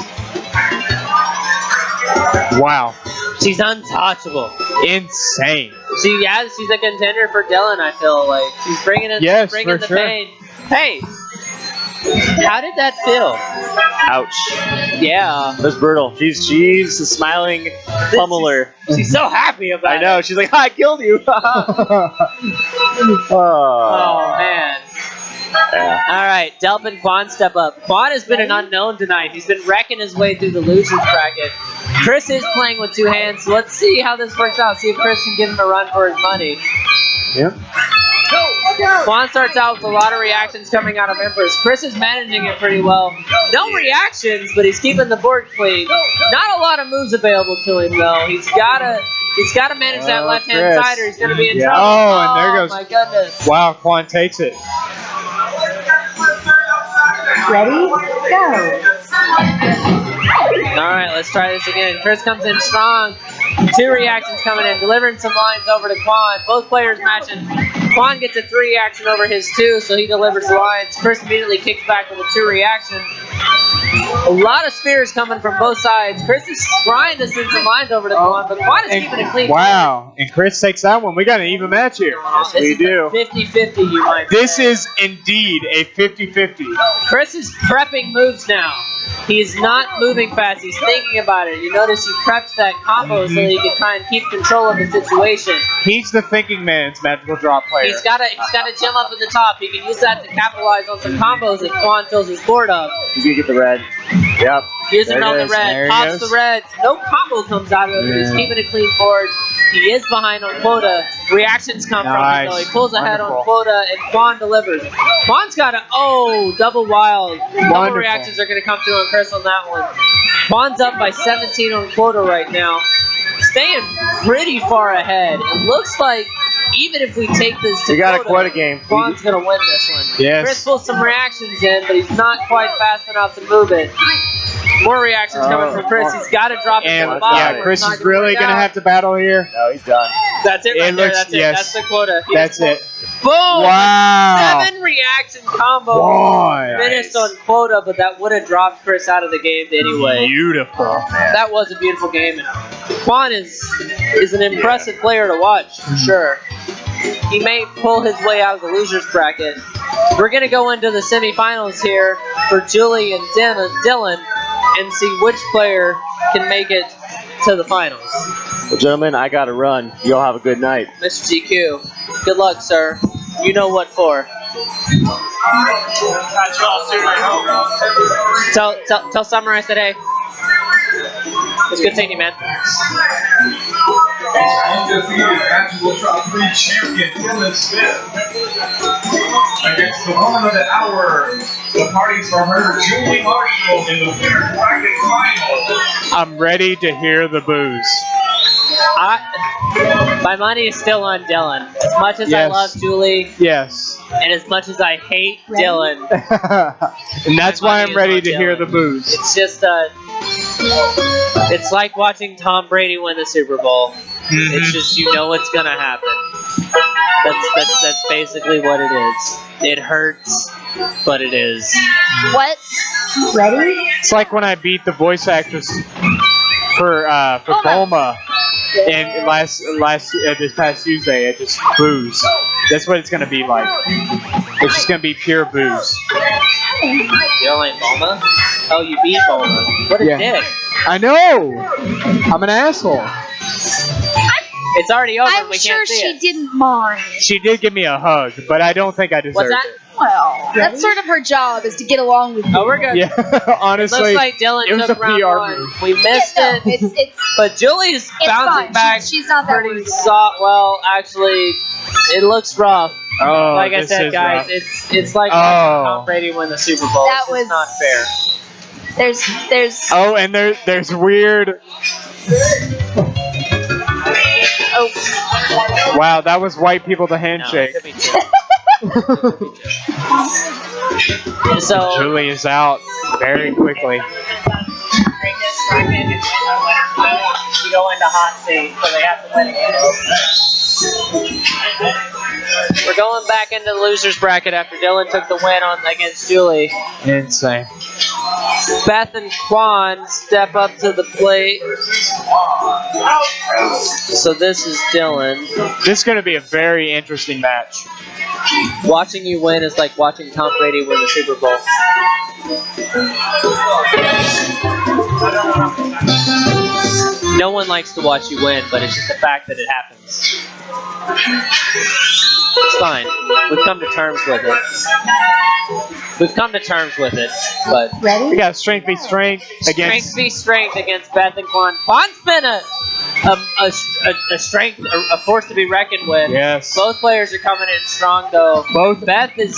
Wow. She's untouchable. Insane. She's a contender for Dylan, I feel like. She's bringing in, Yes, bringing for the sure. pain. Hey, how did that feel? Ouch. Yeah. That's brutal. She's a smiling pummeler. She's so happy about it. I know. She's like, I killed you. Oh, man. Yeah. All right, Delp and Quan step up. Quan has been an unknown tonight. He's been wrecking his way through the losers bracket. Chris is playing with two hands, so let's see how this works out. See if Chris can give him a run for his money. Yep. Quan starts out with a lot of reactions coming out of Empress. Chris is managing it pretty well. No reactions, but he's keeping the board clean. Not a lot of moves available to him, though. He's gotta manage that left-hand Chris. side or he's gonna be in Yeah. trouble. Oh, and there goes. My goodness. Wow, Quan takes it. Ready? Go. All right, let's try this again. Chris comes in strong. Two reactions coming in, delivering some lines over to Quan. Both players matching. Quan gets a 3 reaction over his 2, so he delivers the lines. Chris immediately kicks back with a 2 reaction. A lot of spears coming from both sides. Chris is trying to send some lines over to Quan, but Quan is keeping it clean. Wow, and Chris takes that one. We got an even match here. Yes, This we is do. 50-50, you might This say. is indeed a 50-50. Chris is prepping moves now. He's not moving fast. He's thinking about it. You notice he prepped that combo so that he can try and keep control of the situation. He's the thinking man's magical drop player. He's got to jump up at the top. He can use that to capitalize on some combos if Quan fills his board up. He's going to get the red. Yep. Using it There on it the is. red. There he Pops goes. the red. No combo comes out of it. He's Yeah. keeping a clean board. He is behind on quota. Reactions come from him, though. He pulls ahead on Wonderful. quota, and Quan delivers. Quan's got double wild. Double Wonderful. reactions are going to come through on Chris on that one. Quan's up by 17 on quota right now. staying pretty far ahead. It looks like even if we take this to You got a quota game. Quan's going to win this one. Yes. Chris pulls some reactions in, but he's not quite fast enough to move it. More reactions coming from Chris. He's got to drop it to the bottom. Yeah, Chris is really going to have to battle here. No, he's done. That's it right there. looks- That's it. yes. That's the quota. He That's has it. Boom! Wow. 7 reaction combo. Boy. Finished on quota, but that would have dropped Chris out of the game anyway. Beautiful, man. That was a beautiful game. And Quan is an impressive player to watch, for sure. He may pull his way out of the losers bracket. We're going to go into the semifinals here for Julie and Dylan and see which player can make it to the finals. Well, gentlemen, I got to run. Y'all have a good night. Mr. GQ, good luck, sir. You know what for. Tell Summer I said hey. It's good seeing you, man. Undefeated Magical Drop 3 champion Dylan Smith against the woman of the hour, the parties for her, Julie Marshall, in the winner's bracket final. I'm ready to hear the booze. My money is still on Dylan. As much as I Yes. love Julie, Yes. and as much as I hate Dylan, And that's why I'm ready to hear the booze. it's just it's like watching Tom Brady win the Super Bowl. It's just, you know what's gonna happen. That's basically what it is. It hurts, but it is. What? Ready? It's like when I beat the voice actress for Bulma. And this past Tuesday, it just booze. That's what it's gonna be like. It's just gonna be pure booze. You don't like Bulma? Oh, you beat Bulma. What a dick. I know. I'm an asshole. It's already over. I'm we sure can't see she it. didn't mind. She did give me a hug, but I don't think I deserved What's that? it. Well, that's sort of her job, is to get along with you. Oh, we're good. Yeah, honestly, Looks like Dylan it was took a round PR one. move. We missed it. It's But Julie's bouncing fine. back She's not that pretty worried about soft. Well, actually, it looks rough. Oh, Like I this said, is guys, rough. it's like watching Tom Brady win the Super Bowl. That It's just was- not fair. There's Oh, and there's weird. oh. Wow, that was white people the handshake. No, it could be two. So Julie is out very quickly. You go into hot seat, so they have to win again. We're going back into the losers bracket after Dylan took the win against Julie. Insane. Beth and Quan step up to the plate. So this is Dylan. This is going to be a very interesting match. Watching you win is like watching Tom Brady win the Super Bowl. No one likes to watch you win, but it's just the fact that it happens. It's fine. We've come to terms with it. But We got strength v strength against. strength v strength against Beth and Quan. Quan's been a strength, a force to be reckoned with. Yes. Both players are coming in strong, though. Both. Beth is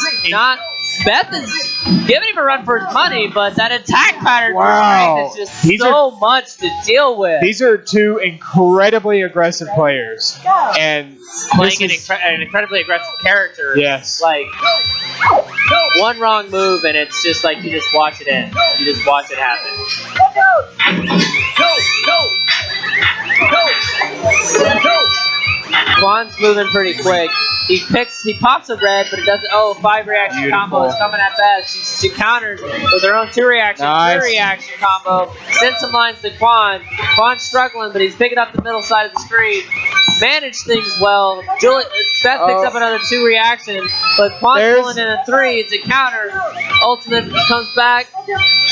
giving him a run for his money, but that attack pattern for strength is just so much to deal with. These are two incredibly aggressive players, and Playing this an incredibly aggressive character. Yes. Like, one wrong move, and it's just like you just watch it end. You just watch it happen. Quan's moving pretty quick. He pops a red, but it doesn't. Oh, 5 reaction combo is coming at Beth. She counters with her own 2 reaction, 3 reaction combo. Sends some lines to Quan. Quan's struggling, but he's picking up the middle side of the screen. Managed things well. Beth picks up another 2 reaction, but Quan's pulling in a 3. It's a counter. Ultimate comes back.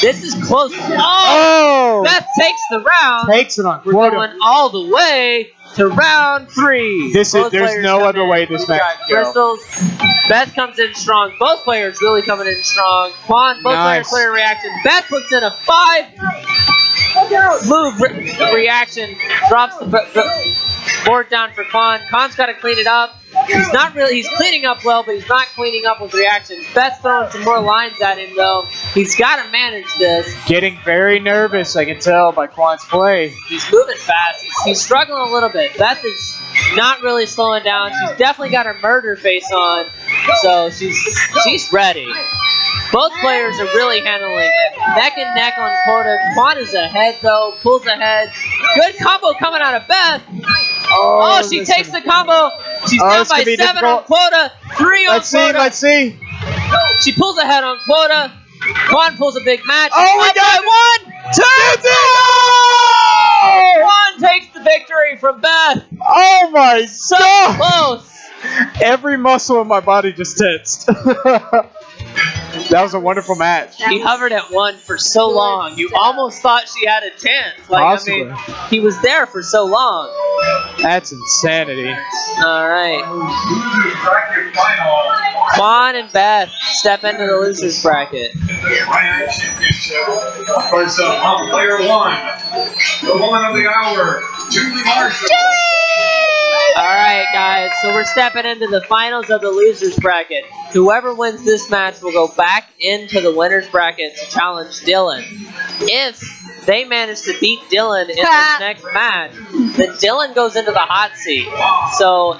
This is close. Oh! Beth takes the round. Takes it on We're quota. going all the way to round 3. There's no other way this match can go. Crystals. Beth comes in strong. Both players really coming in strong. Quan, both players put in a reaction. Beth puts in a 5 move reaction. Drops the board down for Quan. Quan's got to clean it up. He's not really. He's cleaning up well, but he's not cleaning up with reactions. Beth's throwing some more lines at him though. He's got to manage this. Getting very nervous, I can tell by Quan's play. He's moving fast. He's struggling a little bit. Beth is not really slowing down. She's definitely got her murder face on, so she's ready. Both players are really handling it. Neck and neck on quota. Quan is ahead though. Pulls ahead. Good combo coming out of Beth. Oh, she takes the combo. She's down by 7 on quota. 3 on quota. Let's see. She pulls ahead on quota. Quan pulls a big match. Oh, we got it. 1, 2. Quan takes the victory from Beth. Oh my God. Close. Every muscle in my body just tensed. That was a wonderful match. He hovered at 1 for so long. You almost thought she had a chance. Like, Possibly. I mean, he was there for so long. That's insanity. All right. Quan and Beth step into the losers bracket. First up, player 1, the woman of the hour, Julie Marshall. All right, guys. So we're stepping into the finals of the losers bracket. Whoever wins this match will go back into the winners bracket to challenge Dylan. If they manage to beat Dylan in this next match, then Dylan goes into the hot seat. So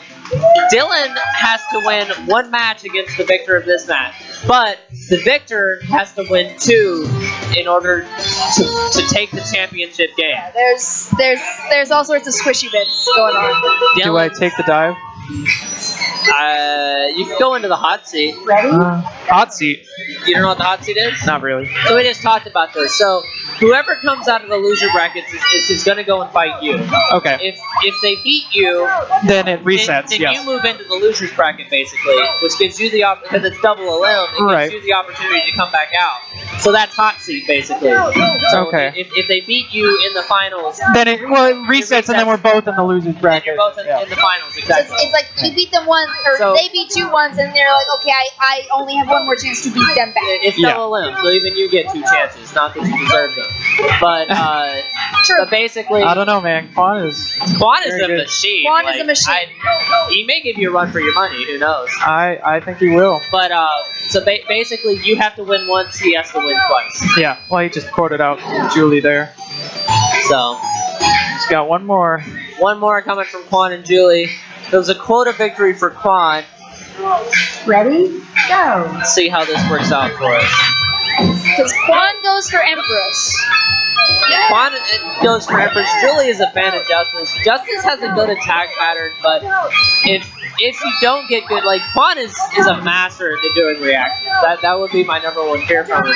Dylan has to win 1 match against the victor of this match, but the victor has to win 2 in order to take the championship game. Yeah, there's all sorts of squishy bits going on. Dylan, Do I take the dive? You can go into the hot seat. Ready? Hot seat. You don't know what the hot seat is? Not really. So we just talked about this. So whoever comes out of the loser brackets is going to go and fight you. Okay. If they beat you, Then it resets. then Yes. you move into the losers bracket basically, which gives you the because it's double a limb. It Right. gives you the opportunity to come back out. So that's hot seat basically. So Okay. if they beat you in the finals, Then it resets, and then we're both in the losers then bracket. you're both in the finals. Exactly. It's like you beat them once, or So- they beat you once, and they're like, okay, I only have one more chance to beat them back. It's double limb, so even you get 2 chances. Not that you deserve them, but basically, I don't know, man. Quan is Quan is very a good. machine. Quan Like, is a machine. he may give you a run for your money. Who knows? I think he will. But so basically, you have to win once. He has to win twice. Yeah. Well, he just quoted out Julie there. So He's got 1 more. 1 more coming from Quan and Julie. There was a quota victory for Quan. Ready? Go. Let's see how this works out for us. Because Quan goes for Empress. Quan goes for Empress. Julie is a fan of Justice. Justice has a good attack pattern, but if you don't get good, like Quan is a master at doing reactions. That would be my #1 fear from him.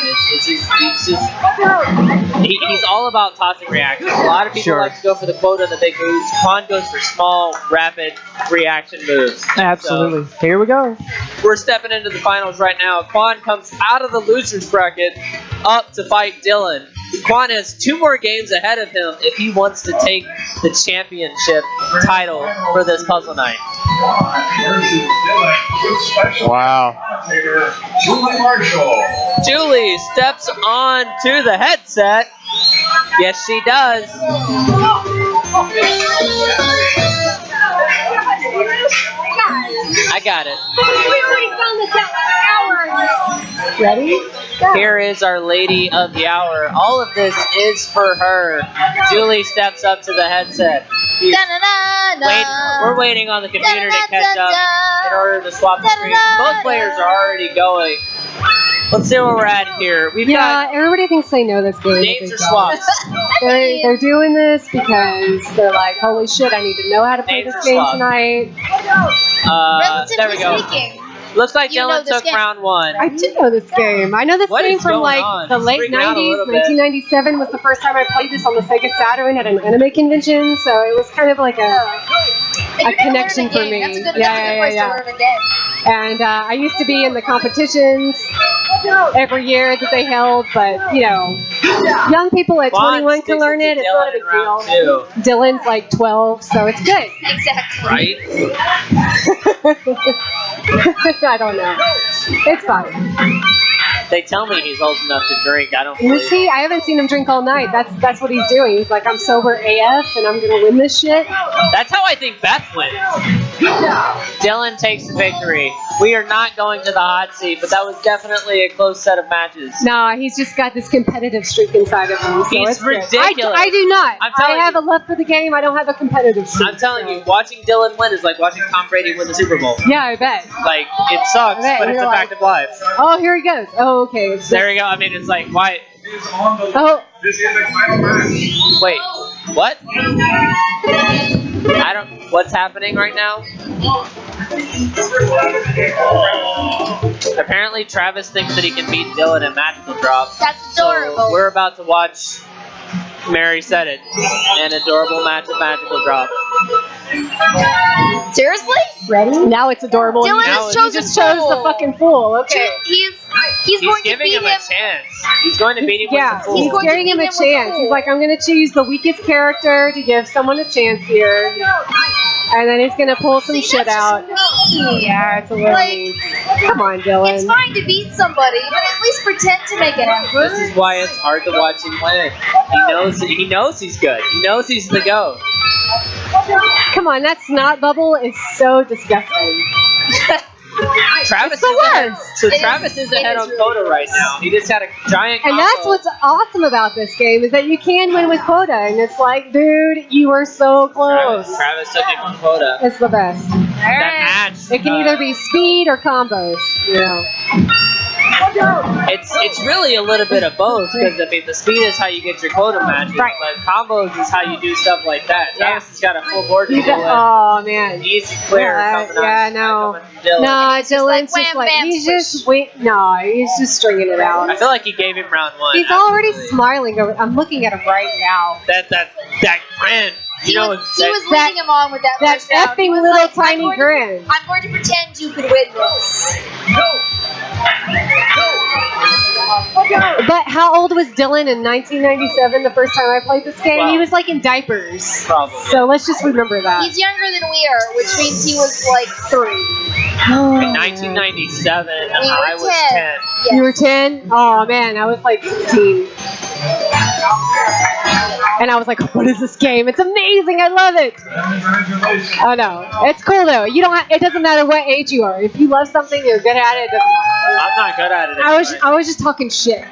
He's all about tossing reactions. A lot of people like to go for the quota and the big moves. Quan goes for small, rapid reaction moves. Absolutely. Here we go. We're stepping into the finals right now. Quan comes out of the losers bracket up to fight Dylan. Quan has 2 more games ahead of him if he wants to take the championship title for this puzzle night. Wow. Julie Marshall. Julie steps on to the headset. Yes, she does. I got it. Ready? Here is our lady of the hour. All of this is for her. Julie steps up to the headset. We're waiting on the computer to catch up in order to swap the screen. Both players are already going. Let's see where we're at here. We've got everybody thinks they know this game. names are swapped. They're doing this because they're like, holy shit, I need to know how to play Names this are game swapped. tonight. There we go. Speaking, Looks like You know Dylan this took game. round 1. I do know this game. I know this What game is from going like on? the It's late freaking out a 90s. little bit. 1997 was the first time I played this on the Sega Saturn at an anime convention, so it was kind of like a connection for me. That's a good place to learn a game. And I used to be in the competitions every year that they held, but you know, young people at Quan 21 can sticks learn it it. to It's not a Dylan in big round deal. 2. Dylan's like 12, so it's good. Exactly. Right? I don't know. It's fine. They tell me he's old enough to drink. I don't You believe see, I haven't seen him drink all night. That's what he's doing. He's like, I'm sober AF and I'm gonna win this shit. That's how I think Beth wins. Dylan takes the victory. We are not going to the hot seat, but that was definitely a close set of matches. Nah, he's just got this competitive streak inside of him. So He's it's good. ridiculous. I do not. I'm I telling have a love for the game. I don't have a competitive streak. I'm telling you, watching Dylan win is like watching Tom Brady win the Super Bowl. Yeah, I bet. Like, it sucks, I bet. but it's You're a like, fact of life. Oh, here he goes. Oh, okay. There we go. I mean, it's like, why? Oh. This is the final match. Wait, what? I don't. What's happening right now? Apparently, Travis thinks that he can beat Dylan in Magical Drop. That's adorable. So we're about to watch. Mary said it. An adorable match of Magical Drop. Seriously? Ready? Now it's adorable. Dylan You chose just a chose fool. the fucking fool. Okay. He's going to giving beat him a chance. He's going to beat him Yeah, with the fool. he's giving him a chance. He's like, I'm going to choose the weakest character to give someone a chance here. And then he's going to pull some shit out. Yeah, it's a little mean. Come on, Dylan. It's fine to beat somebody, but at least pretend to make an effort. This is why it's hard to watch him win. He knows he's good. He knows he's the GOAT. Come on, that snot bubble is so disgusting. Travis It's the worst. So Travis is ahead on quota right now. He just had a giant And combo. that's what's awesome about this game, is that you can win with quota. And it's like, dude, you were so close. Travis took him on quota. It's the best. That match. It can either be speed or combos. You know. It's really a little bit of both, because I mean the speed is how you get your quota matches, but combos is how you do stuff like that. Travis has got a full board to You deal got, with. oh man. Easy clear coming on. Yeah, no. Dylan. No, Dylan's just wham, like, bam, he's just he's just stringing it out. I feel like he gave him round one. He's already smiling over. I'm looking at him right now. That grin. He was leading him on with that first round. He effing was little like, tiny grin. I'm going to pretend you could win this. But how old was Dylan in 1997 the first time I played this game? Wow. He was like in diapers. Probably. So let's just remember that. He's younger than we are, which means he was like 3. In 1997, I was 10. Yes. You were 10? Oh man, I was like 16. And I was like, what is this game? It's amazing. I love it. Oh no. It's cool though. You don't it doesn't matter what age you are. If you love something, you're good at it. It doesn't matter. I'm not good at it. I was just talking shit.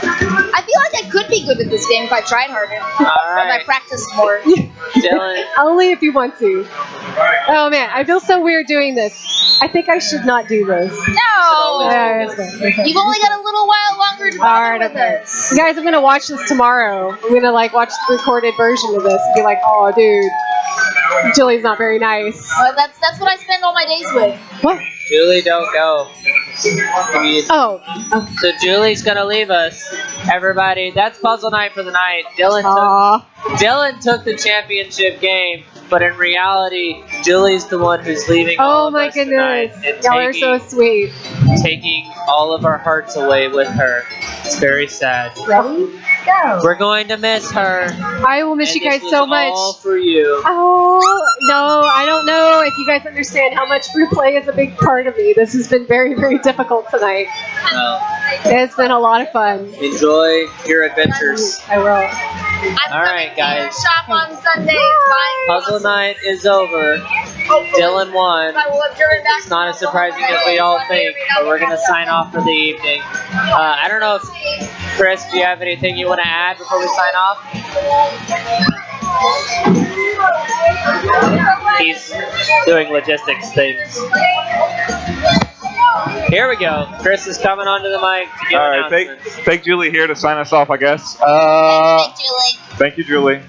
I feel like I could be good at this game if I tried harder. If I practiced more. Dylan. Only if you want to. Oh man, I feel so weird doing this. I think I should not do this. No! That's okay. You've only got a little while longer to bother with this. You guys, I'm gonna watch this tomorrow. I'm gonna like watch the recorded version of this and be like, oh dude, Julie's not very nice. That's what I spend all my days with. What? Julie, don't go. Oh. So Julie's gonna leave us. Everybody, that's puzzle night for the night. Dylan took the championship game, but in reality, Julie's the one who's leaving all Oh of my us tonight goodness. and Y'all are so sweet. taking all of our hearts away with her. It's very sad. Ready? Go. We're going to miss her. I will miss you guys so much. All for you. Oh, no, I don't know if you guys understand how much group play is a big part of me. This has been very, very difficult tonight. It's been a lot of fun. Enjoy your adventures. I will. All right, guys. Shop on Sunday. Puzzle night is over. Dylan won. It's not as surprising as we all think, but we're going to sign off for the evening. I don't know if, Chris, do you have anything you want to add before we sign off? He's doing logistics things. Here we go. Chris is coming onto the mic to give announcements. Take Julie here to sign us off, I guess. Thank you, Julie.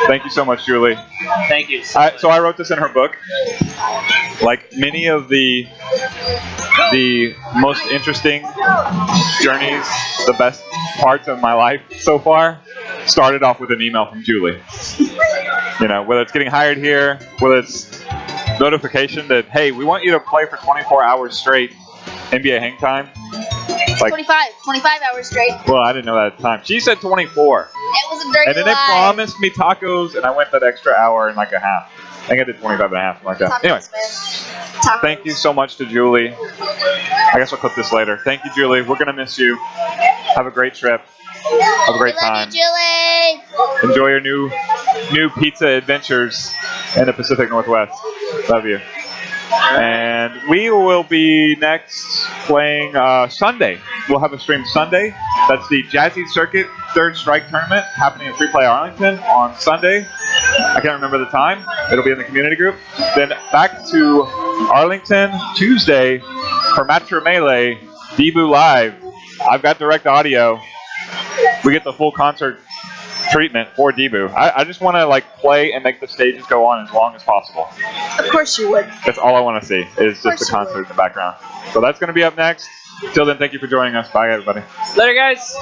Thank you so much, Julie. Thank you. So I wrote this in her book. Like many of the most interesting journeys, the best parts of my life so far, started off with an email from Julie. You know, whether it's getting hired here, whether it's notification that, hey, we want you to play for 24 hours straight NBA hang time. Like 25 hours straight. Well, I didn't know that at the time. She said 24. It was a dirty And then they promised me tacos, and I went that extra hour and like a half. I think I did 25 and a half, something like that. Anyway, thank you so much to Julie. I guess I'll clip this later. Thank you, Julie. We're going to miss you. Have a great trip. Have a great time. Julie. Enjoy your new new pizza adventures in the Pacific Northwest. Love you. And we will be next playing Sunday. We'll have a stream Sunday. That's the Jazzy Circuit Third Strike Tournament happening at Free Play Arlington on Sunday. I can't remember the time. It'll be in the community group. Then back to Arlington Tuesday for Matra Melee, Debu Live. I've got direct audio. We get the full concert treatment for Debu. I just want to like play and make the stages go on as long as possible. Of course you would. That's all I want to see is just the concert in the background. So that's going to be up next. Till then, thank you for joining us. Bye, everybody. Later, guys.